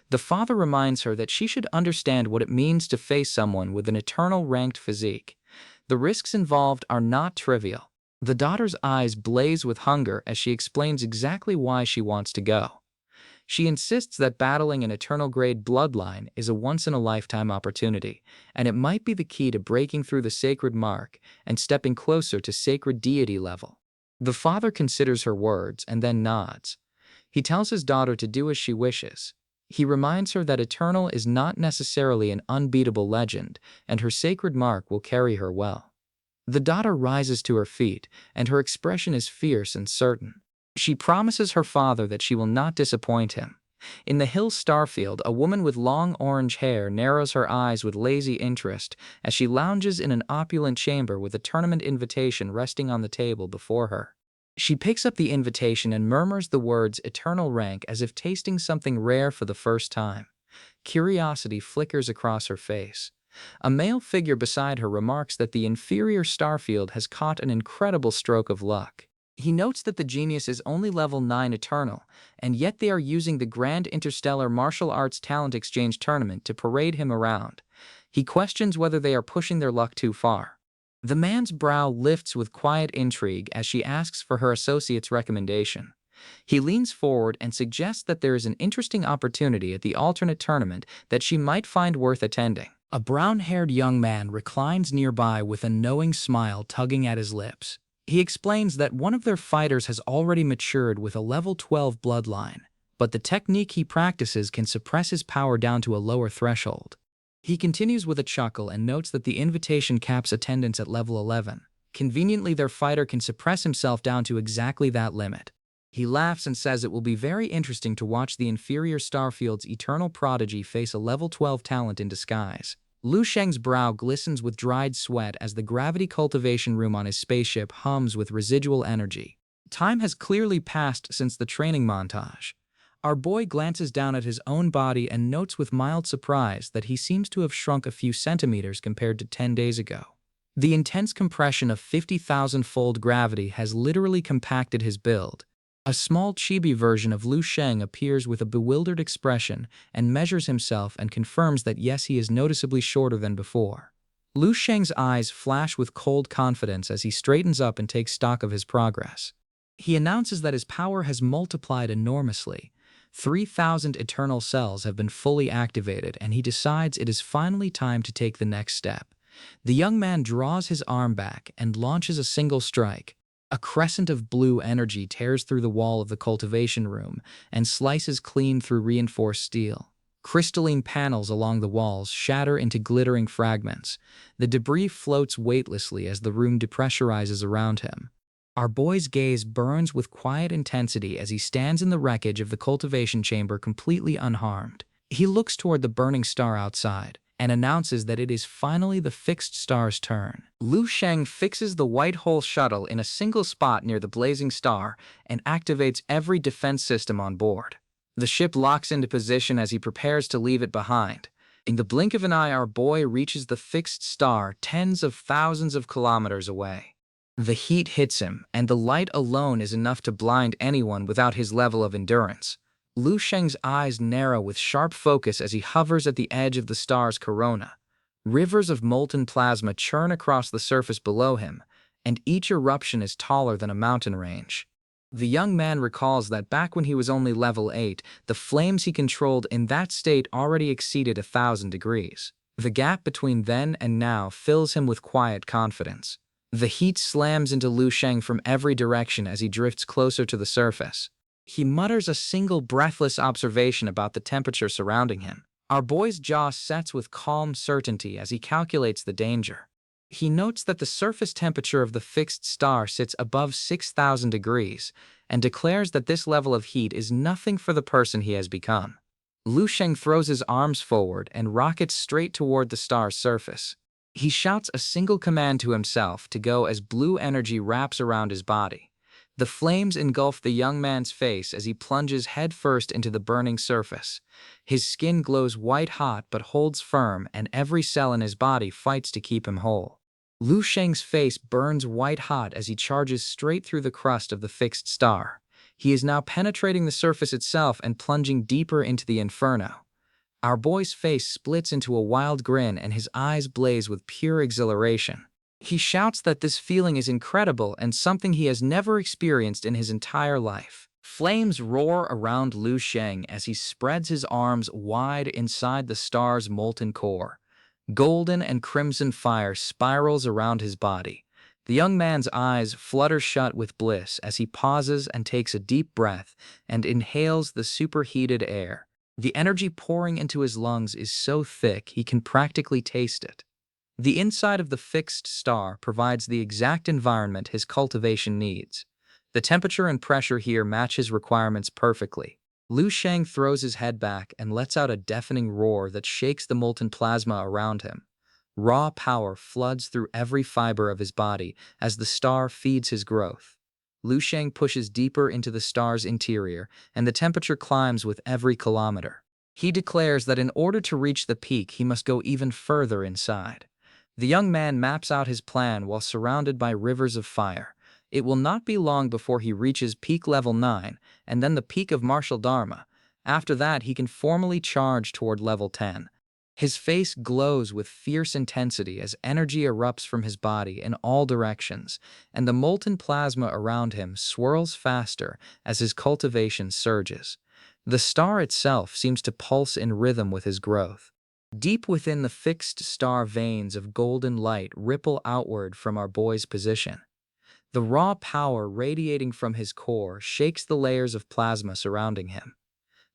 The father reminds her that she should understand what it means to face someone with an eternal ranked physique. The risks involved are not trivial. The daughter's eyes blaze with hunger as she explains exactly why she wants to go. She insists that battling an eternal grade bloodline is a once-in-a-lifetime opportunity, and it might be the key to breaking through the sacred mark and stepping closer to sacred deity level. The father considers her words and then nods. He tells his daughter to do as she wishes. He reminds her that Eternal is not necessarily an unbeatable legend, and her sacred mark will carry her well. The daughter rises to her feet, and her expression is fierce and certain. She promises her father that she will not disappoint him. In the Hill starfield, a woman with long orange hair narrows her eyes with lazy interest as she lounges in an opulent chamber with a tournament invitation resting on the table before her. She picks up the invitation and murmurs the words "eternal rank" as if tasting something rare for the first time. Curiosity flickers across her face. A male figure beside her remarks that the inferior starfield has caught an incredible stroke of luck. He notes that the genius is only level 9 eternal, and yet they are using the Grand Interstellar Martial Arts Talent Exchange Tournament to parade him around. He questions whether they are pushing their luck too far. The man's brow lifts with quiet intrigue as she asks for her associate's recommendation. He leans forward and suggests that there is an interesting opportunity at the alternate tournament that she might find worth attending. A brown-haired young man reclines nearby with a knowing smile tugging at his lips. He explains that one of their fighters has already matured with a level 12 bloodline, but the technique he practices can suppress his power down to a lower threshold. He continues with a chuckle and notes that the invitation caps attendance at level 11. Conveniently, their fighter can suppress himself down to exactly that limit. He laughs and says it will be very interesting to watch the inferior Starfield's eternal prodigy face a level 12 talent in disguise. Lu Sheng's brow glistens with dried sweat as the gravity cultivation room on his spaceship hums with residual energy. Time has clearly passed since the training montage. Our boy glances down at his own body and notes with mild surprise that he seems to have shrunk a few centimeters compared to 10 days ago. The intense compression of 50,000-fold gravity has literally compacted his build. A small chibi version of Lu Sheng appears with a bewildered expression and measures himself and confirms that yes, he is noticeably shorter than before. Lu Sheng's eyes flash with cold confidence as he straightens up and takes stock of his progress. He announces that his power has multiplied enormously. 3,000 eternal cells have been fully activated, and he decides it is finally time to take the next step. The young man draws his arm back and launches a single strike. A crescent of blue energy tears through the wall of the cultivation room and slices clean through reinforced steel. Crystalline panels along the walls shatter into glittering fragments. The debris floats weightlessly as the room depressurizes around him. Our boy's gaze burns with quiet intensity as he stands in the wreckage of the cultivation chamber completely unharmed. He looks toward the burning star outside and announces that it is finally the fixed star's turn. Lu Sheng fixes the white hole shuttle in a single spot near the blazing star and activates every defense system on board. The ship locks into position as he prepares to leave it behind. In the blink of an eye, our boy reaches the fixed star tens of thousands of kilometers away. The heat hits him, and the light alone is enough to blind anyone without his level of endurance. Lu Sheng's eyes narrow with sharp focus as he hovers at the edge of the star's corona. Rivers of molten plasma churn across the surface below him, and each eruption is taller than a mountain range. The young man recalls that back when he was only level 8, the flames he controlled in that state already exceeded 1,000 degrees. The gap between then and now fills him with quiet confidence. The heat slams into Lu Sheng from every direction as he drifts closer to the surface. He mutters a single breathless observation about the temperature surrounding him. Our boy's jaw sets with calm certainty as he calculates the danger. He notes that the surface temperature of the fixed star sits above 6,000 degrees and declares that this level of heat is nothing for the person he has become. Lu Sheng throws his arms forward and rockets straight toward the star's surface. He shouts a single command to himself to go as blue energy wraps around his body. The flames engulf the young man's face as he plunges headfirst into the burning surface. His skin glows white-hot but holds firm, and every cell in his body fights to keep him whole. Lu Sheng's face burns white-hot as he charges straight through the crust of the fixed star. He is now penetrating the surface itself and plunging deeper into the inferno. Our boy's face splits into a wild grin and his eyes blaze with pure exhilaration. He shouts that this feeling is incredible and something he has never experienced in his entire life. Flames roar around Lu Sheng as he spreads his arms wide inside the star's molten core. Golden and crimson fire spirals around his body. The young man's eyes flutter shut with bliss as he pauses and takes a deep breath and inhales the superheated air. The energy pouring into his lungs is so thick he can practically taste it. The inside of the fixed star provides the exact environment his cultivation needs. The temperature and pressure here match his requirements perfectly. Lu Sheng throws his head back and lets out a deafening roar that shakes the molten plasma around him. Raw power floods through every fiber of his body as the star feeds his growth. Lu Sheng pushes deeper into the star's interior, and the temperature climbs with every kilometer. He declares that in order to reach the peak, he must go even further inside. The young man maps out his plan while surrounded by rivers of fire. It will not be long before he reaches peak level 9, and then the peak of martial dharma. After that, he can formally charge toward level 10. His face glows with fierce intensity as energy erupts from his body in all directions, and the molten plasma around him swirls faster as his cultivation surges. The star itself seems to pulse in rhythm with his growth. Deep within the fixed star, veins of golden light ripple outward from our boy's position. The raw power radiating from his core shakes the layers of plasma surrounding him.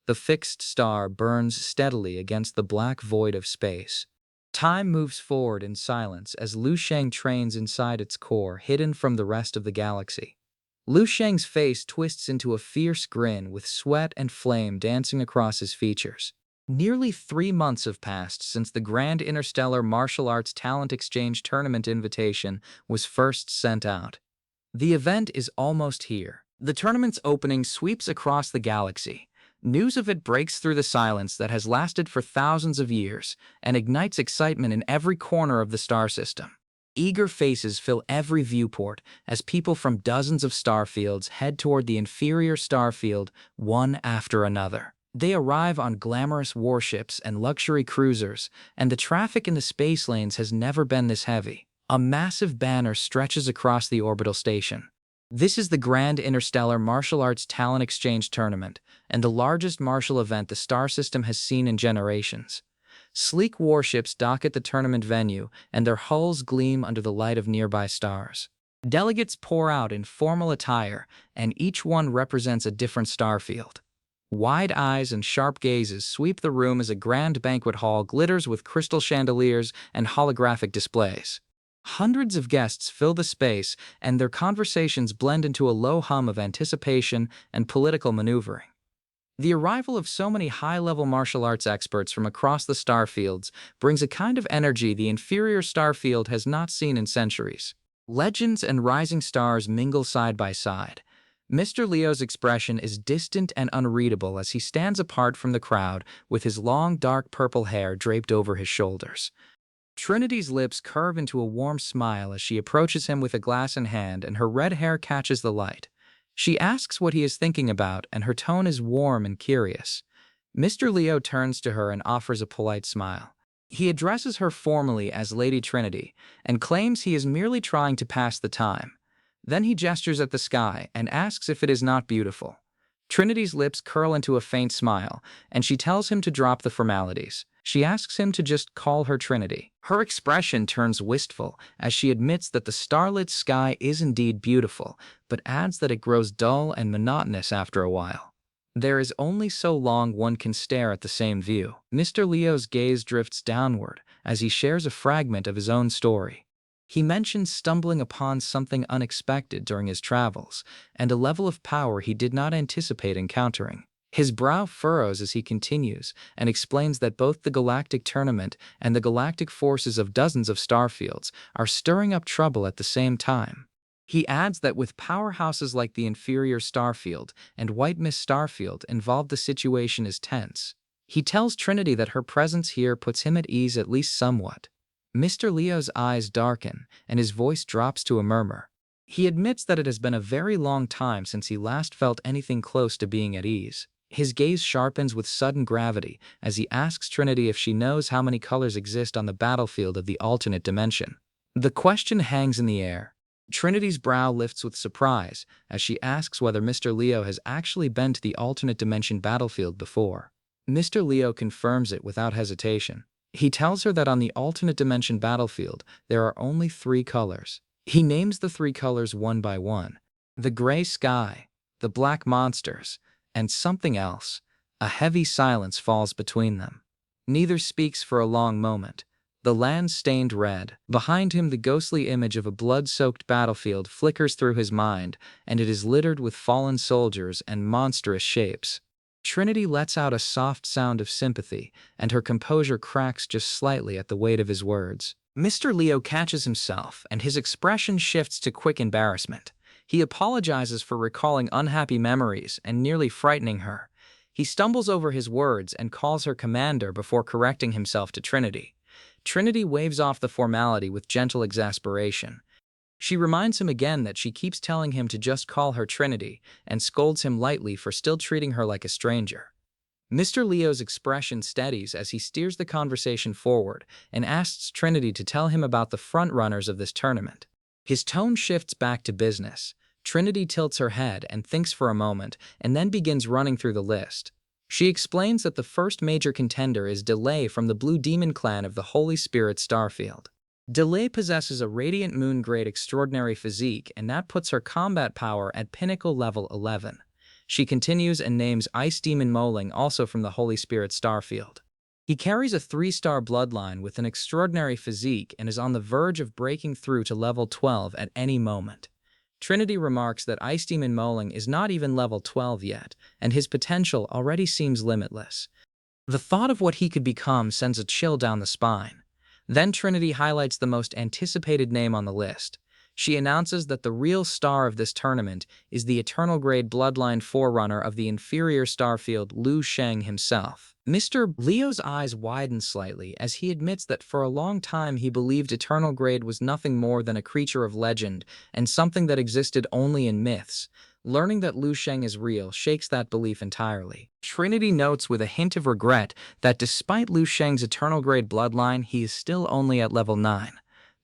The fixed star burns steadily against the black void of space. Time moves forward in silence as Lu Sheng trains inside its core, hidden from the rest of the galaxy. Lu Sheng's face twists into a fierce grin with sweat and flame dancing across his features. Nearly 3 months have passed since the Grand Interstellar Martial Arts Talent Exchange Tournament invitation was first sent out. The event is almost here. The tournament's opening sweeps across the galaxy. News of it breaks through the silence that has lasted for thousands of years and ignites excitement in every corner of the star system. Eager faces fill every viewport as people from dozens of star fields head toward the inferior star field, one after another. They arrive on glamorous warships and luxury cruisers, and the traffic in the space lanes has never been this heavy. A massive banner stretches across the orbital station. This is the Grand Interstellar Martial Arts Talent Exchange Tournament, and the largest martial event the star system has seen in generations. Sleek warships dock at the tournament venue, and their hulls gleam under the light of nearby stars. Delegates pour out in formal attire, and each one represents a different star field. Wide eyes and sharp gazes sweep the room as a grand banquet hall glitters with crystal chandeliers and holographic displays. Hundreds of guests fill the space, and their conversations blend into a low hum of anticipation and political maneuvering. The arrival of so many high-level martial arts experts from across the star fields brings a kind of energy the inferior star field has not seen in centuries. Legends and rising stars mingle side by side. Mr. Leo's expression is distant and unreadable as he stands apart from the crowd with his long dark purple hair draped over his shoulders. Trinity's lips curve into a warm smile as she approaches him with a glass in hand, and her red hair catches the light. She asks what he is thinking about, and her tone is warm and curious. Mr. Leo turns to her and offers a polite smile. He addresses her formally as Lady Trinity and claims he is merely trying to pass the time. Then he gestures at the sky and asks if it is not beautiful. Trinity's lips curl into a faint smile, and she tells him to drop the formalities. She asks him to just call her Trinity. Her expression turns wistful as she admits that the starlit sky is indeed beautiful, but adds that it grows dull and monotonous after a while. There is only so long one can stare at the same view. Mr. Leo's gaze drifts downward as he shares a fragment of his own story. He mentions stumbling upon something unexpected during his travels, and a level of power he did not anticipate encountering. His brow furrows as he continues and explains that both the galactic tournament and the galactic forces of dozens of starfields are stirring up trouble at the same time. He adds that with powerhouses like the inferior starfield and White Mist starfield involved, the situation is tense. He tells Trinity that her presence here puts him at ease, at least somewhat. Mr. Leo's eyes darken and his voice drops to a murmur. He admits that it has been a very long time since he last felt anything close to being at ease. His gaze sharpens with sudden gravity as he asks Trinity if she knows how many colors exist on the battlefield of the alternate dimension. The question hangs in the air. Trinity's brow lifts with surprise as she asks whether Mr. Leo has actually been to the alternate dimension battlefield before. Mr. Leo confirms it without hesitation. He tells her that on the alternate dimension battlefield, there are only 3 colors. He names the 3 colors one by one: the gray sky, the black monsters, and something else. A heavy silence falls between them. Neither speaks for a long moment. The land stained red. Behind him, the ghostly image of a blood-soaked battlefield flickers through his mind, and it is littered with fallen soldiers and monstrous shapes. Trinity lets out a soft sound of sympathy, and her composure cracks just slightly at the weight of his words. Mr. Leo catches himself, and his expression shifts to quick embarrassment. He apologizes for recalling unhappy memories and nearly frightening her. He stumbles over his words and calls her commander before correcting himself to Trinity. Trinity waves off the formality with gentle exasperation. She reminds him again that she keeps telling him to just call her Trinity and scolds him lightly for still treating her like a stranger. Mr. Leo's expression steadies as he steers the conversation forward and asks Trinity to tell him about the front-runners of this tournament. His tone shifts back to business. Trinity tilts her head and thinks for a moment and then begins running through the list. She explains that the first major contender is Delay from the Blue Demon clan of the Holy Spirit Starfield. Delay possesses a Radiant Moon-grade extraordinary physique, and that puts her combat power at pinnacle level 11. She continues and names Ice Demon Moling, also from the Holy Spirit Starfield. He carries a 3-star bloodline with an extraordinary physique and is on the verge of breaking through to level 12 at any moment. Trinity remarks that Ice Demon Moling is not even level 12 yet, and his potential already seems limitless. The thought of what he could become sends a chill down the spine. Then Trinity highlights the most anticipated name on the list. She announces that the real star of this tournament is the Eternal Grade Bloodline forerunner of the inferior starfield, Liu Sheng himself. Mr. Leo's eyes widen slightly as he admits that for a long time he believed Eternal Grade was nothing more than a creature of legend and something that existed only in myths. Learning that Liu Sheng is real shakes that belief entirely. Trinity notes with a hint of regret that despite Liu Sheng's Eternal Grade bloodline, he is still only at level 9.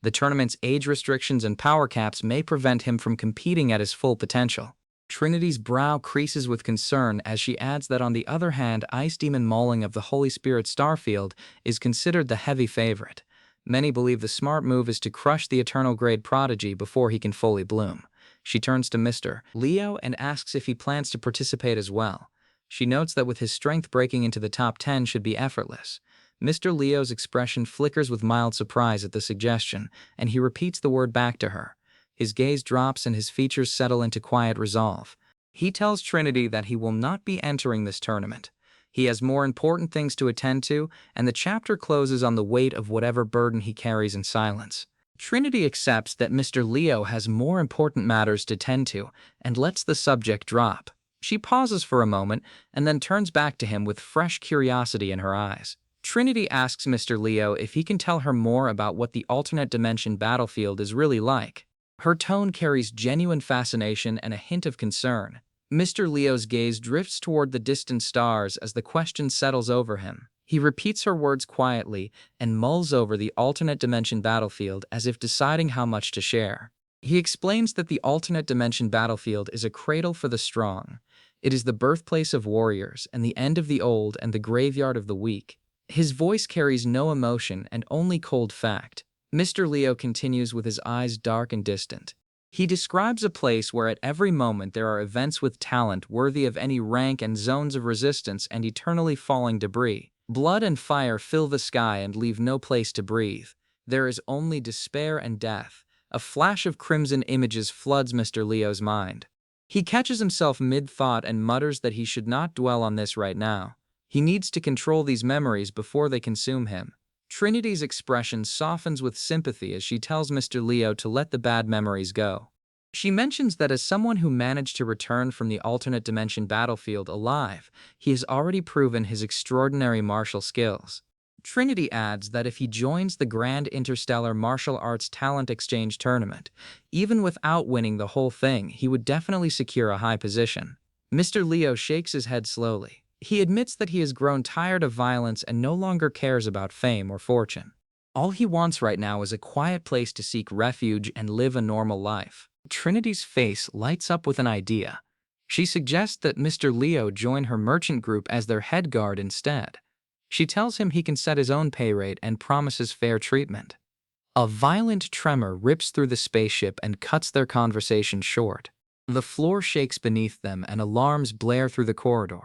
The tournament's age restrictions and power caps may prevent him from competing at his full potential. Trinity's brow creases with concern as she adds that on the other hand, Ice Demon Moling of the Holy Spirit Starfield is considered the heavy favorite. Many believe the smart move is to crush the Eternal Grade prodigy before he can fully bloom. She turns to Mr. Leo and asks if he plans to participate as well. She notes that with his strength, breaking into the top 10 should be effortless. Mr. Leo's expression flickers with mild surprise at the suggestion, and he repeats the word back to her. His gaze drops and his features settle into quiet resolve. He tells Trinity that he will not be entering this tournament. He has more important things to attend to, and the chapter closes on the weight of whatever burden he carries in silence. Trinity accepts that Mr. Leo has more important matters to tend to and lets the subject drop. She pauses for a moment and then turns back to him with fresh curiosity in her eyes. Trinity asks Mr. Leo if he can tell her more about what the alternate dimension battlefield is really like. Her tone carries genuine fascination and a hint of concern. Mr. Leo's gaze drifts toward the distant stars as the question settles over him. He repeats her words quietly and mulls over the alternate dimension battlefield as if deciding how much to share. He explains that the alternate dimension battlefield is a cradle for the strong. It is the birthplace of warriors and the end of the old and the graveyard of the weak. His voice carries no emotion and only cold fact. Mr. Leo continues with his eyes dark and distant. He describes a place where at every moment there are events with talent worthy of any rank and zones of resistance and eternally falling debris. Blood and fire fill the sky and leave no place to breathe. There is only despair and death. A flash of crimson images floods Mr. Leo's mind. He catches himself mid-thought and mutters that he should not dwell on this right now. He needs to control these memories before they consume him. Trinity's expression softens with sympathy as she tells Mr. Leo to let the bad memories go. She mentions that as someone who managed to return from the alternate dimension battlefield alive, he has already proven his extraordinary martial skills. Trinity adds that if he joins the Grand Interstellar Martial Arts Talent Exchange Tournament, even without winning the whole thing, he would definitely secure a high position. Mr. Leo shakes his head slowly. He admits that he has grown tired of violence and no longer cares about fame or fortune. All he wants right now is a quiet place to seek refuge and live a normal life. Trinity's face lights up with an idea. She suggests that Mr. Leo join her merchant group as their head guard instead. She tells him he can set his own pay rate and promises fair treatment. A violent tremor rips through the spaceship and cuts their conversation short. The floor shakes beneath them and alarms blare through the corridor.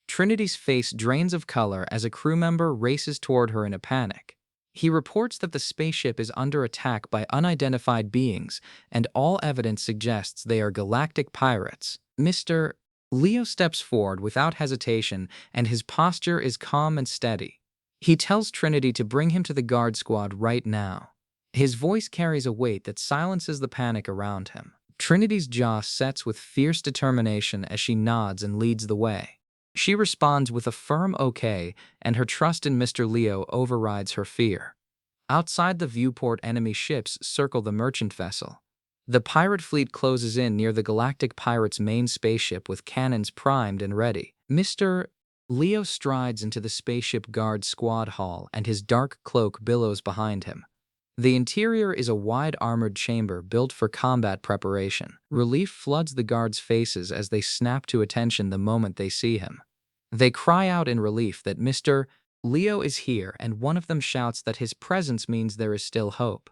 Trinity's face drains of color as a crew member races toward her in a panic. He reports that the spaceship is under attack by unidentified beings, and all evidence suggests they are galactic pirates. Mr. Leo steps forward without hesitation, and his posture is calm and steady. He tells Trinity to bring him to the guard squad right now. His voice carries a weight that silences the panic around him. Trinity's jaw sets with fierce determination as she nods and leads the way. She responds with a firm okay, and her trust in Mr. Leo overrides her fear. Outside the viewport, enemy ships circle the merchant vessel. The pirate fleet closes in near the galactic pirate's main spaceship with cannons primed and ready. Mr. Leo strides into the spaceship guard squad hall, and his dark cloak billows behind him. The interior is a wide armored chamber built for combat preparation. Relief floods the guards' faces as they snap to attention the moment they see him. They cry out in relief that Mr. Leo is here, and one of them shouts that his presence means there is still hope.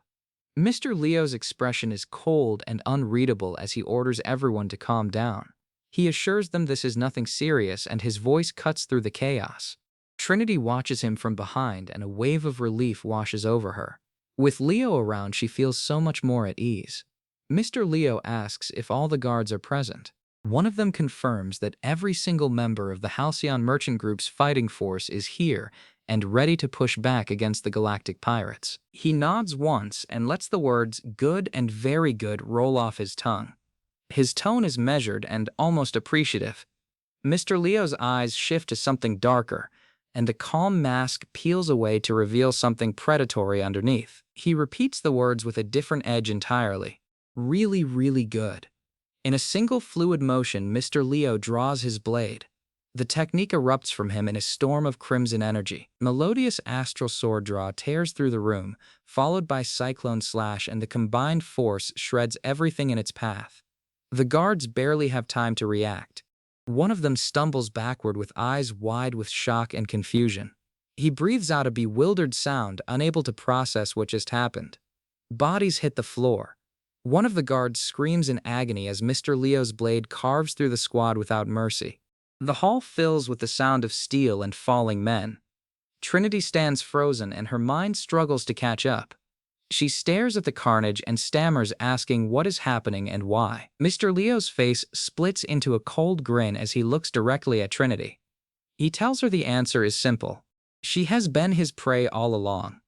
Mr. Leo's expression is cold and unreadable as he orders everyone to calm down. He assures them this is nothing serious, and his voice cuts through the chaos. Trinity watches him from behind, and a wave of relief washes over her. With Leo around, she feels so much more at ease. Mr. Leo asks if all the guards are present. One of them confirms that every single member of the Halcyon Merchant Group's fighting force is here and ready to push back against the galactic pirates. He nods once and lets the words "good" and "very good" roll off his tongue. His tone is measured and almost appreciative. Mr. Leo's eyes shift to something darker, and the calm mask peels away to reveal something predatory underneath. He repeats the words with a different edge entirely. Really, really good. In a single fluid motion, Mr. Leo draws his blade. The technique erupts from him in a storm of crimson energy. Melodious astral sword draw tears through the room, followed by cyclone slash, and the combined force shreds everything in its path. The guards barely have time to react. One of them stumbles backward with eyes wide with shock and confusion. He breathes out a bewildered sound, unable to process what just happened. Bodies hit the floor. One of the guards screams in agony as Mr. Leo's blade carves through the squad without mercy. The hall fills with the sound of steel and falling men. Trinity stands frozen, and her mind struggles to catch up. She stares at the carnage and stammers, asking what is happening and why. Mr. Leo's face splits into a cold grin as he looks directly at Trinity. He tells her the answer is simple. She has been his prey all along.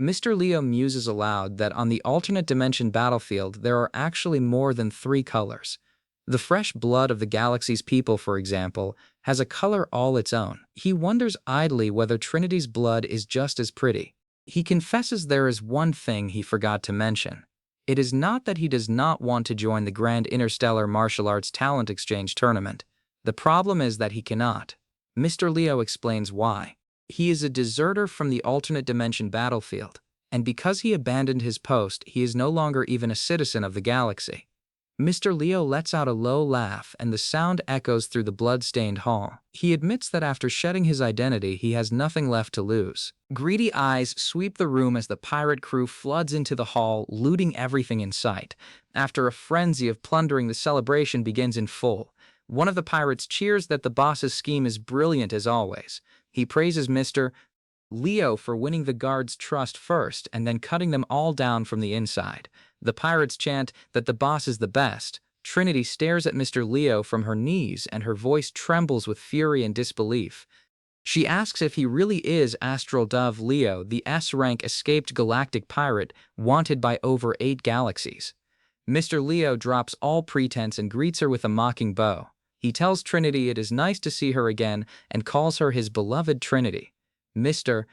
Mr. Leo muses aloud that on the alternate dimension battlefield there are actually more than 3 colors. The fresh blood of the galaxy's people, for example, has a color all its own. He wonders idly whether Trinity's blood is just as pretty. He confesses there is one thing he forgot to mention. It is not that he does not want to join the Grand Interstellar Martial Arts Talent Exchange Tournament. The problem is that he cannot. Mr. Leo explains why. He is a deserter from the alternate dimension battlefield, and because he abandoned his post, he is no longer even a citizen of the galaxy. Mr. Leo lets out a low laugh, and the sound echoes through the blood-stained hall. He admits that after shedding his identity, he has nothing left to lose. Greedy eyes sweep the room as the pirate crew floods into the hall, looting everything in sight. After a frenzy of plundering, the celebration begins in full. One of the pirates cheers that the boss's scheme is brilliant as always. He praises Mr. Leo for winning the guards' trust first and then cutting them all down from the inside. The pirates chant that the boss is the best. Trinity stares at Mr. Leo from her knees, and her voice trembles with fury and disbelief. She asks if he really is Astral Dove Leo, the S-rank escaped galactic pirate wanted by over 8 galaxies. Mr. Leo drops all pretense and greets her with a mocking bow. He tells Trinity it is nice to see her again and calls her his beloved Trinity. Mr.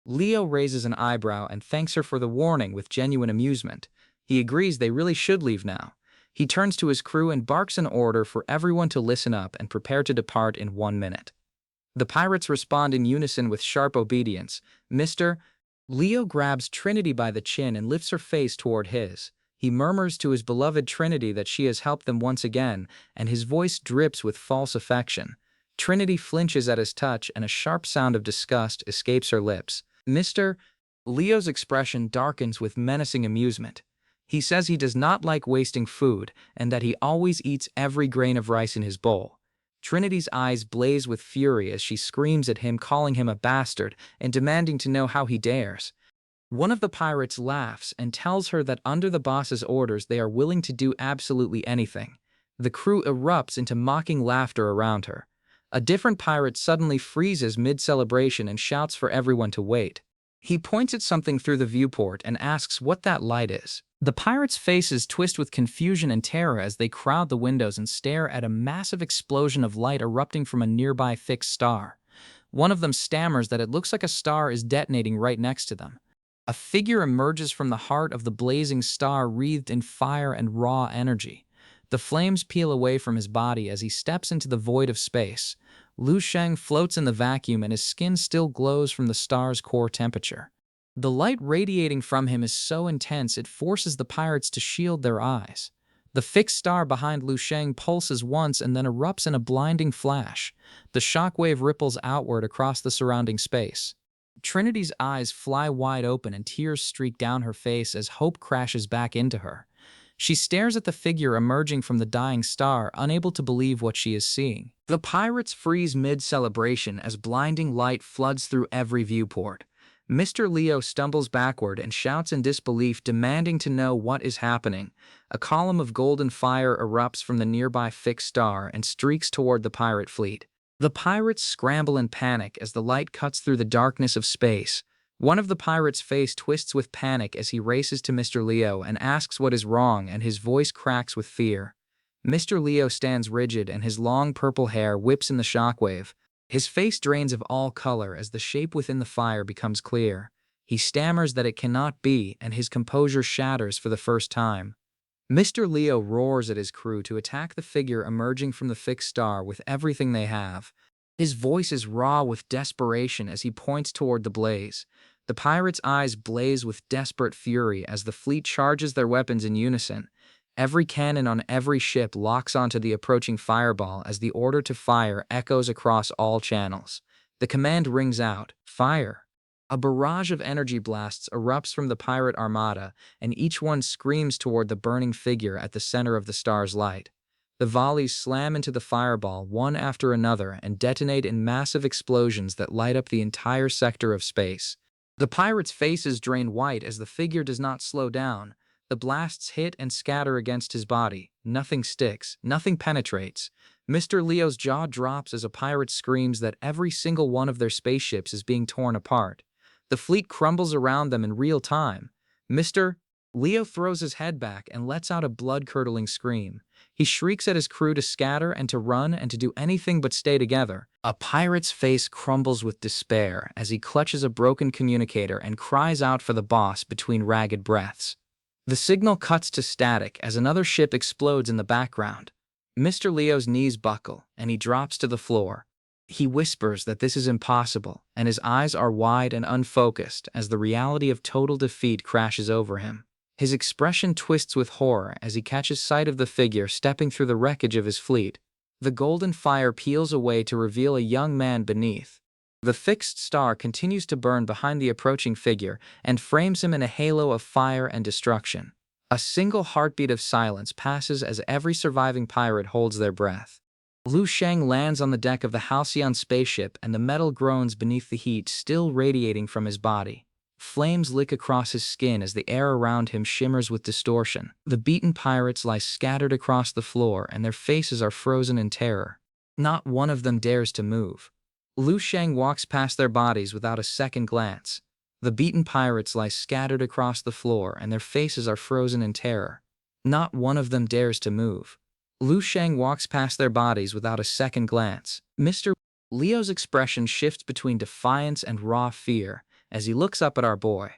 Leo raises an eyebrow and thanks her for the warning with genuine amusement. He agrees they really should leave now. He turns to his crew and barks an order for everyone to listen up and prepare to depart in 1 minute. The pirates respond in unison with sharp obedience. Mr. Leo grabs Trinity by the chin and lifts her face toward his. He murmurs to his beloved Trinity that she has helped them once again, and his voice drips with false affection. Trinity flinches at his touch, and a sharp sound of disgust escapes her lips. Mr. Leo's expression darkens with menacing amusement. He says he does not like wasting food, and that he always eats every grain of rice in his bowl. Trinity's eyes blaze with fury as she screams at him, calling him a bastard and demanding to know how he dares. One of the pirates laughs and tells her that under the boss's orders they are willing to do absolutely anything. The crew erupts into mocking laughter around her. A different pirate suddenly freezes mid-celebration and shouts for everyone to wait. He points at something through the viewport and asks what that light is. The pirates' faces twist with confusion and terror as they crowd the windows and stare at a massive explosion of light erupting from a nearby fixed star. One of them stammers that it looks like a star is detonating right next to them. A figure emerges from the heart of the blazing star, wreathed in fire and raw energy. The flames peel away from his body as he steps into the void of space. Lu Sheng floats in the vacuum, and his skin still glows from the star's core temperature. The light radiating from him is so intense it forces the pirates to shield their eyes. The fixed star behind Lu Sheng pulses once and then erupts in a blinding flash. The shockwave ripples outward across the surrounding space. Trinity's eyes fly wide open and tears streak down her face as hope crashes back into her. She stares at the figure emerging from the dying star, unable to believe what she is seeing. The pirates freeze mid-celebration as blinding light floods through every viewport. Mr. Leo stumbles backward and shouts in disbelief, demanding to know what is happening. A column of golden fire erupts from the nearby fixed star and streaks toward the pirate fleet. The pirates scramble in panic as the light cuts through the darkness of space. One of the pirates' face twists with panic as he races to Mr. Leo and asks what is wrong, and his voice cracks with fear. Mr. Leo stands rigid and his long purple hair whips in the shockwave. His face drains of all color as the shape within the fire becomes clear. He stammers that it cannot be, and his composure shatters for the first time. Mr. Leo roars at his crew to attack the figure emerging from the fixed star with everything they have. His voice is raw with desperation as he points toward the blaze. The pirates' eyes blaze with desperate fury as the fleet charges their weapons in unison. Every cannon on every ship locks onto the approaching fireball as the order to fire echoes across all channels. The command rings out, "Fire!" A barrage of energy blasts erupts from the pirate armada, and each one screams toward the burning figure at the center of the star's light. The volleys slam into the fireball one after another and detonate in massive explosions that light up the entire sector of space. The pirates' faces drain white as the figure does not slow down. The blasts hit and scatter against his body. Nothing sticks, nothing penetrates. Mr. Leo's jaw drops as a pirate screams that every single one of their spaceships is being torn apart. The fleet crumbles around them in real time. Mr. Leo throws his head back and lets out a blood-curdling scream. He shrieks at his crew to scatter and to run and to do anything but stay together. A pirate's face crumbles with despair as he clutches a broken communicator and cries out for the boss between ragged breaths. The signal cuts to static as another ship explodes in the background. Mr. Leo's knees buckle and he drops to the floor. He whispers that this is impossible, and his eyes are wide and unfocused as the reality of total defeat crashes over him. His expression twists with horror as he catches sight of the figure stepping through the wreckage of his fleet. The golden fire peels away to reveal a young man beneath. The fixed star continues to burn behind the approaching figure and frames him in a halo of fire and destruction. A single heartbeat of silence passes as every surviving pirate holds their breath. Lu Sheng lands on the deck of the Halcyon spaceship and the metal groans beneath the heat still radiating from his body. Flames lick across his skin as the air around him shimmers with distortion. The beaten pirates lie scattered across the floor and their faces are frozen in terror. Not one of them dares to move. Lu Sheng walks past their bodies without a second glance. The beaten pirates lie scattered across the floor and their faces are frozen in terror. Not one of them dares to move. Lu Sheng walks past their bodies without a second glance. Mr. Leo's expression shifts between defiance and raw fear as he looks up at our boy.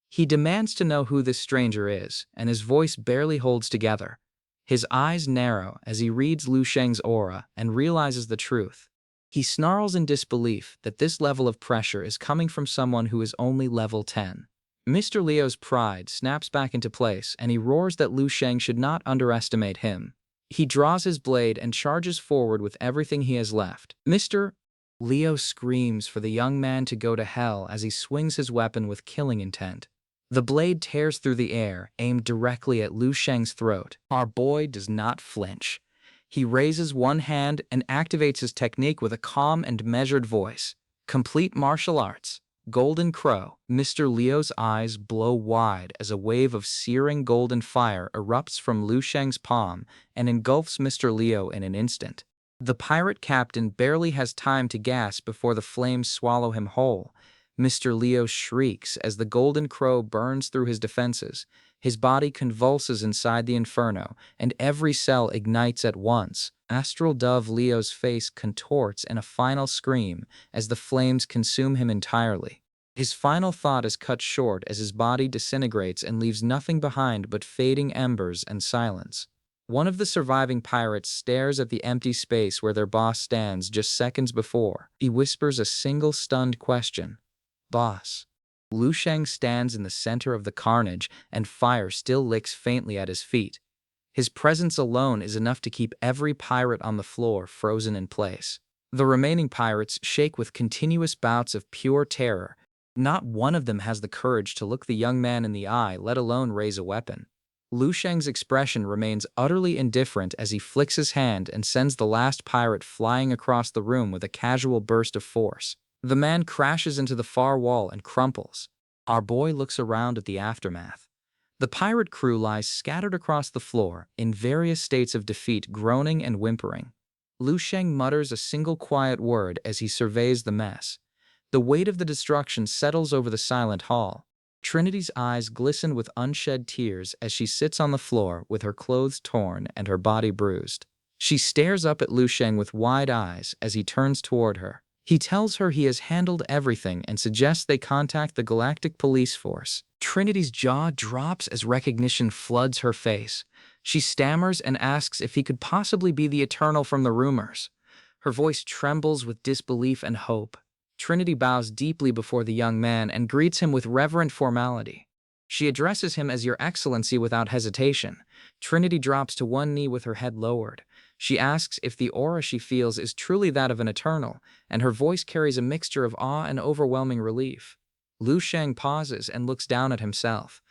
He demands to know who this stranger is, and his voice barely holds together. His eyes narrow as he reads Lu Sheng's aura and realizes the truth. He snarls in disbelief that this level of pressure is coming from someone who is only level 10. Mr. Leo's pride snaps back into place and he roars that Lu Sheng should not underestimate him. He draws his blade and charges forward with everything he has left. Mr. Leo screams for the young man to go to hell as he swings his weapon with killing intent. The blade tears through the air, aimed directly at Lu Sheng's throat. Our boy does not flinch. He raises one hand and activates his technique with a calm and measured voice. Complete martial arts. Golden Crow. Mr. Leo's eyes blow wide as a wave of searing golden fire erupts from Lu Sheng's palm and engulfs Mr. Leo in an instant. The pirate captain barely has time to gasp before the flames swallow him whole. Mr. Leo shrieks as the golden crow burns through his defenses. His body convulses inside the inferno, and every cell ignites at once. Astral Dove Leo's face contorts in a final scream as the flames consume him entirely. His final thought is cut short as his body disintegrates and leaves nothing behind but fading embers and silence. One of the surviving pirates stares at the empty space where their boss stands just seconds before. He whispers a single stunned question. "Boss." Lu Sheng stands in the center of the carnage and fire still licks faintly at his feet. His presence alone is enough to keep every pirate on the floor frozen in place. The remaining pirates shake with continuous bouts of pure terror. Not one of them has the courage to look the young man in the eye, let alone raise a weapon. Lu Sheng's expression remains utterly indifferent as he flicks his hand and sends the last pirate flying across the room with a casual burst of force. The man crashes into the far wall and crumples. Our boy looks around at the aftermath. The pirate crew lies scattered across the floor, in various states of defeat, groaning and whimpering. Lu Sheng mutters a single quiet word as he surveys the mess. The weight of the destruction settles over the silent hall. Trinity's eyes glisten with unshed tears as she sits on the floor with her clothes torn and her body bruised. She stares up at Lu Sheng with wide eyes as he turns toward her. He tells her he has handled everything and suggests they contact the Galactic Police Force. Trinity's jaw drops as recognition floods her face. She stammers and asks if he could possibly be the Eternal from the rumors. Her voice trembles with disbelief and hope. Trinity bows deeply before the young man and greets him with reverent formality. She addresses him as Your Excellency without hesitation. Trinity drops to one knee with her head lowered. She asks if the aura she feels is truly that of an Eternal, and her voice carries a mixture of awe and overwhelming relief. Lu Sheng pauses and looks down at himself.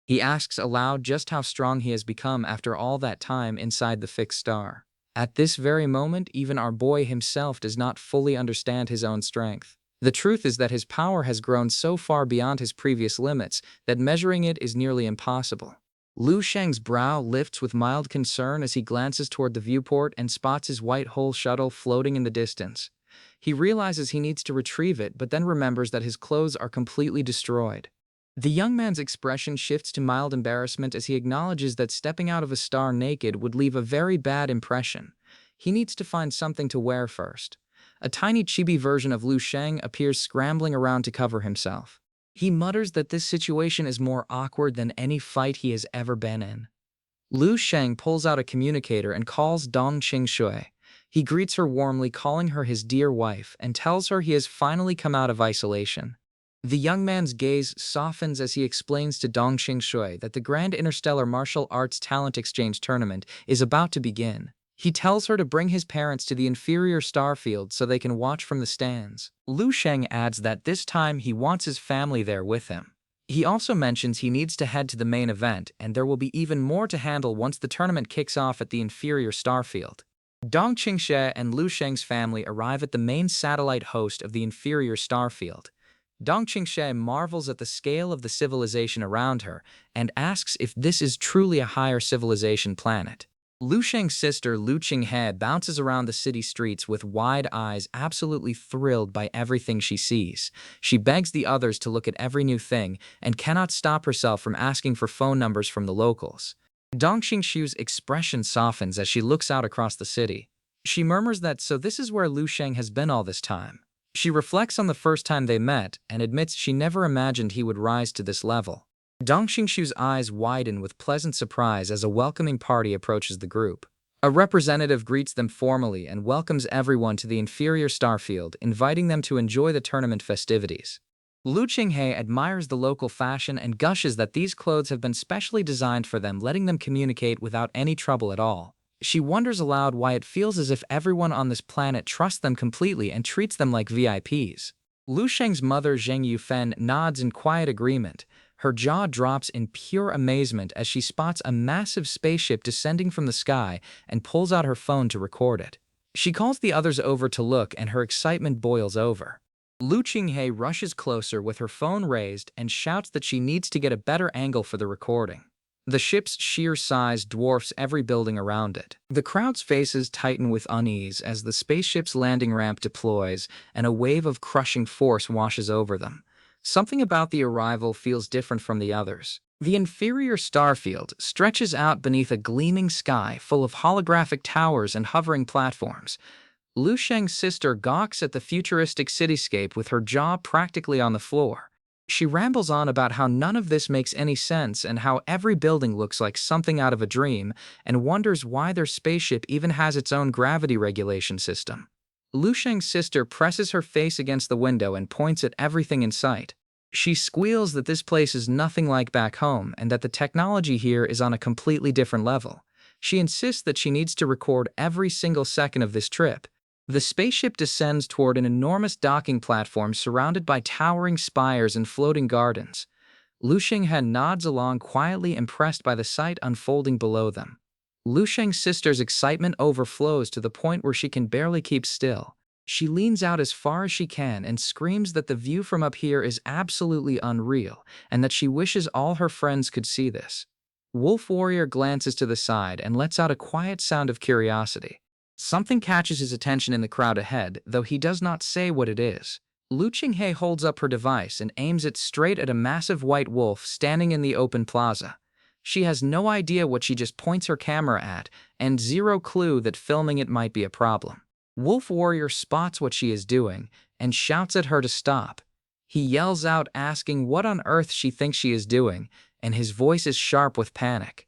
He asks aloud just how strong he has become after all that time inside the fixed star. At this very moment, even our boy himself does not fully understand his own strength. The truth is that his power has grown so far beyond his previous limits that measuring it is nearly impossible. Lu Sheng's brow lifts with mild concern as he glances toward the viewport and spots his white hull shuttle floating in the distance. He realizes he needs to retrieve it, but then remembers that his clothes are completely destroyed. The young man's expression shifts to mild embarrassment as he acknowledges that stepping out of a star naked would leave a very bad impression. He needs to find something to wear first. A tiny chibi version of Lu Sheng appears scrambling around to cover himself. He mutters that this situation is more awkward than any fight he has ever been in. Lu Sheng pulls out a communicator and calls Dong Qing. He greets her warmly, calling her his dear wife, and tells her he has finally come out of isolation. The young man's gaze softens as he explains to Dong Qing that the Grand Interstellar Martial Arts Talent Exchange Tournament is about to begin. He tells her to bring his parents to the inferior starfield so they can watch from the stands. Lu Sheng adds that this time he wants his family there with him. He also mentions he needs to head to the main event, and there will be even more to handle once the tournament kicks off at the inferior starfield. Dong Qingxue and Lu Sheng's family arrive at the main satellite host of the inferior starfield. Dong Qingxue marvels at the scale of the civilization around her and asks if this is truly a higher civilization planet. Lu Sheng's sister Lu Qinghe bounces around the city streets with wide eyes, absolutely thrilled by everything she sees. She begs the others to look at every new thing and cannot stop herself from asking for phone numbers from the locals. Dong Qingshu's expression softens as she looks out across the city. She murmurs that so this is where Lu Sheng has been all this time. She reflects on the first time they met and admits she never imagined he would rise to this level. Dong Qingshu's eyes widen with pleasant surprise as a welcoming party approaches the group. A representative greets them formally and welcomes everyone to the inferior starfield, inviting them to enjoy the tournament festivities. Lu Qinghe admires the local fashion and gushes that these clothes have been specially designed for them, letting them communicate without any trouble at all. She wonders aloud why it feels as if everyone on this planet trusts them completely and treats them like VIPs. Lu Sheng's mother Zheng Yufen nods in quiet agreement. Her jaw drops in pure amazement as she spots a massive spaceship descending from the sky and pulls out her phone to record it. She calls the others over to look, and her excitement boils over. Lu Qinghe rushes closer with her phone raised and shouts that she needs to get a better angle for the recording. The ship's sheer size dwarfs every building around it. The crowd's faces tighten with unease as the spaceship's landing ramp deploys and a wave of crushing force washes over them. Something about the arrival feels different from the others. The inferior starfield stretches out beneath a gleaming sky full of holographic towers and hovering platforms. Lu Sheng's sister gawks at the futuristic cityscape with her jaw practically on the floor. She rambles on about how none of this makes any sense and how every building looks like something out of a dream, and wonders why their spaceship even has its own gravity regulation system. Lu Sheng's sister presses her face against the window and points at everything in sight. She squeals that this place is nothing like back home and that the technology here is on a completely different level. She insists that she needs to record every single second of this trip. The spaceship descends toward an enormous docking platform surrounded by towering spires and floating gardens. Lu Xinghe nods along quietly, impressed by the sight unfolding below them. Lu Sheng's sister's excitement overflows to the point where she can barely keep still. She leans out as far as she can and screams that the view from up here is absolutely unreal and that she wishes all her friends could see this. Wolf Warrior glances to the side and lets out a quiet sound of curiosity. Something catches his attention in the crowd ahead, though he does not say what it is. Lu Qinghe holds up her device and aims it straight at a massive white wolf standing in the open plaza. She has no idea what she just points her camera at, and zero clue that filming it might be a problem. Wolf Warrior spots what she is doing and shouts at her to stop. He yells out asking what on earth she thinks she is doing, and his voice is sharp with panic.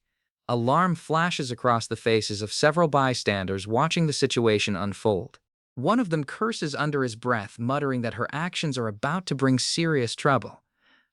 Alarm flashes across the faces of several bystanders watching the situation unfold. One of them curses under his breath, muttering that her actions are about to bring serious trouble.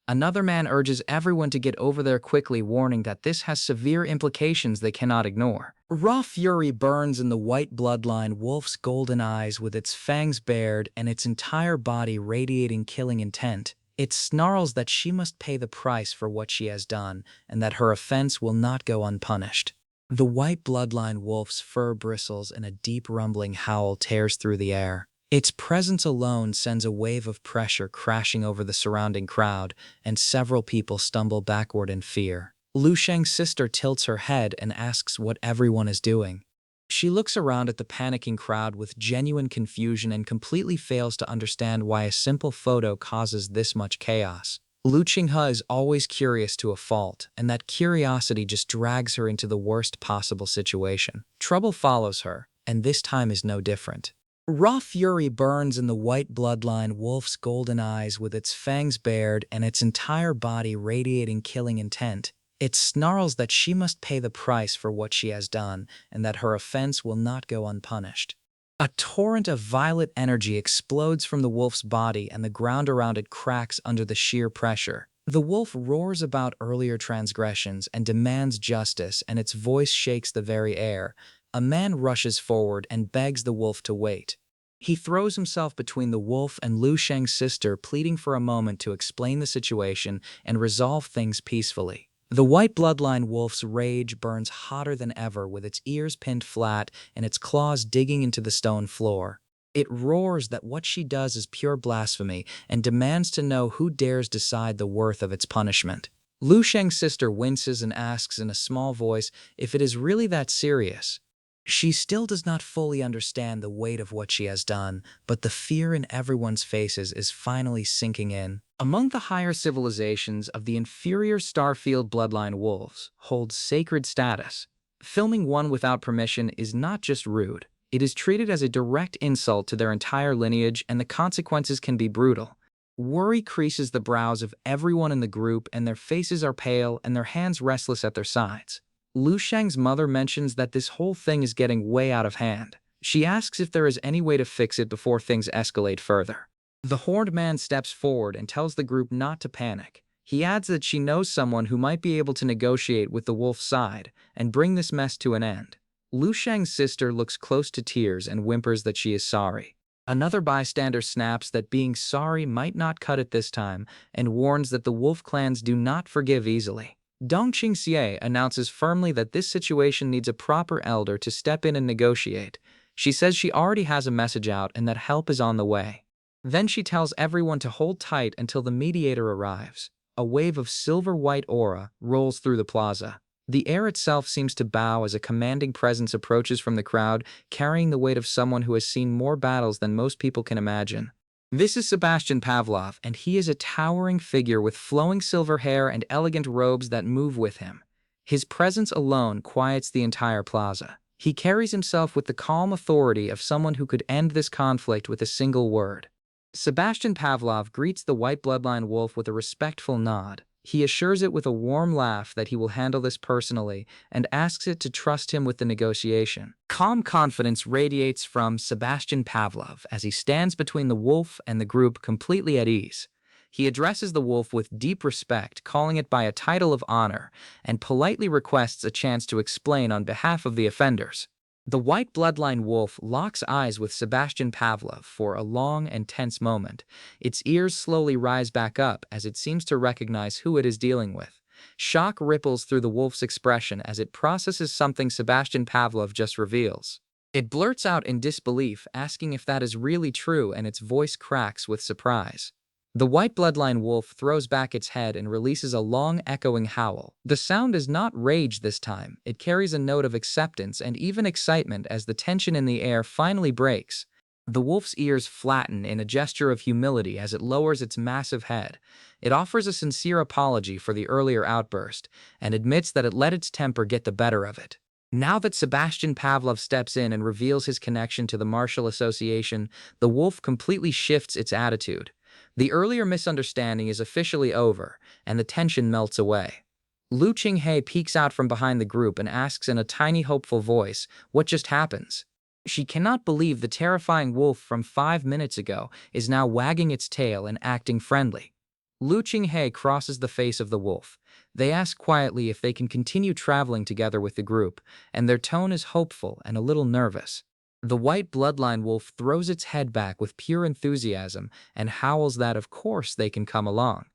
Another man urges everyone to get over there quickly, warning that this has severe implications they cannot ignore. Raw fury burns in the white bloodline wolf's golden eyes, with its fangs bared and its entire body radiating killing intent. It snarls that she must pay the price for what she has done and that her offense will not go unpunished. The white bloodline wolf's fur bristles and a deep rumbling howl tears through the air. Its presence alone sends a wave of pressure crashing over the surrounding crowd, and several people stumble backward in fear. Lu Sheng's sister tilts her head and asks what everyone is doing. She looks around at the panicking crowd with genuine confusion and completely fails to understand why a simple photo causes this much chaos. Lu Qinghe is always curious to a fault, and that curiosity just drags her into the worst possible situation. Trouble follows her, and this time is no different. Raw fury burns in the white bloodline wolf's golden eyes, with its fangs bared and its entire body radiating killing intent. It snarls that she must pay the price for what she has done and that her offense will not go unpunished. A torrent of violet energy explodes from the wolf's body, and the ground around it cracks under the sheer pressure. The wolf roars about earlier transgressions and demands justice, and its voice shakes the very air. A man rushes forward and begs the wolf to wait. He throws himself between the wolf and Lu Sheng's sister, pleading for a moment to explain the situation and resolve things peacefully. The white bloodline wolf's rage burns hotter than ever, with its ears pinned flat and its claws digging into the stone floor. It roars that what she does is pure blasphemy and demands to know who dares decide the worth of its punishment. Lu Sheng's sister winces and asks in a small voice if it is really that serious. She still does not fully understand the weight of what she has done, but the fear in everyone's faces is finally sinking in. Among the higher civilizations of the inferior Starfield bloodline wolves hold sacred status. Filming one without permission is not just rude, it is treated as a direct insult to their entire lineage, and the consequences can be brutal. Worry creases the brows of everyone in the group, and their faces are pale and their hands restless at their sides. Lu Sheng's mother mentions that this whole thing is getting way out of hand. She asks if there is any way to fix it before things escalate further. The horned man steps forward and tells the group not to panic. He adds that she knows someone who might be able to negotiate with the wolf's side and bring this mess to an end. Lu Sheng's sister looks close to tears and whimpers that she is sorry. Another bystander snaps that being sorry might not cut it this time and warns that the wolf clans do not forgive easily. Dong Qingxie announces firmly that this situation needs a proper elder to step in and negotiate. She says she already has a message out and that help is on the way. Then she tells everyone to hold tight until the mediator arrives. A wave of silver-white aura rolls through the plaza. The air itself seems to bow as a commanding presence approaches from the crowd, carrying the weight of someone who has seen more battles than most people can imagine. This is Sebastian Pavlov, and he is a towering figure with flowing silver hair and elegant robes that move with him. His presence alone quiets the entire plaza. He carries himself with the calm authority of someone who could end this conflict with a single word. Sebastian Pavlov greets the white bloodline wolf with a respectful nod. He assures it with a warm laugh that he will handle this personally and asks it to trust him with the negotiation. Calm confidence radiates from Sebastian Pavlov as he stands between the wolf and the group, completely at ease. He addresses the wolf with deep respect, calling it by a title of honor, and politely requests a chance to explain on behalf of the offenders. The white bloodline wolf locks eyes with Sebastian Pavlov for a long and tense moment. Its ears slowly rise back up as it seems to recognize who it is dealing with. Shock ripples through the wolf's expression as it processes something Sebastian Pavlov just reveals. It blurts out in disbelief, asking if that is really true, and its voice cracks with surprise. The white bloodline wolf throws back its head and releases a long, echoing howl. The sound is not rage this time. It carries a note of acceptance and even excitement as the tension in the air finally breaks. The wolf's ears flatten in a gesture of humility as it lowers its massive head. It offers a sincere apology for the earlier outburst and admits that it let its temper get the better of it. Now that Sebastian Pavlov steps in and reveals his connection to the Martial Association, the wolf completely shifts its attitude. The earlier misunderstanding is officially over, and the tension melts away. Lu Qinghe peeks out from behind the group and asks in a tiny, hopeful voice, "What just happens?" She cannot believe the terrifying wolf from 5 minutes ago is now wagging its tail and acting friendly. Lu Qinghe crosses the face of the wolf. They ask quietly if they can continue traveling together with the group, and their tone is hopeful and a little nervous. The white bloodline wolf throws its head back with pure enthusiasm and howls that of course they can come along.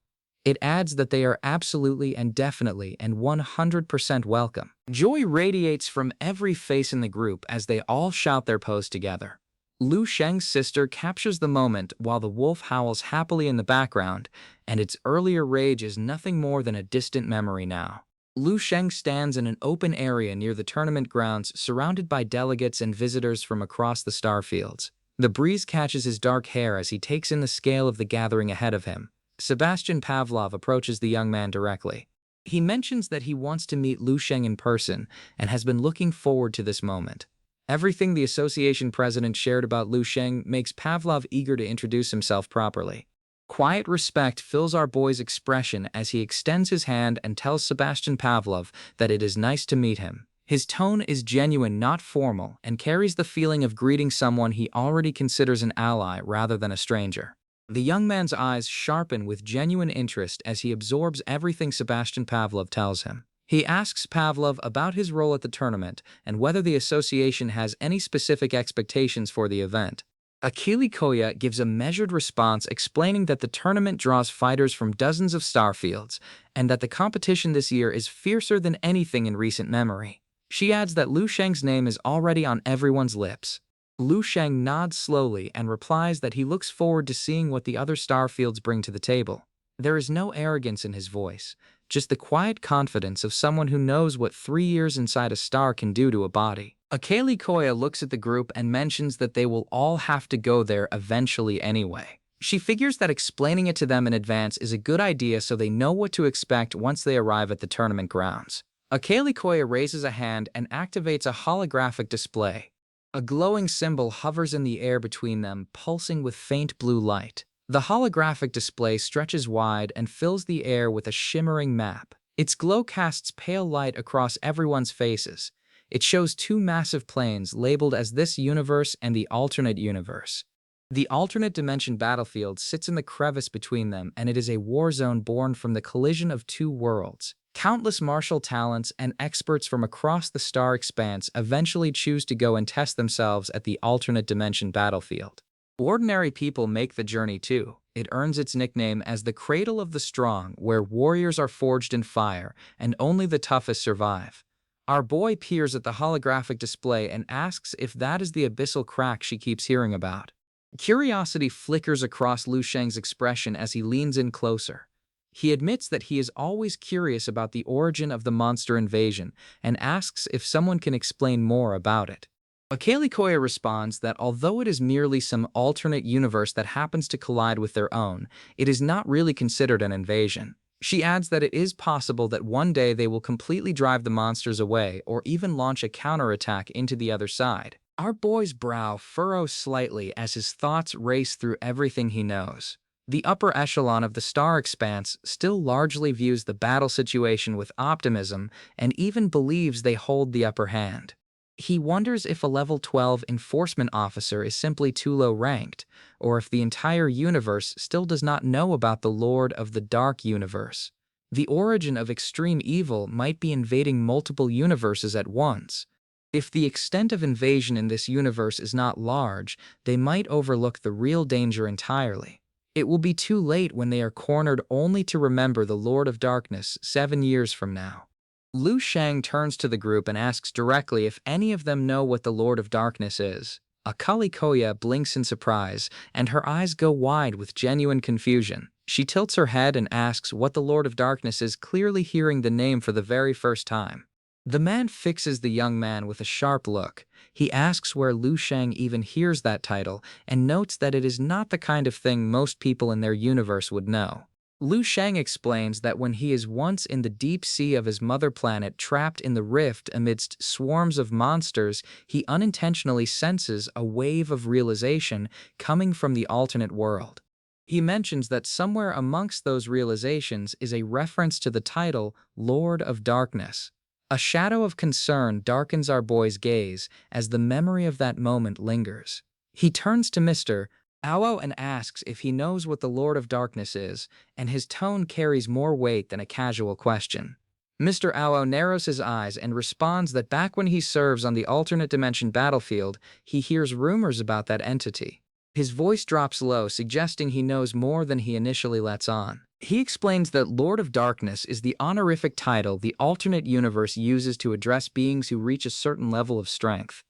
It adds that they are absolutely and definitely and 100% welcome. Joy radiates from every face in the group as they all shout their pose together. Lu Sheng's sister captures the moment while the wolf howls happily in the background, and its earlier rage is nothing more than a distant memory now. Lu Sheng stands in an open area near the tournament grounds, surrounded by delegates and visitors from across the starfields. The breeze catches his dark hair as he takes in the scale of the gathering ahead of him. Sebastian Pavlov approaches the young man directly. He mentions that he wants to meet Lu Sheng in person and has been looking forward to this moment. Everything the association president shared about Lu Sheng makes Pavlov eager to introduce himself properly. Quiet respect fills our boy's expression as he extends his hand and tells Sebastian Pavlov that it is nice to meet him. His tone is genuine, not formal, and carries the feeling of greeting someone he already considers an ally rather than a stranger. The young man's eyes sharpen with genuine interest as he absorbs everything Sebastian Pavlov tells him. He asks Pavlov about his role at the tournament and whether the association has any specific expectations for the event. Achille Koya gives a measured response explaining that the tournament draws fighters from dozens of starfields and that the competition this year is fiercer than anything in recent memory. She adds that Lu Sheng's name is already on everyone's lips. Lu Sheng nods slowly and replies that he looks forward to seeing what the other starfields bring to the table. There is no arrogance in his voice, just the quiet confidence of someone who knows what 3 years inside a star can do to a body. Achille Koya looks at the group and mentions that they will all have to go there eventually anyway. She figures that explaining it to them in advance is a good idea so they know what to expect once they arrive at the tournament grounds. Achille Koya raises a hand and activates a holographic display. A glowing symbol hovers in the air between them, pulsing with faint blue light. The holographic display stretches wide and fills the air with a shimmering map. Its glow casts pale light across everyone's faces. It shows 2 massive planes labeled as this universe and the alternate universe. The alternate dimension battlefield sits in the crevice between them, and it is a war zone born from the collision of 2 worlds. Countless martial talents and experts from across the star expanse eventually choose to go and test themselves at the alternate dimension battlefield. Ordinary people make the journey too. It earns its nickname as the Cradle of the Strong, where warriors are forged in fire and only the toughest survive. Our boy peers at the holographic display and asks if that is the abyssal crack she keeps hearing about. Curiosity flickers across Lu Sheng's expression as he leans in closer. He admits that he is always curious about the origin of the monster invasion and asks if someone can explain more about it. Achille Koya responds that although it is merely some alternate universe that happens to collide with their own, it is not really considered an invasion. She adds that it is possible that one day they will completely drive the monsters away or even launch a counterattack into the other side. Our boy's brow furrows slightly as his thoughts race through everything he knows. The upper echelon of the star expanse still largely views the battle situation with optimism and even believes they hold the upper hand. He wonders if a level 12 enforcement officer is simply too low ranked, or if the entire universe still does not know about the Lord of the Dark Universe. The origin of extreme evil might be invading multiple universes at once. If the extent of invasion in this universe is not large, they might overlook the real danger entirely. It will be too late when they are cornered only to remember the Lord of Darkness 7 years from now. Lu Shang turns to the group and asks directly if any of them know what the Lord of Darkness is. Akali Koya blinks in surprise, and her eyes go wide with genuine confusion. She tilts her head and asks what the Lord of Darkness is, clearly hearing the name for the very first time. The man fixes the young man with a sharp look. He asks where Lu Shang even hears that title, and notes that it is not the kind of thing most people in their universe would know. Lu Shang explains that when he is once in the deep sea of his mother planet, trapped in the rift amidst swarms of monsters, he unintentionally senses a wave of realization coming from the alternate world. He mentions that somewhere amongst those realizations is a reference to the title Lord of Darkness. A shadow of concern darkens our boy's gaze as the memory of that moment lingers. He turns to Mr. Ao and asks if he knows what the Lord of Darkness is, and his tone carries more weight than a casual question. Mr. Ao narrows his eyes and responds that back when he serves on the alternate dimension battlefield, he hears rumors about that entity. His voice drops low, suggesting he knows more than he initially lets on. He explains that Lord of Darkness is the honorific title the alternate universe uses to address beings who reach a certain level of strength.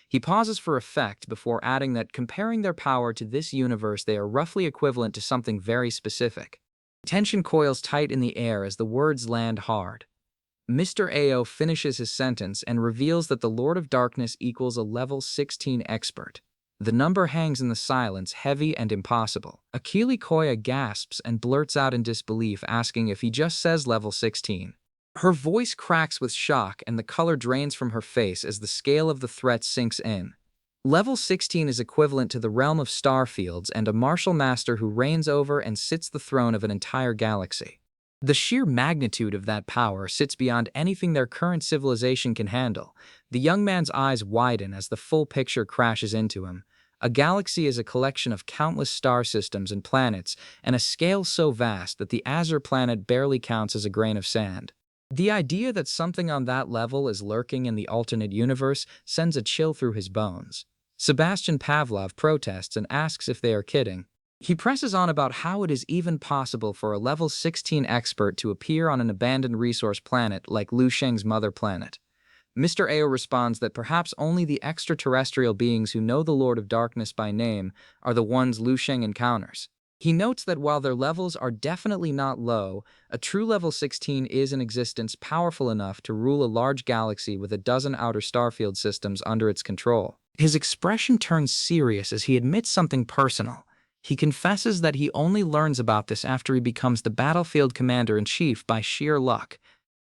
He pauses for effect before adding that comparing their power to this universe, they are roughly equivalent to something very specific. Tension coils tight in the air as the words land hard. Mr. Ao finishes his sentence and reveals that the Lord of Darkness equals a level 16 expert. The number hangs in the silence, heavy and impossible. Akili Koya gasps and blurts out in disbelief, asking if he just says level 16. Her voice cracks with shock and the color drains from her face as the scale of the threat sinks in. Level 16 is equivalent to the realm of starfields and a martial master who reigns over and sits the throne of an entire galaxy. The sheer magnitude of that power sits beyond anything their current civilization can handle. The young man's eyes widen as the full picture crashes into him. A galaxy is a collection of countless star systems and planets, and a scale so vast that the Asura planet barely counts as a grain of sand. The idea that something on that level is lurking in the alternate universe sends a chill through his bones. Sebastian Pavlov protests and asks if they are kidding. He presses on about how it is even possible for a level 16 expert to appear on an abandoned resource planet like Lu Sheng's mother planet. Mr. Ao responds that perhaps only the extraterrestrial beings who know the Lord of Darkness by name are the ones Lu Sheng encounters. He notes that while their levels are definitely not low, a true level 16 is in existence powerful enough to rule a large galaxy with a dozen outer starfield systems under its control. His expression turns serious as he admits something personal. He confesses that he only learns about this after he becomes the battlefield commander-in-chief by sheer luck.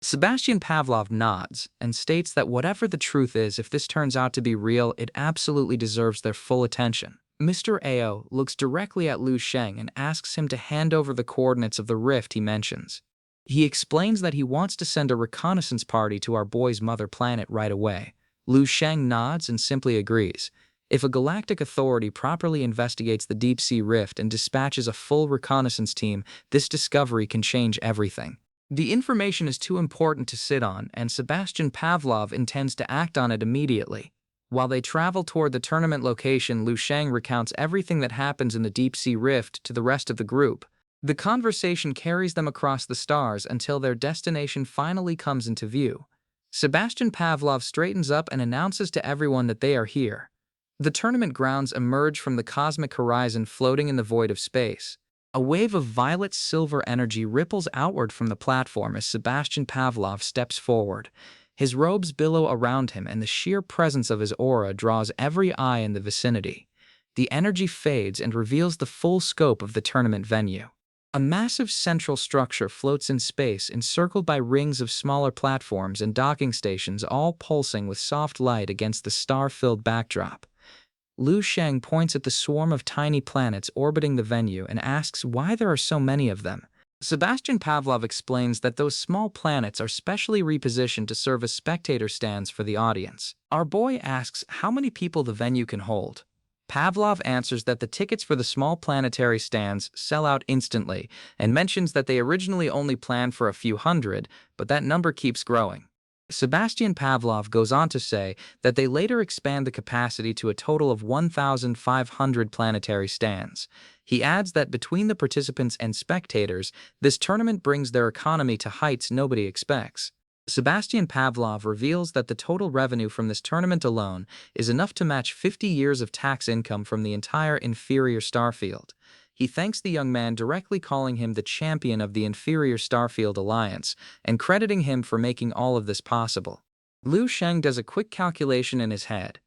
Sebastian Pavlov nods and states that whatever the truth is, if this turns out to be real, it absolutely deserves their full attention. Mr. Ao looks directly at Lu Sheng and asks him to hand over the coordinates of the rift he mentions. He explains that he wants to send a reconnaissance party to our boy's mother planet right away. Lu Sheng nods and simply agrees. If a galactic authority properly investigates the deep-sea rift and dispatches a full reconnaissance team, this discovery can change everything. The information is too important to sit on, and Sebastian Pavlov intends to act on it immediately. While they travel toward the tournament location, Lu Sheng recounts everything that happens in the deep-sea rift to the rest of the group. The conversation carries them across the stars until their destination finally comes into view. Sebastian Pavlov straightens up and announces to everyone that they are here. The tournament grounds emerge from the cosmic horizon, floating in the void of space. A wave of violet-silver energy ripples outward from the platform as Sebastian Pavlov steps forward. His robes billow around him, and the sheer presence of his aura draws every eye in the vicinity. The energy fades and reveals the full scope of the tournament venue. A massive central structure floats in space, encircled by rings of smaller platforms and docking stations, all pulsing with soft light against the star-filled backdrop. Lu Sheng points at the swarm of tiny planets orbiting the venue and asks why there are so many of them. Sebastian Pavlov explains that those small planets are specially repositioned to serve as spectator stands for the audience. Our boy asks how many people the venue can hold. Pavlov answers that the tickets for the small planetary stands sell out instantly, and mentions that they originally only planned for a few hundred, but that number keeps growing. Sebastian Pavlov goes on to say that they later expand the capacity to a total of 1,500 planetary stands. He adds that between the participants and spectators, this tournament brings their economy to heights nobody expects. Sebastian Pavlov reveals that the total revenue from this tournament alone is enough to match 50 years of tax income from the entire inferior starfield. He thanks the young man, directly calling him the champion of the inferior starfield alliance and crediting him for making all of this possible. Liu Sheng does a quick calculation in his head.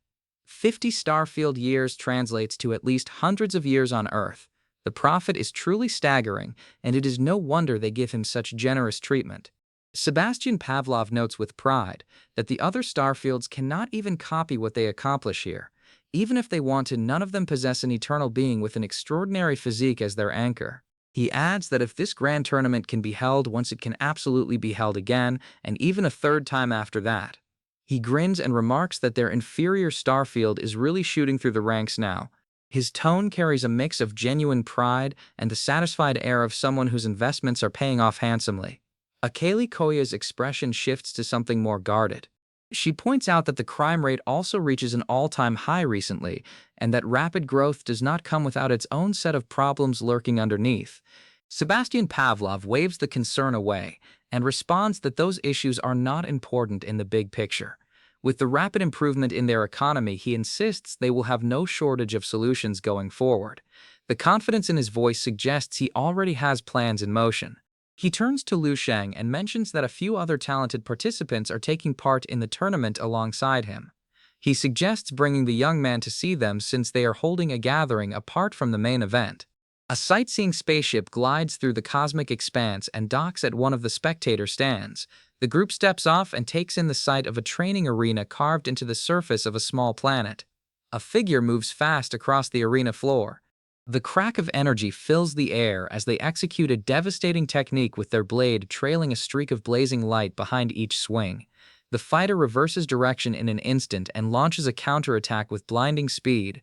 50 starfield years translates to at least hundreds of years on Earth. The profit is truly staggering, and it is no wonder they give him such generous treatment. Sebastian Pavlov notes with pride that the other starfields cannot even copy what they accomplish here. Even if they wanted, none of them possess an eternal being with an extraordinary physique as their anchor. He adds that if this grand tournament can be held once, it can absolutely be held again, and even a third time after that. He grins and remarks that their inferior starfield is really shooting through the ranks now. His tone carries a mix of genuine pride and the satisfied air of someone whose investments are paying off handsomely. Akeli Koya's expression shifts to something more guarded. She points out that the crime rate also reaches an all-time high recently, and that rapid growth does not come without its own set of problems lurking underneath. Sebastian Pavlov waves the concern away and responds that those issues are not important in the big picture. With the rapid improvement in their economy, he insists they will have no shortage of solutions going forward. The confidence in his voice suggests he already has plans in motion. He turns to Liu Sheng and mentions that a few other talented participants are taking part in the tournament alongside him. He suggests bringing the young man to see them since they are holding a gathering apart from the main event. A sightseeing spaceship glides through the cosmic expanse and docks at one of the spectator stands. The group steps off and takes in the sight of a training arena carved into the surface of a small planet. A figure moves fast across the arena floor. The crack of energy fills the air as they execute a devastating technique with their blade trailing a streak of blazing light behind each swing. The fighter reverses direction in an instant and launches a counterattack with blinding speed.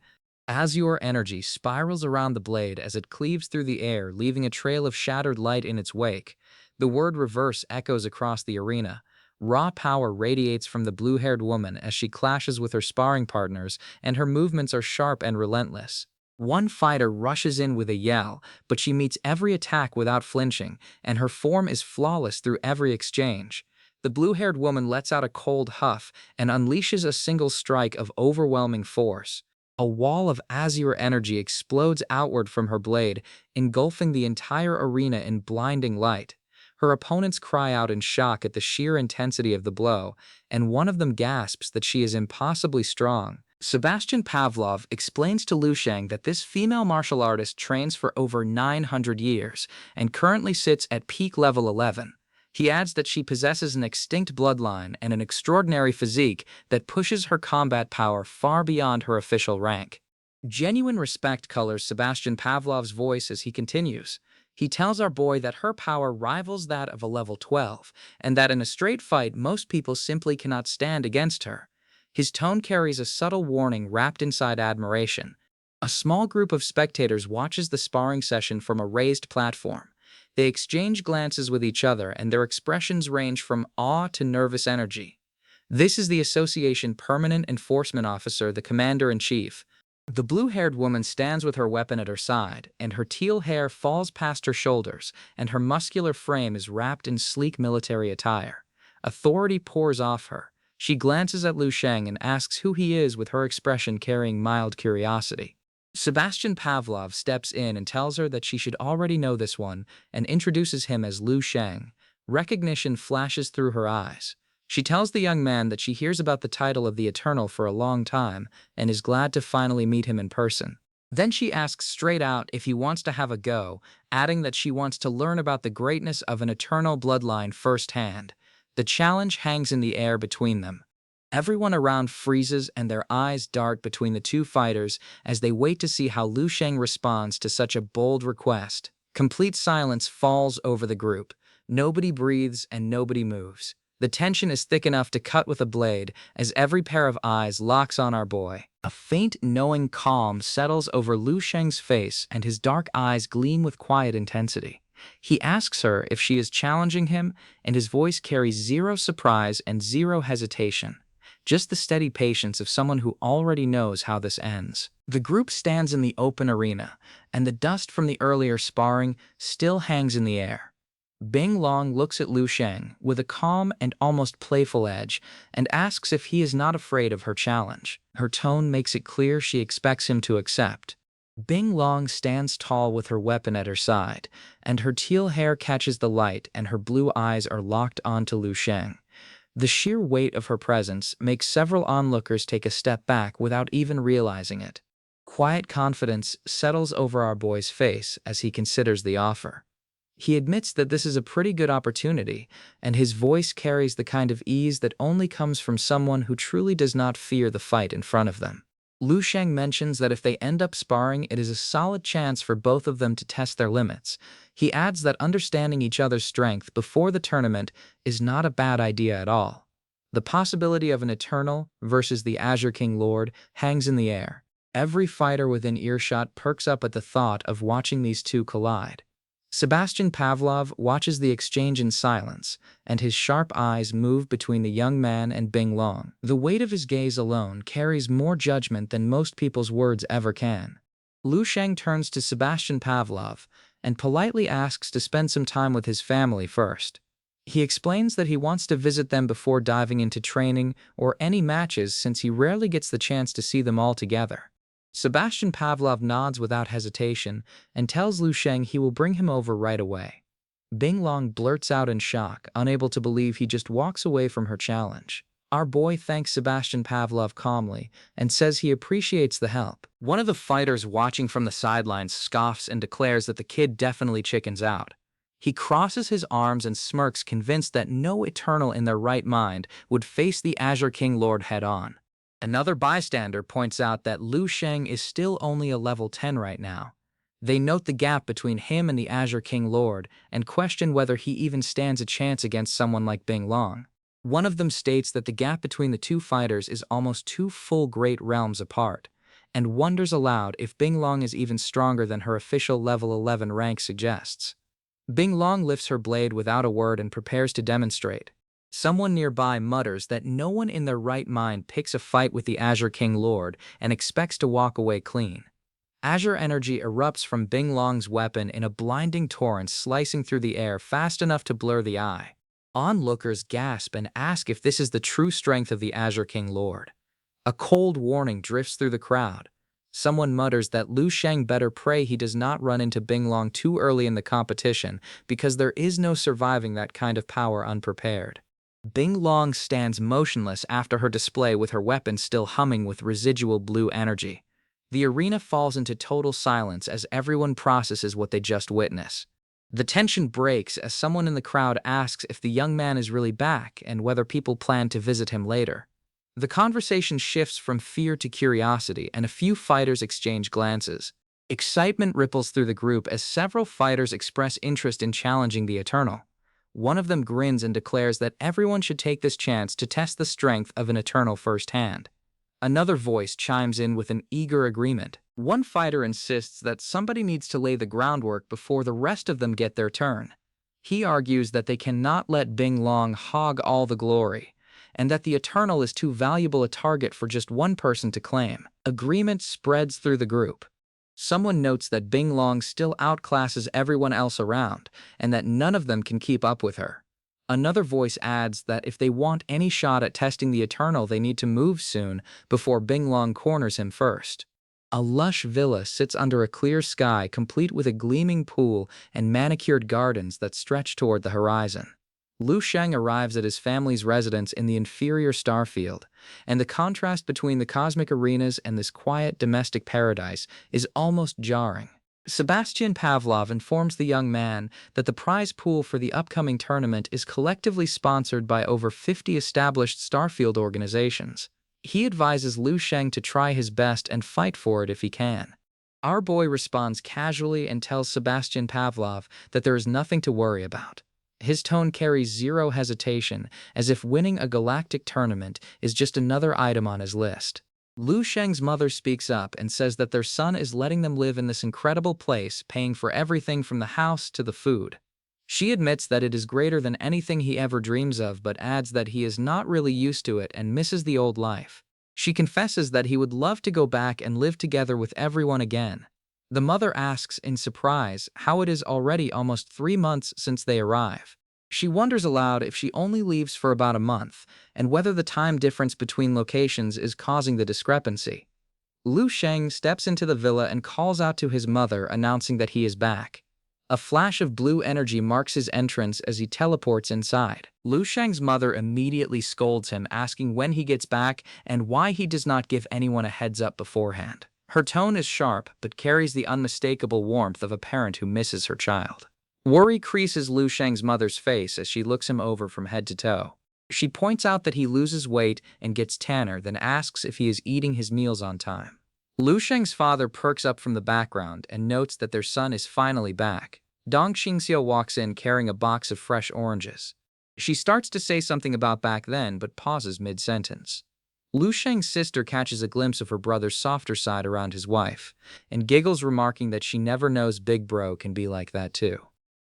Azure energy spirals around the blade as it cleaves through the air, leaving a trail of shattered light in its wake. The word reverse echoes across the arena. Raw power radiates from the blue-haired woman as she clashes with her sparring partners, and her movements are sharp and relentless. One fighter rushes in with a yell, but she meets every attack without flinching, and her form is flawless through every exchange. The blue-haired woman lets out a cold huff and unleashes a single strike of overwhelming force. A wall of azure energy explodes outward from her blade, engulfing the entire arena in blinding light. Her opponents cry out in shock at the sheer intensity of the blow, and one of them gasps that she is impossibly strong. Sebastian Pavlov explains to Liu Sheng that this female martial artist trains for over 900 years and currently sits at peak level 11. He adds that she possesses an extinct bloodline and an extraordinary physique that pushes her combat power far beyond her official rank. Genuine respect colors Sebastian Pavlov's voice as he continues. He tells our boy that her power rivals that of a level 12, and that in a straight fight most people simply cannot stand against her. His tone carries a subtle warning wrapped inside admiration. A small group of spectators watches the sparring session from a raised platform. They exchange glances with each other, and their expressions range from awe to nervous energy. This is the Association Permanent Enforcement Officer, the Commander-in-Chief. The blue-haired woman stands with her weapon at her side, and her teal hair falls past her shoulders, and her muscular frame is wrapped in sleek military attire. Authority pours off her. She glances at Liu Sheng and asks who he is, with her expression carrying mild curiosity. Sebastian Pavlov steps in and tells her that she should already know this one and introduces him as Liu Sheng. Recognition flashes through her eyes. She tells the young man that she hears about the title of the Eternal for a long time and is glad to finally meet him in person. Then she asks straight out if he wants to have a go, adding that she wants to learn about the greatness of an eternal bloodline firsthand. The challenge hangs in the air between them. Everyone around freezes and their eyes dart between the two fighters as they wait to see how Liu Sheng responds to such a bold request. Complete silence falls over the group. Nobody breathes and nobody moves. The tension is thick enough to cut with a blade as every pair of eyes locks on our boy. A faint, knowing calm settles over Liu Sheng's face, and his dark eyes gleam with quiet intensity. He asks her if she is challenging him, and his voice carries zero surprise and zero hesitation. Just the steady patience of someone who already knows how this ends. The group stands in the open arena, and the dust from the earlier sparring still hangs in the air. Bing Long looks at Lu Sheng with a calm and almost playful edge and asks if he is not afraid of her challenge. Her tone makes it clear she expects him to accept. Bing Long stands tall with her weapon at her side, and her teal hair catches the light and her blue eyes are locked onto Lu Sheng. The sheer weight of her presence makes several onlookers take a step back without even realizing it. Quiet confidence settles over our boy's face as he considers the offer. He admits that this is a pretty good opportunity, and his voice carries the kind of ease that only comes from someone who truly does not fear the fight in front of them. Lu Sheng mentions that if they end up sparring, it is a solid chance for both of them to test their limits. He adds that understanding each other's strength before the tournament is not a bad idea at all. The possibility of an Eternal versus the Azure King Lord hangs in the air. Every fighter within earshot perks up at the thought of watching these two collide. Sebastian Pavlov watches the exchange in silence, and his sharp eyes move between the young man and Bing Long. The weight of his gaze alone carries more judgment than most people's words ever can. Lu Sheng turns to Sebastian Pavlov and politely asks to spend some time with his family first. He explains that he wants to visit them before diving into training or any matches since he rarely gets the chance to see them all together. Sebastian Pavlov nods without hesitation and tells Lu Sheng he will bring him over right away. Bing Long blurts out in shock, unable to believe he just walks away from her challenge. Our boy thanks Sebastian Pavlov calmly and says he appreciates the help. One of the fighters watching from the sidelines scoffs and declares that the kid definitely chickens out. He crosses his arms and smirks, convinced that no Eternal in their right mind would face the Azure King Lord head-on. Another bystander points out that Lu Sheng is still only a level 10 right now. They note the gap between him and the Azure King Lord and question whether he even stands a chance against someone like Bing Long. One of them states that the gap between the two fighters is almost 2 full great realms apart, and wonders aloud if Bing Long is even stronger than her official level 11 rank suggests. Bing Long lifts her blade without a word and prepares to demonstrate. Someone nearby mutters that no one in their right mind picks a fight with the Azure King Lord and expects to walk away clean. Azure energy erupts from Bing Long's weapon in a blinding torrent, slicing through the air fast enough to blur the eye. Onlookers gasp and ask if this is the true strength of the Azure King Lord. A cold warning drifts through the crowd. Someone mutters that Lu Sheng better pray he does not run into Bing Long too early in the competition, because there is no surviving that kind of power unprepared. Bing Long stands motionless after her display with her weapon still humming with residual blue energy. The arena falls into total silence as everyone processes what they just witnessed. The tension breaks as someone in the crowd asks if the young man is really back and whether people plan to visit him later. The conversation shifts from fear to curiosity, and a few fighters exchange glances. Excitement ripples through the group as several fighters express interest in challenging the Eternal. One of them grins and declares that everyone should take this chance to test the strength of an Eternal firsthand. Another voice chimes in with an eager agreement. One fighter insists that somebody needs to lay the groundwork before the rest of them get their turn. He argues that they cannot let Bing Long hog all the glory, and that the Eternal is too valuable a target for just one person to claim. Agreement spreads through the group. Someone notes that Bing Long still outclasses everyone else around, and that none of them can keep up with her. Another voice adds that if they want any shot at testing the Eternal, they need to move soon before Bing Long corners him first. A lush villa sits under a clear sky, complete with a gleaming pool and manicured gardens that stretch toward the horizon. Lu Sheng arrives at his family's residence in the inferior starfield, and the contrast between the cosmic arenas and this quiet domestic paradise is almost jarring. Sebastian Pavlov informs the young man that the prize pool for the upcoming tournament is collectively sponsored by over 50 established starfield organizations. He advises Lu Sheng to try his best and fight for it if he can. Our boy responds casually and tells Sebastian Pavlov that there is nothing to worry about. His tone carries zero hesitation, as if winning a galactic tournament is just another item on his list. Lu Sheng's mother speaks up and says that their son is letting them live in this incredible place, paying for everything from the house to the food. She admits that it is greater than anything he ever dreams of, but adds that he is not really used to it and misses the old life. She confesses that he would love to go back and live together with everyone again. The mother asks in surprise how it is already almost 3 months since they arrive. She wonders aloud if she only leaves for about a month, and whether the time difference between locations is causing the discrepancy. Lu Sheng steps into the villa and calls out to his mother, announcing that he is back. A flash of blue energy marks his entrance as he teleports inside. Lu Sheng's mother immediately scolds him, asking when he gets back and why he does not give anyone a heads up beforehand. Her tone is sharp, but carries the unmistakable warmth of a parent who misses her child. Worry creases Lu Sheng's mother's face as she looks him over from head to toe. She points out that he loses weight and gets tanner, then asks if he is eating his meals on time. Lu Sheng's father perks up from the background and notes that their son is finally back. Dong Xingxiu walks in carrying a box of fresh oranges. She starts to say something about back then, but pauses mid-sentence. Lu Sheng's sister catches a glimpse of her brother's softer side around his wife, and giggles, remarking that she never knows big bro can be like that too.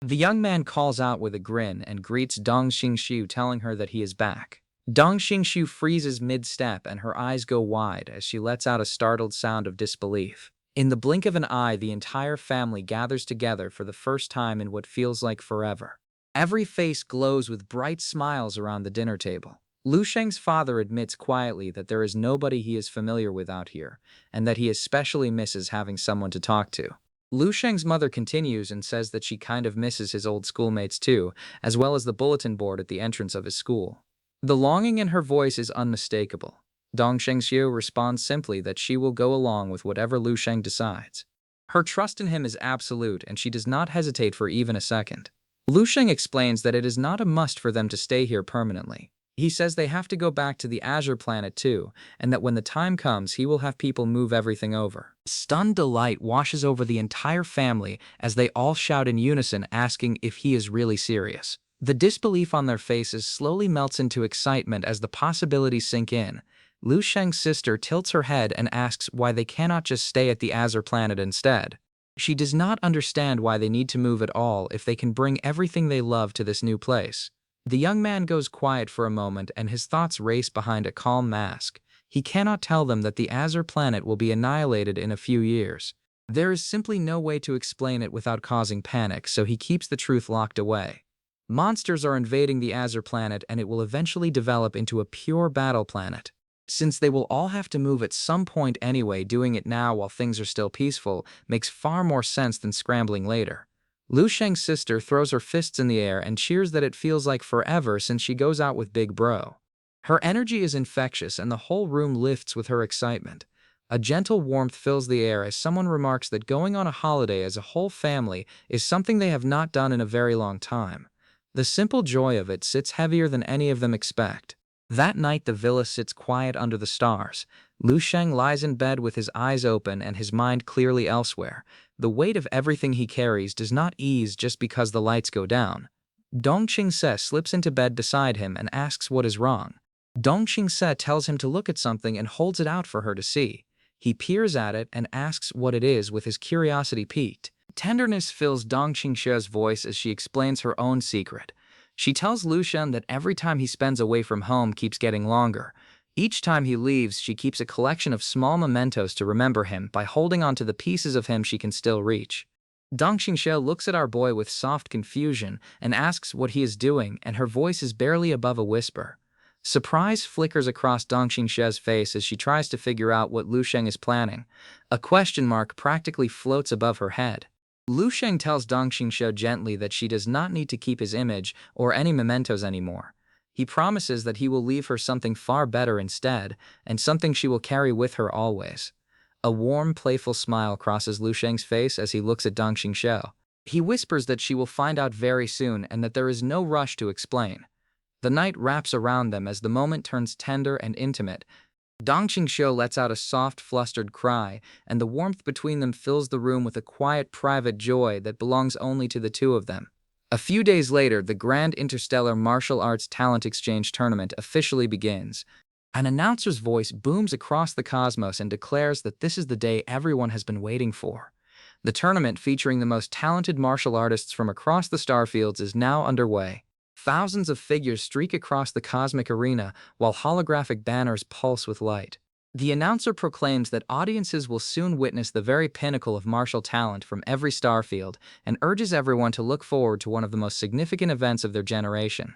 The young man calls out with a grin and greets Dong Xingxiu, telling her that he is back. Dong Xingxiu freezes mid-step and her eyes go wide as she lets out a startled sound of disbelief. In the blink of an eye, the entire family gathers together for the first time in what feels like forever. Every face glows with bright smiles around the dinner table. Lu Sheng's father admits quietly that there is nobody he is familiar with out here, and that he especially misses having someone to talk to. Lu Sheng's mother continues and says that she kind of misses his old schoolmates too, as well as the bulletin board at the entrance of his school. The longing in her voice is unmistakable. Dong Xingxiu responds simply that she will go along with whatever Lu Sheng decides. Her trust in him is absolute, and she does not hesitate for even a second. Lu Sheng explains that it is not a must for them to stay here permanently. He says they have to go back to the Azure planet too, and that when the time comes, he will have people move everything over. Stunned delight washes over the entire family as they all shout in unison, asking if he is really serious. The disbelief on their faces slowly melts into excitement as the possibilities sink in. Lu Sheng's sister tilts her head and asks why they cannot just stay at the Azure planet instead. She does not understand why they need to move at all if they can bring everything they love to this new place. The young man goes quiet for a moment and his thoughts race behind a calm mask. He cannot tell them that the Azure planet will be annihilated in a few years. There is simply no way to explain it without causing panic, so he keeps the truth locked away. Monsters are invading the Azure planet, and it will eventually develop into a pure battle planet. Since they will all have to move at some point anyway, doing it now while things are still peaceful makes far more sense than scrambling later. Lu Sheng's sister throws her fists in the air and cheers that it feels like forever since she goes out with Big Bro. Her energy is infectious and the whole room lifts with her excitement. A gentle warmth fills the air as someone remarks that going on a holiday as a whole family is something they have not done in a very long time. The simple joy of it sits heavier than any of them expect. That night the villa sits quiet under the stars. Lu Sheng lies in bed with his eyes open and his mind clearly elsewhere. The weight of everything he carries does not ease just because the lights go down. Dong Xingse slips into bed beside him and asks what is wrong. Dong Xingse tells him to look at something and holds it out for her to see. He peers at it and asks what it is, with his curiosity piqued. Tenderness fills Dong Xingse's voice as she explains her own secret. She tells Lu Sheng that every time he spends away from home keeps getting longer. Each time he leaves, she keeps a collection of small mementos to remember him by holding on to the pieces of him she can still reach. Dong Xingxue looks at our boy with soft confusion and asks what he is doing, and her voice is barely above a whisper. Surprise flickers across Dong Xingxue's face as she tries to figure out what Lu Sheng is planning. A question mark practically floats above her head. Lu Sheng tells Dong Xingxue gently that she does not need to keep his image or any mementos anymore. He promises that he will leave her something far better instead, and something she will carry with her always. A warm, playful smile crosses Lu Sheng's face as he looks at Dong Xingxue. He whispers that she will find out very soon and that there is no rush to explain. The night wraps around them as the moment turns tender and intimate. Dong Xingxue lets out a soft, flustered cry, and the warmth between them fills the room with a quiet, private joy that belongs only to the two of them. A few days later, the Grand Interstellar Martial Arts Talent Exchange Tournament officially begins. An announcer's voice booms across the cosmos and declares that this is the day everyone has been waiting for. The tournament featuring the most talented martial artists from across the starfields is now underway. Thousands of figures streak across the cosmic arena while holographic banners pulse with light. The announcer proclaims that audiences will soon witness the very pinnacle of martial talent from every starfield and urges everyone to look forward to one of the most significant events of their generation.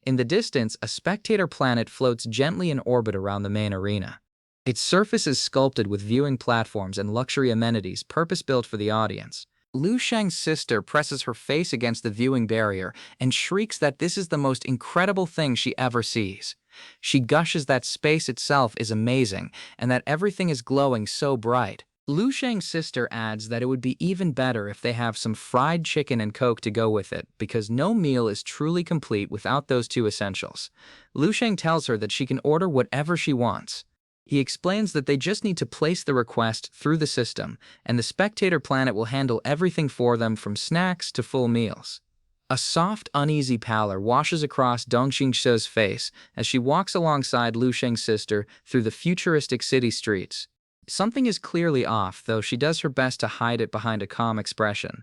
In the distance, a spectator planet floats gently in orbit around the main arena. Its surface is sculpted with viewing platforms and luxury amenities purpose-built for the audience. Liu Shang's sister presses her face against the viewing barrier and shrieks that this is the most incredible thing she ever sees. She gushes that space itself is amazing and that everything is glowing so bright. Liu Shang's sister adds that it would be even better if they have some fried chicken and Coke to go with it, because no meal is truly complete without those two essentials. Liu Shang tells her that she can order whatever she wants. He explains that they just need to place the request through the system, and the spectator planet will handle everything for them from snacks to full meals. A soft, uneasy pallor washes across Dong Xingshou's face as she walks alongside Liu Shang's sister through the futuristic city streets. Something is clearly off, though she does her best to hide it behind a calm expression.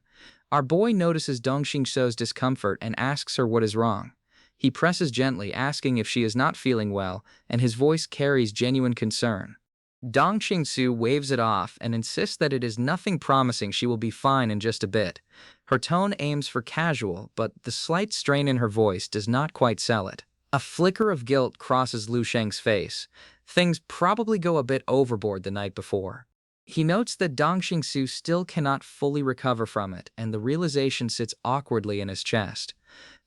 Our boy notices Dong Xingshou's discomfort and asks her what is wrong. He presses gently, asking if she is not feeling well, and his voice carries genuine concern. Dong Xingsu waves it off and insists that it is nothing, promising she will be fine in just a bit. Her tone aims for casual, but the slight strain in her voice does not quite sell it. A flicker of guilt crosses Liu Shang's face. Things probably go a bit overboard the night before. He notes that Dong Xingsu still cannot fully recover from it, and the realization sits awkwardly in his chest.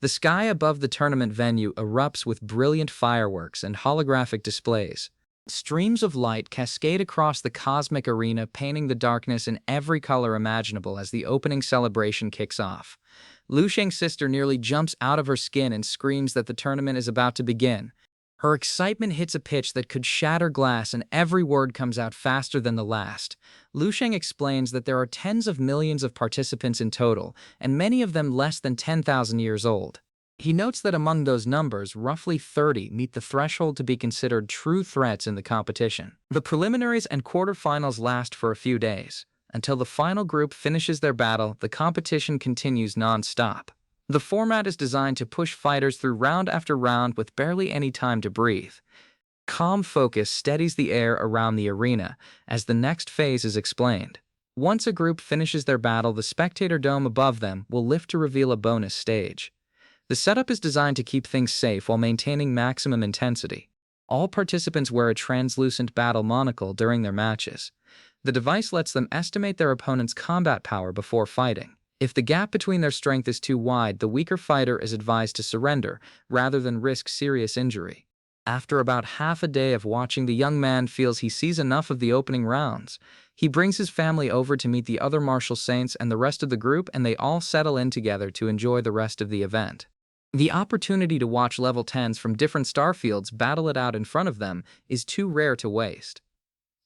The sky above the tournament venue erupts with brilliant fireworks and holographic displays. Streams of light cascade across the cosmic arena, painting the darkness in every color imaginable as the opening celebration kicks off. Liu Shang's sister nearly jumps out of her skin and screams that the tournament is about to begin. Her excitement hits a pitch that could shatter glass, and every word comes out faster than the last. Liu Shang explains that there are tens of millions of participants in total, and many of them less than 10,000 years old. He notes that among those numbers, roughly 30 meet the threshold to be considered true threats in the competition. The preliminaries and quarterfinals last for a few days. Until the final group finishes their battle, the competition continues non-stop. The format is designed to push fighters through round after round with barely any time to breathe. Calm focus steadies the air around the arena as the next phase is explained. Once a group finishes their battle, the spectator dome above them will lift to reveal a bonus stage. The setup is designed to keep things safe while maintaining maximum intensity. All participants wear a translucent battle monocle during their matches. The device lets them estimate their opponent's combat power before fighting. If the gap between their strength is too wide, the weaker fighter is advised to surrender rather than risk serious injury. After about half a day of watching, the young man feels he sees enough of the opening rounds. He brings his family over to meet the other martial saints and the rest of the group, and they all settle in together to enjoy the rest of the event. The opportunity to watch level 10s from different starfields battle it out in front of them is too rare to waste.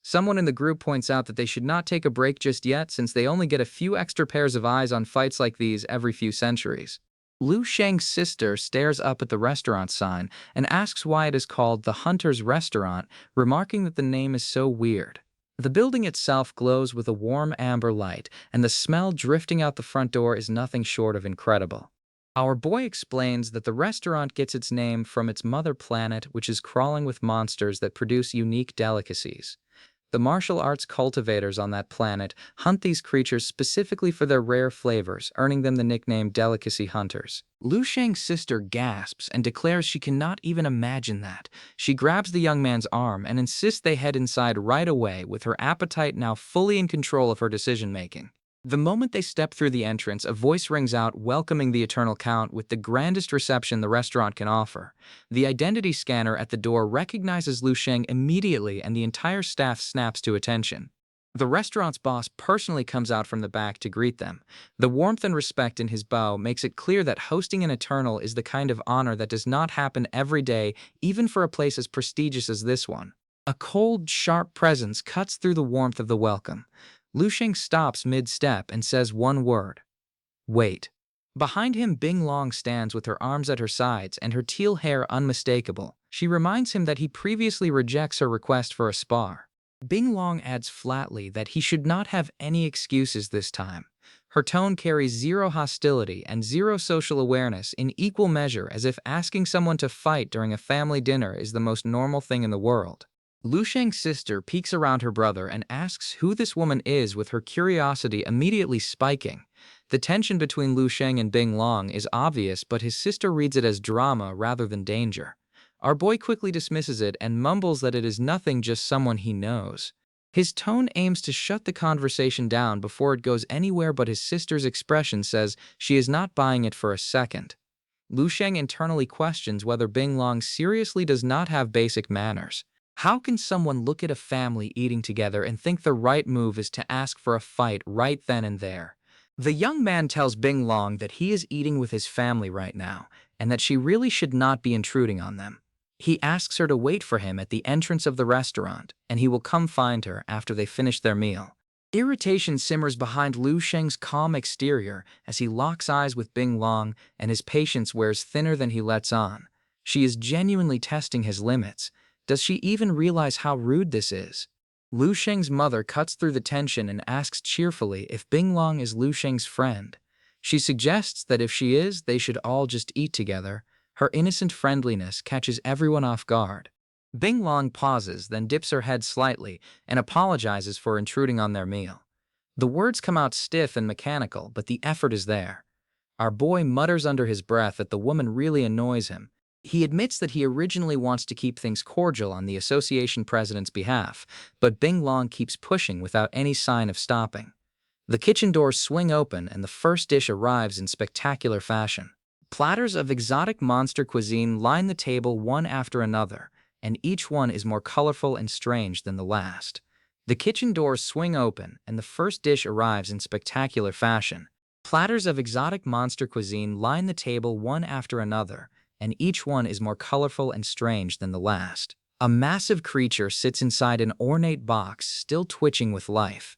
Someone in the group points out that they should not take a break just yet, since they only get a few extra pairs of eyes on fights like these every few centuries. Liu Shang's sister stares up at the restaurant sign and asks why it is called the Hunter's Restaurant, remarking that the name is so weird. The building itself glows with a warm amber light, and the smell drifting out the front door is nothing short of incredible. Our boy explains that the restaurant gets its name from its mother planet, which is crawling with monsters that produce unique delicacies. The martial arts cultivators on that planet hunt these creatures specifically for their rare flavors, earning them the nickname Delicacy Hunters. Liu Shang's sister gasps and declares she cannot even imagine that. She grabs the young man's arm and insists they head inside right away, with her appetite now fully in control of her decision-making. The moment they step through the entrance, a voice rings out welcoming the Eternal Count with the grandest reception the restaurant can offer. The identity scanner at the door recognizes Liu Shang immediately, and the entire staff snaps to attention. The restaurant's boss personally comes out from the back to greet them. The warmth and respect in his bow makes it clear that hosting an Eternal is the kind of honor that does not happen every day, even for a place as prestigious as this one. A cold, sharp presence cuts through the warmth of the welcome. Liu Shang stops mid-step and says one word: "Wait." Behind him, Bing Long stands with her arms at her sides and her teal hair unmistakable. She reminds him that he previously rejects her request for a spar. Bing Long adds flatly that he should not have any excuses this time. Her tone carries zero hostility and zero social awareness in equal measure, as if asking someone to fight during a family dinner is the most normal thing in the world. Lu Sheng's sister peeks around her brother and asks who this woman is, with her curiosity immediately spiking. The tension between Lu Sheng and Bing Long is obvious, but his sister reads it as drama rather than danger. Our boy quickly dismisses it and mumbles that it is nothing, just someone he knows. His tone aims to shut the conversation down before it goes anywhere, but his sister's expression says she is not buying it for a second. Lu Sheng internally questions whether Bing Long seriously does not have basic manners. How can someone look at a family eating together and think the right move is to ask for a fight right then and there? The young man tells Bing Long that he is eating with his family right now, and that she really should not be intruding on them. He asks her to wait for him at the entrance of the restaurant, and he will come find her after they finish their meal. Irritation simmers behind Lu Sheng's calm exterior as he locks eyes with Bing Long, and his patience wears thinner than he lets on. She is genuinely testing his limits. Does she even realize how rude this is? Lu Sheng's mother cuts through the tension and asks cheerfully if Bing Long is Lu Sheng's friend. She suggests that if she is, they should all just eat together. Her innocent friendliness catches everyone off guard. Bing Long pauses, then dips her head slightly and apologizes for intruding on their meal. The words come out stiff and mechanical, but the effort is there. Our boy mutters under his breath that the woman really annoys him. He admits that he originally wants to keep things cordial on the association president's behalf, but Bing Long keeps pushing without any sign of stopping. The kitchen doors swing open and the first dish arrives in spectacular fashion. Platters of exotic monster cuisine line the table one after another, and each one is more colorful and strange than the last. The kitchen doors swing open and the first dish arrives in spectacular fashion. Platters of exotic monster cuisine line the table one after another, and each one is more colorful and strange than the last. A massive creature sits inside an ornate box, still twitching with life.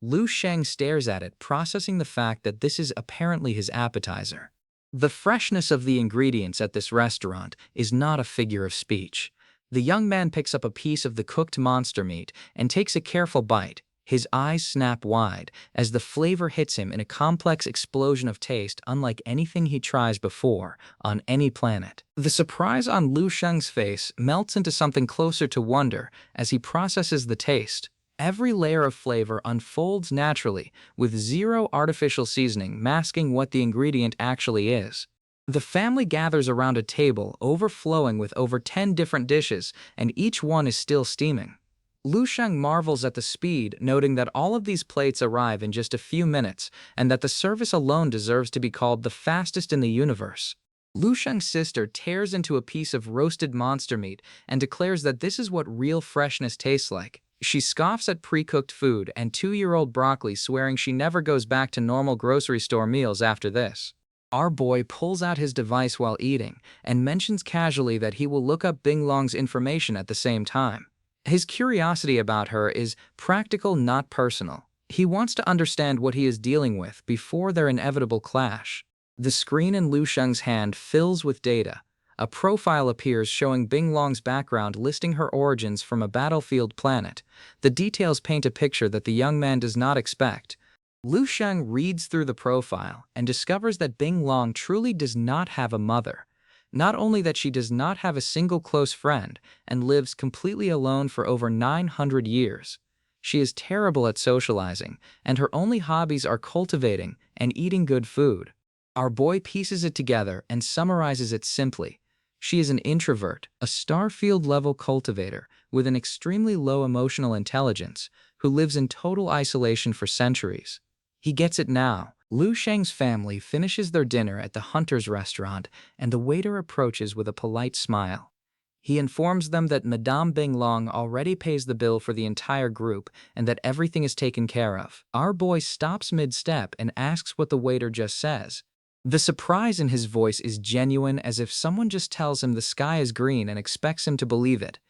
Lu Sheng stares at it, processing the fact that this is apparently his appetizer. The freshness of the ingredients at this restaurant is not a figure of speech. The young man picks up a piece of the cooked monster meat and takes a careful bite. His eyes snap wide as the flavor hits him in a complex explosion of taste unlike anything he tries before on any planet. The surprise on Lu Sheng's face melts into something closer to wonder as he processes the taste. Every layer of flavor unfolds naturally, with zero artificial seasoning masking what the ingredient actually is. The family gathers around a table overflowing with over 10 different dishes, and each one is still steaming. Lu Sheng marvels at the speed, noting that all of these plates arrive in just a few minutes, and that the service alone deserves to be called the fastest in the universe. Lu Sheng's sister tears into a piece of roasted monster meat and declares that this is what real freshness tastes like. She scoffs at pre-cooked food and 2-year-old broccoli, swearing she never goes back to normal grocery store meals after this. Our boy pulls out his device while eating and mentions casually that he will look up Bing Long's information at the same time. His curiosity about her is practical, not personal. He wants to understand what he is dealing with before their inevitable clash. The screen in Lu Sheng's hand fills with data. A profile appears showing Bing Long's background, listing her origins from a battlefield planet. The details paint a picture that the young man does not expect. Lu Sheng reads through the profile and discovers that Bing Long truly does not have a mother. Not only that, she does not have a single close friend and lives completely alone for over 900 years. She is terrible at socializing, and her only hobbies are cultivating and eating good food. Our boy pieces it together and summarizes it simply. She is an introvert, a Starfield-level cultivator with an extremely low emotional intelligence who lives in total isolation for centuries. He gets it now. Lu Sheng's family finishes their dinner at the Hunter's restaurant, and the waiter approaches with a polite smile. He informs them that Madame Bing Long already pays the bill for the entire group and that everything is taken care of. Our boy stops mid-step and asks what the waiter just says. The surprise in his voice is genuine, as if someone just tells him the sky is green and expects him to believe it.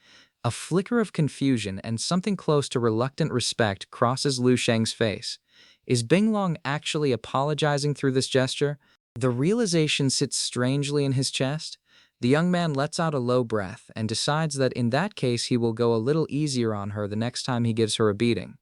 A flicker of confusion and something close to reluctant respect crosses Lu Sheng's face. Is Bing Long actually apologizing through this gesture? The realization sits strangely in his chest. The young man lets out a low breath and decides that in that case he will go a little easier on her the next time he gives her a beating.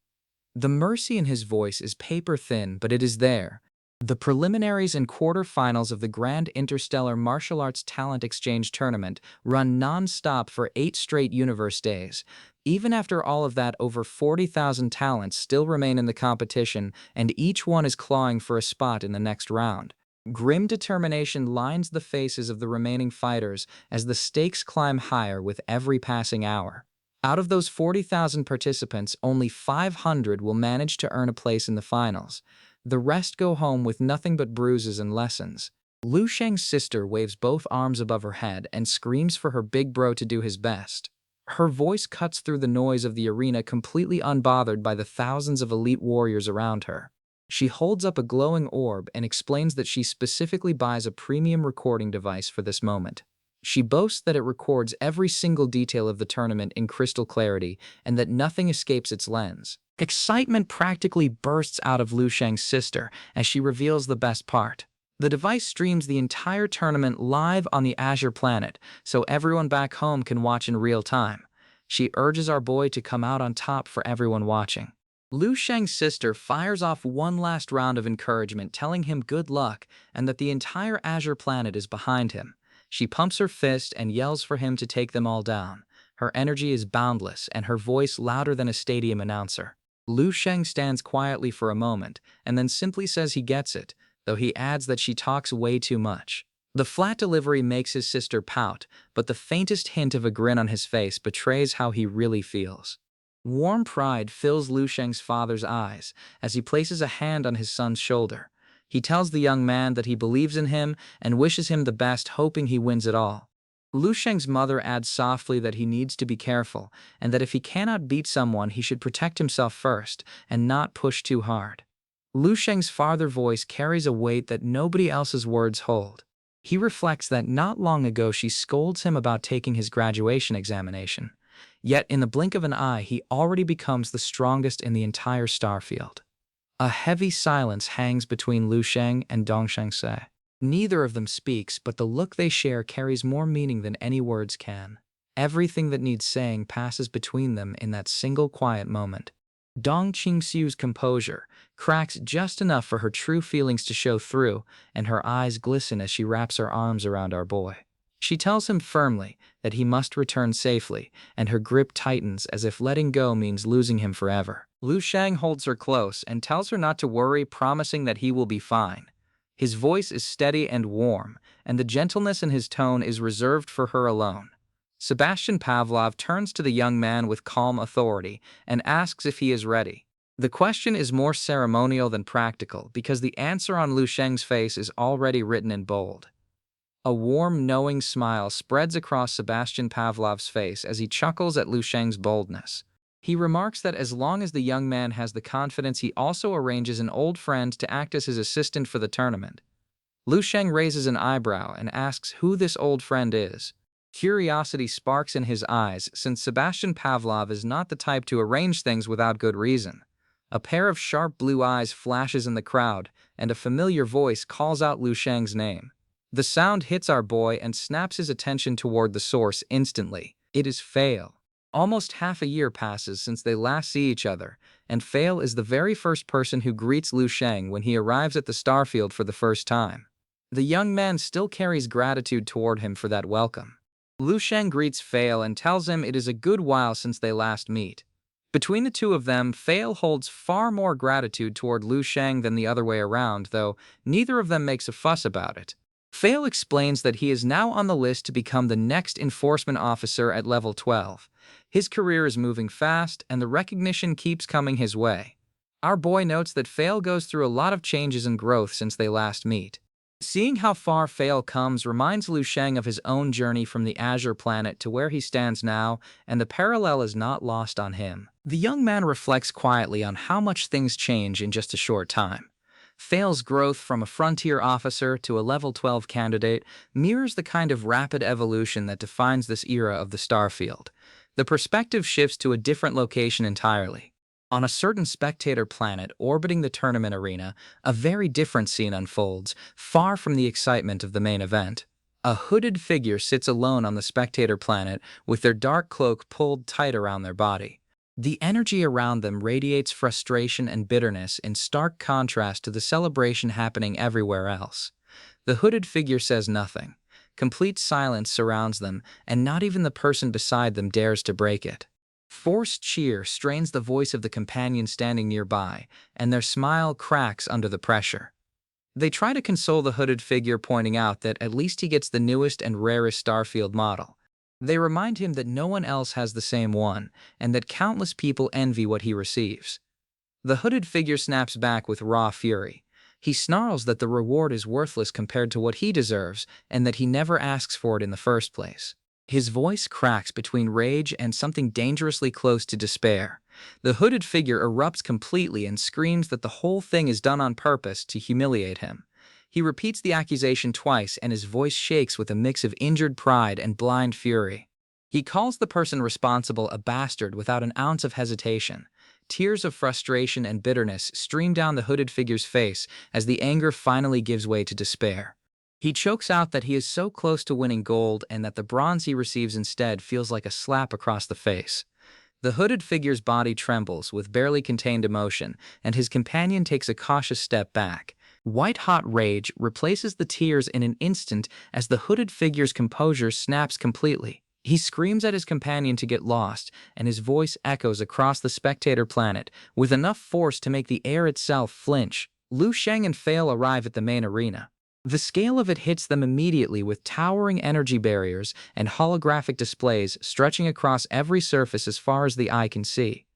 The mercy in his voice is paper thin, but it is there. The preliminaries and quarterfinals of the Grand Interstellar Martial Arts Talent Exchange Tournament run non-stop for 8 straight universe days. Even after all of that, over 40,000 talents still remain in the competition, and each one is clawing for a spot in the next round. Grim determination lines the faces of the remaining fighters as the stakes climb higher with every passing hour. Out of those 40,000 participants, only 500 will manage to earn a place in the finals. The rest go home with nothing but bruises and lessons. Lu Sheng's sister waves both arms above her head and screams for her big bro to do his best. Her voice cuts through the noise of the arena, completely unbothered by the thousands of elite warriors around her. She holds up a glowing orb and explains that she specifically buys a premium recording device for this moment. She boasts that it records every single detail of the tournament in crystal clarity and that nothing escapes its lens. Excitement practically bursts out of Lu Sheng's sister as she reveals the best part. The device streams the entire tournament live on the Azure planet, so everyone back home can watch in real time. She urges our boy to come out on top for everyone watching. Lu Sheng's sister fires off one last round of encouragement, telling him good luck and that the entire Azure planet is behind him. She pumps her fist and yells for him to take them all down. Her energy is boundless and her voice louder than a stadium announcer. Lu Sheng stands quietly for a moment and then simply says he gets it, though he adds that she talks way too much. The flat delivery makes his sister pout, but the faintest hint of a grin on his face betrays how he really feels. Warm pride fills Lu Sheng's father's eyes as he places a hand on his son's shoulder. He tells the young man that he believes in him and wishes him the best, hoping he wins it all. Lu Sheng's mother adds softly that he needs to be careful and that if he cannot beat someone, he should protect himself first and not push too hard. Lu Sheng's father voice carries a weight that nobody else's words hold. He reflects that not long ago she scolds him about taking his graduation examination. Yet in the blink of an eye, he already becomes the strongest in the entire starfield. A heavy silence hangs between Lu Sheng and Dong Shengse. Neither of them speaks, but the look they share carries more meaning than any words can. Everything that needs saying passes between them in that single quiet moment. Dong Qingxiu's composure cracks just enough for her true feelings to show through, and her eyes glisten as she wraps her arms around our boy. She tells him firmly that he must return safely, and her grip tightens as if letting go means losing him forever. Lu Sheng holds her close and tells her not to worry, promising that he will be fine. His voice is steady and warm, and the gentleness in his tone is reserved for her alone. Sebastian Pavlov turns to the young man with calm authority and asks if he is ready. The question is more ceremonial than practical because the answer on Lu Sheng's face is already written in bold. A warm, knowing smile spreads across Sebastian Pavlov's face as he chuckles at Lu Sheng's boldness. He remarks that as long as the young man has the confidence, he also arranges an old friend to act as his assistant for the tournament. Lu Sheng raises an eyebrow and asks who this old friend is. Curiosity sparks in his eyes since Sebastian Pavlov is not the type to arrange things without good reason. A pair of sharp blue eyes flashes in the crowd, and a familiar voice calls out Lu Sheng's name. The sound hits our boy and snaps his attention toward the source instantly. It is Fail. Almost half a year passes since they last see each other, and Fail is the very first person who greets Lu Sheng when he arrives at the starfield for the first time. The young man still carries gratitude toward him for that welcome. Lu Sheng greets Fail and tells him it is a good while since they last meet. Between the two of them, Fail holds far more gratitude toward Lu Sheng than the other way around, though neither of them makes a fuss about it. Fail explains that he is now on the list to become the next enforcement officer at level 12. His career is moving fast, and the recognition keeps coming his way. Our boy notes that Fail goes through a lot of changes and growth since they last meet. Seeing how far Fail comes reminds Lu Sheng of his own journey from the Azure planet to where he stands now, and the parallel is not lost on him. The young man reflects quietly on how much things change in just a short time. Fail's growth from a frontier officer to a level 12 candidate mirrors the kind of rapid evolution that defines this era of the starfield. The perspective shifts to a different location entirely. On a certain spectator planet orbiting the tournament arena, a very different scene unfolds, far from the excitement of the main event. A hooded figure sits alone on the spectator planet with their dark cloak pulled tight around their body. The energy around them radiates frustration and bitterness in stark contrast to the celebration happening everywhere else. The hooded figure says nothing. Complete silence surrounds them, and not even the person beside them dares to break it. Forced cheer strains the voice of the companion standing nearby, and their smile cracks under the pressure. They try to console the hooded figure, pointing out that at least he gets the newest and rarest Starfield model. They remind him that no one else has the same one, and that countless people envy what he receives. The hooded figure snaps back with raw fury. He snarls that the reward is worthless compared to what he deserves, and that he never asks for it in the first place. His voice cracks between rage and something dangerously close to despair. The hooded figure erupts completely and screams that the whole thing is done on purpose to humiliate him. He repeats the accusation twice, and his voice shakes with a mix of injured pride and blind fury. He calls the person responsible a bastard without an ounce of hesitation. Tears of frustration and bitterness stream down the hooded figure's face as the anger finally gives way to despair. He chokes out that he is so close to winning gold and that the bronze he receives instead feels like a slap across the face. The hooded figure's body trembles with barely contained emotion, and his companion takes a cautious step back. White-hot rage replaces the tears in an instant as the hooded figure's composure snaps completely. He screams at his companion to get lost, and his voice echoes across the spectator planet with enough force to make the air itself flinch. Liu Sheng and Fail arrive at the main arena. The scale of it hits them immediately with towering energy barriers and holographic displays stretching across every surface as far as the eye can see.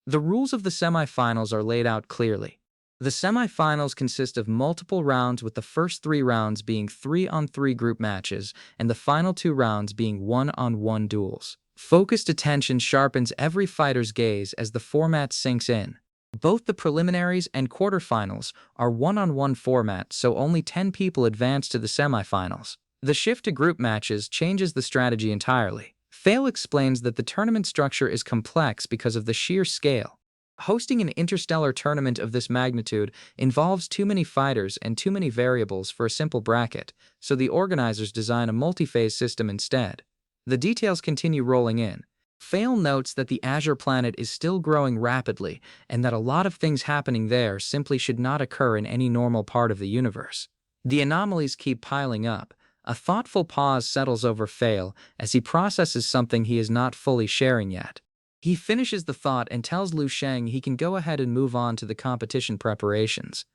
The rules of the semifinals are laid out clearly. The semifinals consist of multiple rounds, with the first 3 rounds being 3-on-3 group matches and the final 2 rounds being 1-on-1 duels. Focused attention sharpens every fighter's gaze as the format sinks in. Both the preliminaries and quarterfinals are 1-on-1 format, so only 10 people advance to the semifinals. The shift to group matches changes the strategy entirely. Fail explains that the tournament structure is complex because of the sheer scale. Hosting an interstellar tournament of this magnitude involves too many fighters and too many variables for a simple bracket, so the organizers design a multi-phase system instead. The details continue rolling in. Fail notes that the Azure planet is still growing rapidly, and that a lot of things happening there simply should not occur in any normal part of the universe. The anomalies keep piling up. A thoughtful pause settles over Fail as he processes something he is not fully sharing yet. He finishes the thought and tells Liu Sheng he can go ahead and move on to the competition preparations.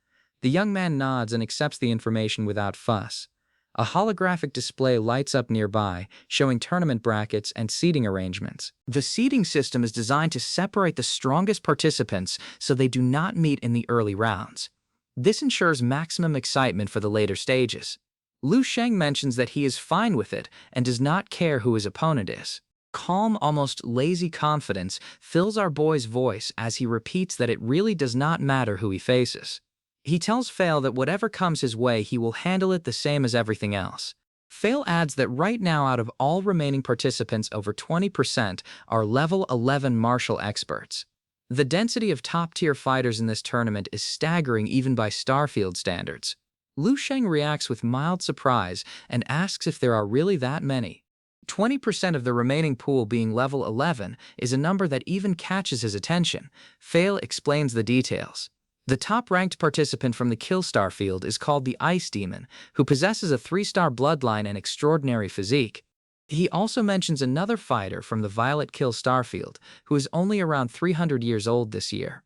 The young man nods and accepts the information without fuss. A holographic display lights up nearby, showing tournament brackets and seating arrangements. The seating system is designed to separate the strongest participants so they do not meet in the early rounds. This ensures maximum excitement for the later stages. Liu Sheng mentions that he is fine with it and does not care who his opponent is. Calm, almost lazy confidence fills our boy's voice as he repeats that it really does not matter who he faces. He tells Fail that whatever comes his way, he will handle it the same as everything else. Fail adds that right now, out of all remaining participants, over 20% are level 11 martial experts. The density of top-tier fighters in this tournament is staggering even by Starfield standards. Liu Sheng reacts with mild surprise and asks if there are really that many. 20% of the remaining pool being level 11 is a number that even catches his attention. Fail explains the details. The top-ranked participant from the Kill Starfield is called the Ice Demon, who possesses a 3-star bloodline and extraordinary physique. He also mentions another fighter from the Violet Kill Starfield, who is only around 300 years old this year.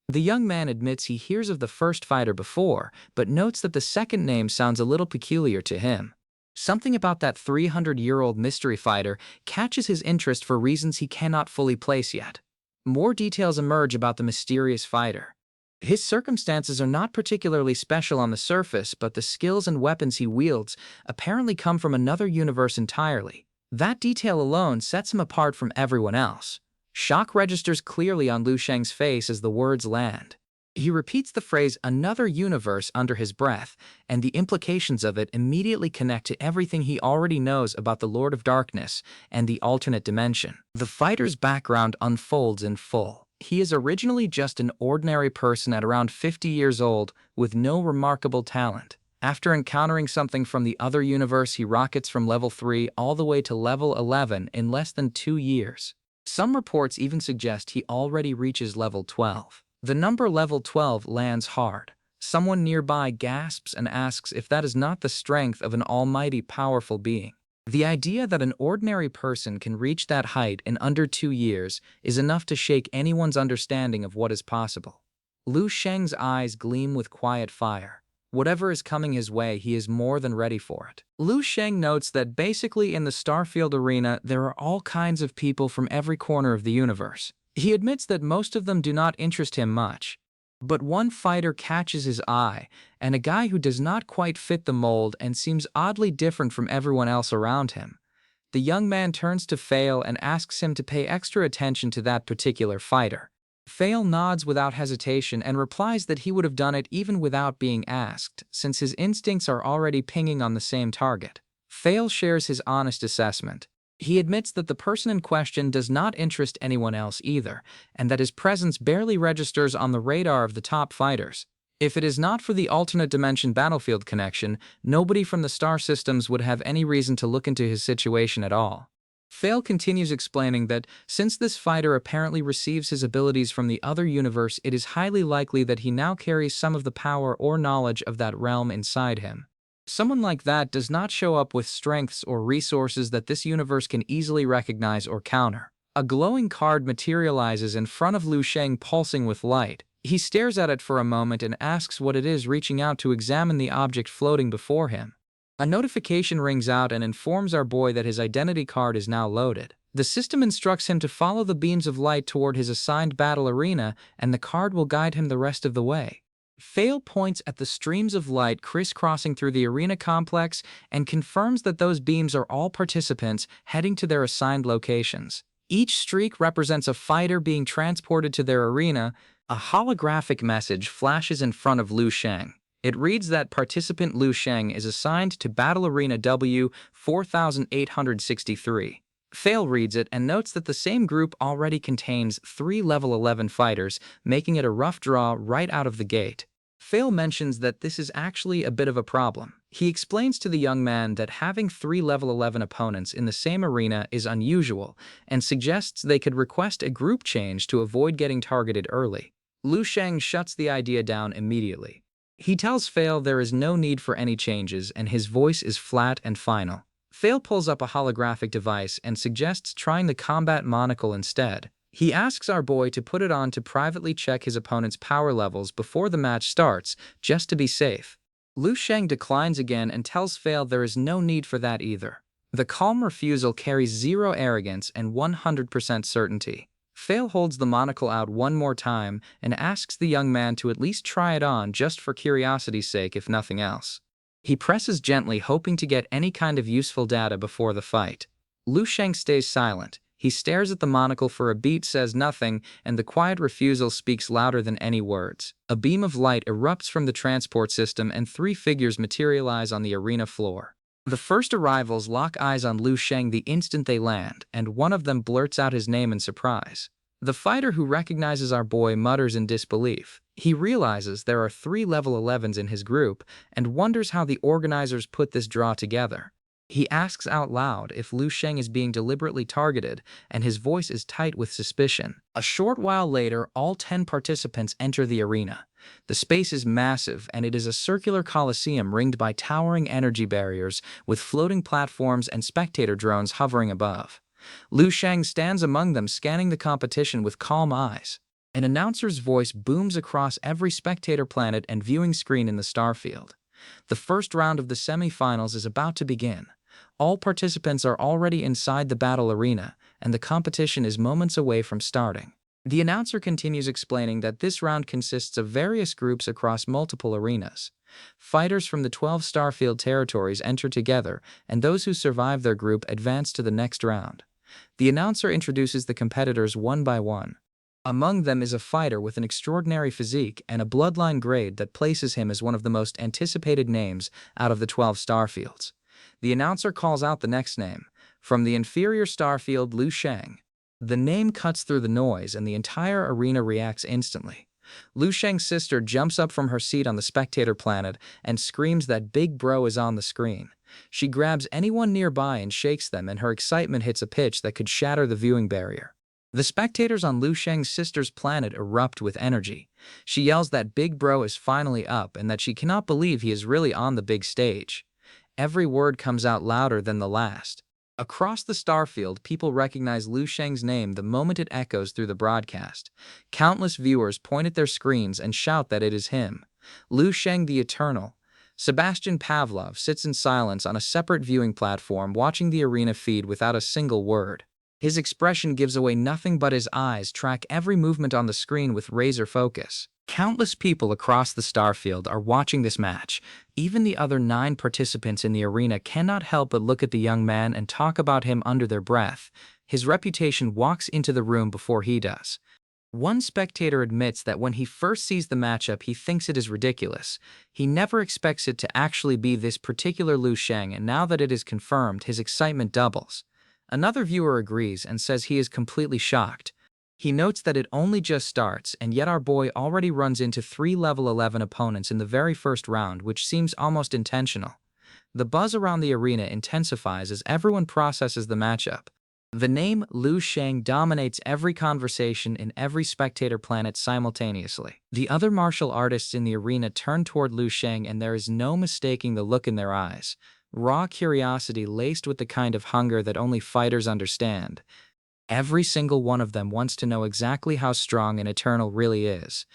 The young man admits he hears of the first fighter before, but notes that the second name sounds a little peculiar to him. Something about that 300-year-old mystery fighter catches his interest for reasons he cannot fully place yet. More details emerge about the mysterious fighter. His circumstances are not particularly special on the surface, but the skills and weapons he wields apparently come from another universe entirely. That detail alone sets him apart from everyone else. Shock registers clearly on Liu Sheng's face as the words land. He repeats the phrase "another universe" under his breath, and the implications of it immediately connect to everything he already knows about the Lord of Darkness and the alternate dimension. The fighter's background unfolds in full. He is originally just an ordinary person at around 50 years old with no remarkable talent. After encountering something from the other universe, he rockets from level 3 all the way to level 11 in less than 2 years. Some reports even suggest he already reaches level 12. The number level 12 lands hard. Someone nearby gasps and asks if that is not the strength of an almighty powerful being. The idea that an ordinary person can reach that height in under 2 years is enough to shake anyone's understanding of what is possible. Lu Sheng's eyes gleam with quiet fire. Whatever is coming his way, he is more than ready for it. Lu Sheng notes that basically in the Starfield arena, there are all kinds of people from every corner of the universe. He admits that most of them do not interest him much. But one fighter catches his eye, and a guy who does not quite fit the mold and seems oddly different from everyone else around him. The young man turns to Fail and asks him to pay extra attention to that particular fighter. Fail nods without hesitation and replies that he would have done it even without being asked, since his instincts are already pinging on the same target. Fail shares his honest assessment. He admits that the person in question does not interest anyone else either, and that his presence barely registers on the radar of the top fighters. If it is not for the alternate dimension battlefield connection, nobody from the star systems would have any reason to look into his situation at all. Fail continues explaining that, since this fighter apparently receives his abilities from the other universe, it is highly likely that he now carries some of the power or knowledge of that realm inside him. Someone like that does not show up with strengths or resources that this universe can easily recognize or counter. A glowing card materializes in front of Lu Sheng, pulsing with light. He stares at it for a moment and asks what it is, reaching out to examine the object floating before him. A notification rings out and informs our boy that his identity card is now loaded. The system instructs him to follow the beams of light toward his assigned battle arena, and the card will guide him the rest of the way. Fail points at the streams of light crisscrossing through the arena complex and confirms that those beams are all participants heading to their assigned locations. Each streak represents a fighter being transported to their arena. A holographic message flashes in front of Lu Sheng. It reads that participant Lu Sheng is assigned to Battle Arena W 4863. Fail reads it and notes that the same group already contains 3 level 11 fighters, making it a rough draw right out of the gate. Fail mentions that this is actually a bit of a problem. He explains to the young man that having 3 level 11 opponents in the same arena is unusual, and suggests they could request a group change to avoid getting targeted early. Lu Sheng shuts the idea down immediately. He tells Fail there is no need for any changes, and his voice is flat and final. Fail pulls up a holographic device and suggests trying the combat monocle instead. He asks our boy to put it on to privately check his opponent's power levels before the match starts, just to be safe. Lu Sheng declines again and tells Fail there is no need for that either. The calm refusal carries zero arrogance and 100% certainty. Fail holds the monocle out one more time and asks the young man to at least try it on just for curiosity's sake, if nothing else. He presses gently, hoping to get any kind of useful data before the fight. Lu Sheng stays silent. He stares at the monocle for a beat, says nothing, and the quiet refusal speaks louder than any words. A beam of light erupts from the transport system and 3 figures materialize on the arena floor. The first arrivals lock eyes on Lu Sheng the instant they land, and one of them blurts out his name in surprise. The fighter who recognizes our boy mutters in disbelief. He realizes there are 3 level 11s in his group and wonders how the organizers put this draw together. He asks out loud if Lu Sheng is being deliberately targeted, and his voice is tight with suspicion. A short while later, all 10 participants enter the arena. The space is massive, and it is a circular coliseum ringed by towering energy barriers with floating platforms and spectator drones hovering above. Lu Sheng stands among them, scanning the competition with calm eyes. An announcer's voice booms across every spectator planet and viewing screen in the starfield. The first round of the semi-finals is about to begin. All participants are already inside the battle arena, and the competition is moments away from starting. The announcer continues explaining that this round consists of various groups across multiple arenas. Fighters from the 12 Starfield territories enter together, and those who survive their group advance to the next round. The announcer introduces the competitors one by one. Among them is a fighter with an extraordinary physique and a bloodline grade that places him as one of the most anticipated names out of the 12 Starfields. The announcer calls out the next name, from the inferior Starfield, Lu Sheng. The name cuts through the noise and the entire arena reacts instantly. Lu Sheng's sister jumps up from her seat on the spectator planet and screams that Big Bro is on the screen. She grabs anyone nearby and shakes them, and her excitement hits a pitch that could shatter the viewing barrier. The spectators on Lu Sheng's sister's planet erupt with energy. She yells that Big Bro is finally up and that she cannot believe he is really on the big stage. Every word comes out louder than the last. Across the starfield, people recognize Lu Sheng's name the moment it echoes through the broadcast. Countless viewers point at their screens and shout that it is him, Lu Sheng the Eternal. Sebastian Pavlov sits in silence on a separate viewing platform, watching the arena feed without a single word. His expression gives away nothing but his eyes track every movement on the screen with razor focus. Countless people across the starfield are watching this match. Even the other 9 participants in the arena cannot help but look at the young man and talk about him under their breath. His reputation walks into the room before he does. One spectator admits that when he first sees the matchup, he thinks it is ridiculous. He never expects it to actually be this particular Lu Sheng, and now that it is confirmed, his excitement doubles. Another viewer agrees and says he is completely shocked. He notes that it only just starts, and yet our boy already runs into 3 level 11 opponents in the very first round, which seems almost intentional. The buzz around the arena intensifies as everyone processes the matchup. The name Lu Sheng dominates every conversation in every spectator planet simultaneously. The other martial artists in the arena turn toward Lu Sheng, and there is no mistaking the look in their eyes. Raw curiosity laced with the kind of hunger that only fighters understand. Every single one of them wants to know exactly how strong an Eternal really is.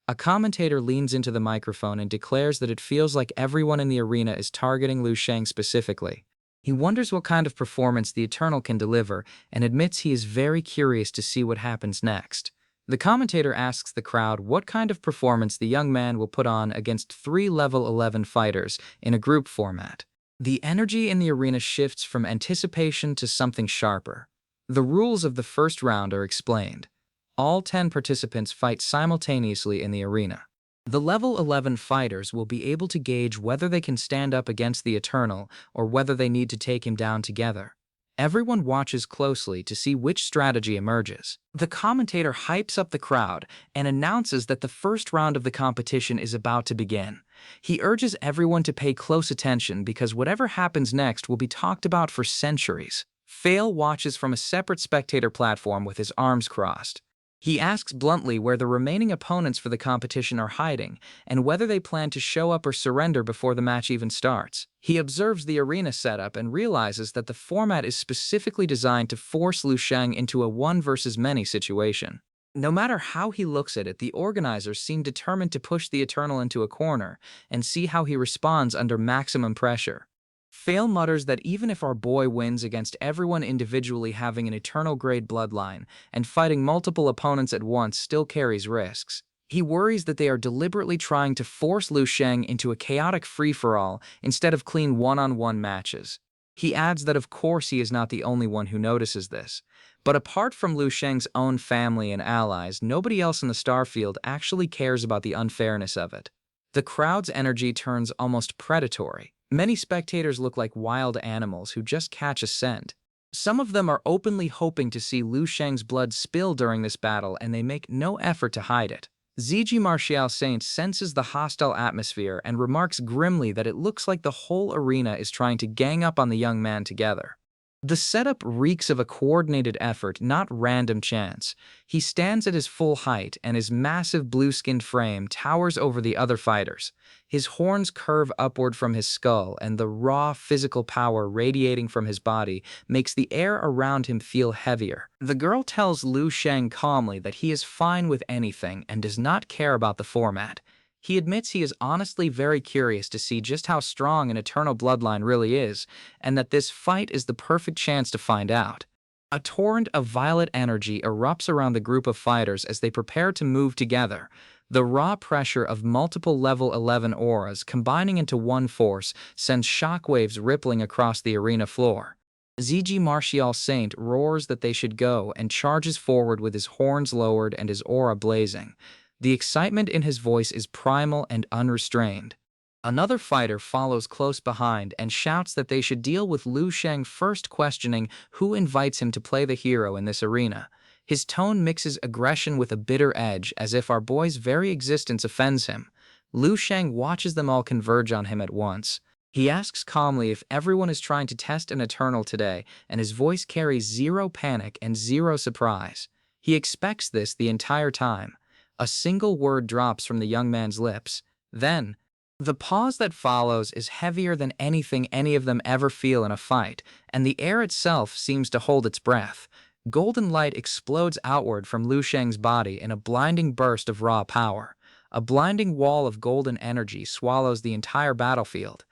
A commentator leans into the microphone and declares that it feels like everyone in the arena is targeting Lu Sheng specifically. He wonders what kind of performance the Eternal can deliver and admits he is very curious to see what happens next. The commentator asks the crowd what kind of performance the young man will put on against 3 level 11 fighters in a group format. The energy in the arena shifts from anticipation to something sharper. The rules of the first round are explained. All 10 participants fight simultaneously in the arena. The level 11 fighters will be able to gauge whether they can stand up against the Eternal or whether they need to take him down together. Everyone watches closely to see which strategy emerges. The commentator hypes up the crowd and announces that the first round of the competition is about to begin. He urges everyone to pay close attention because whatever happens next will be talked about for centuries. Fail watches from a separate spectator platform with his arms crossed. He asks bluntly where the remaining opponents for the competition are hiding and whether they plan to show up or surrender before the match even starts. He observes the arena setup and realizes that the format is specifically designed to force Lu Sheng into a one versus many situation. No matter how he looks at it, the organizers seem determined to push the Eternal into a corner and see how he responds under maximum pressure. Fail mutters that even if our boy wins against everyone individually, having an Eternal-grade bloodline and fighting multiple opponents at once still carries risks. He worries that they are deliberately trying to force Lu Sheng into a chaotic free-for-all instead of clean one-on-one matches. He adds that of course he is not the only one who notices this, but apart from Lu Sheng's own family and allies, nobody else in the starfield actually cares about the unfairness of it. The crowd's energy turns almost predatory. Many spectators look like wild animals who just catch a scent. Some of them are openly hoping to see Lu Sheng's blood spill during this battle, and they make no effort to hide it. Zg Martial Saint senses the hostile atmosphere and remarks grimly that it looks like the whole arena is trying to gang up on the young man together. The setup reeks of a coordinated effort, not random chance. He stands at his full height, and his massive blue-skinned frame towers over the other fighters. His horns curve upward from his skull, and the raw physical power radiating from his body makes the air around him feel heavier. The girl tells Lu Sheng calmly that he is fine with anything and does not care about the format. He admits he is honestly very curious to see just how strong an Eternal bloodline really is, and that this fight is the perfect chance to find out. A torrent of violet energy erupts around the group of fighters as they prepare to move together. The raw pressure of multiple level 11 auras combining into one force sends shockwaves rippling across the arena floor. Zg Martial Saint roars that they should go and charges forward with his horns lowered and his aura blazing. The excitement in his voice is primal and unrestrained. Another fighter follows close behind and shouts that they should deal with Lu Sheng first, questioning who invites him to play the hero in this arena. His tone mixes aggression with a bitter edge, as if our boy's very existence offends him. Lu Sheng watches them all converge on him at once. He asks calmly if everyone is trying to test an Eternal today, and his voice carries zero panic and zero surprise. He expects this the entire time. A single word drops from the young man's lips. Then, the pause that follows is heavier than anything any of them ever feel in a fight, and the air itself seems to hold its breath. Golden light explodes outward from Lu Sheng's body in a blinding burst of raw power. A blinding wall of golden energy swallows the entire battlefield.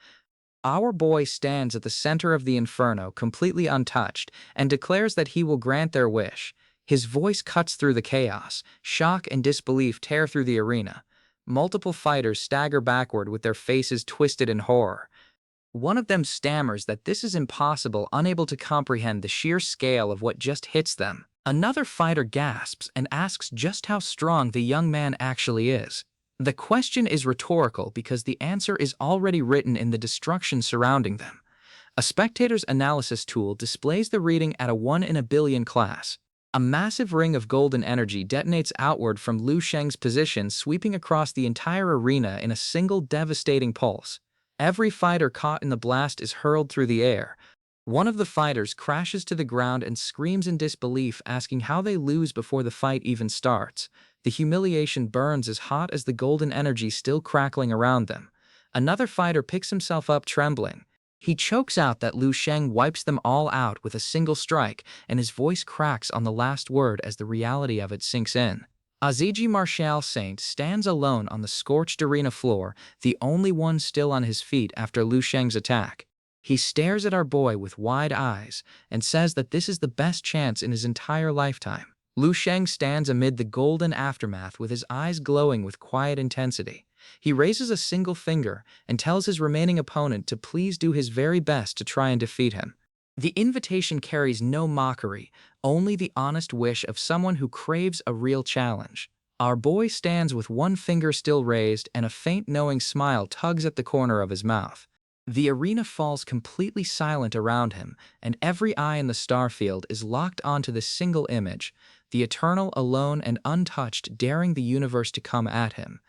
Our boy stands at the center of the inferno, completely untouched, and declares that he will grant their wish. His voice cuts through the chaos. Shock and disbelief tear through the arena. Multiple fighters stagger backward with their faces twisted in horror. One of them stammers that this is impossible, unable to comprehend the sheer scale of what just hits them. Another fighter gasps and asks just how strong the young man actually is. The question is rhetorical because the answer is already written in the destruction surrounding them. A spectator's analysis tool displays the reading at a 1 in a billion class. A massive ring of golden energy detonates outward from Lu Sheng's position, sweeping across the entire arena in a single devastating pulse. Every fighter caught in the blast is hurled through the air. One of the fighters crashes to the ground and screams in disbelief, asking how they lose before the fight even starts. The humiliation burns as hot as the golden energy still crackling around them. Another fighter picks himself up trembling. He chokes out that Lu Sheng wipes them all out with a single strike, and his voice cracks on the last word as the reality of it sinks in. Aziji Marshal Saint stands alone on the scorched arena floor, the only one still on his feet after Lu Sheng's attack. He stares at our boy with wide eyes and says that this is the best chance in his entire lifetime. Lu Sheng stands amid the golden aftermath with his eyes glowing with quiet intensity. He raises a single finger and tells his remaining opponent to please do his very best to try and defeat him. The invitation carries no mockery, only the honest wish of someone who craves a real challenge. Our boy stands with one finger still raised, and a faint knowing smile tugs at the corner of his mouth. The arena falls completely silent around him, and every eye in the starfield is locked onto this single image, the Eternal alone and untouched, daring the universe to come at him.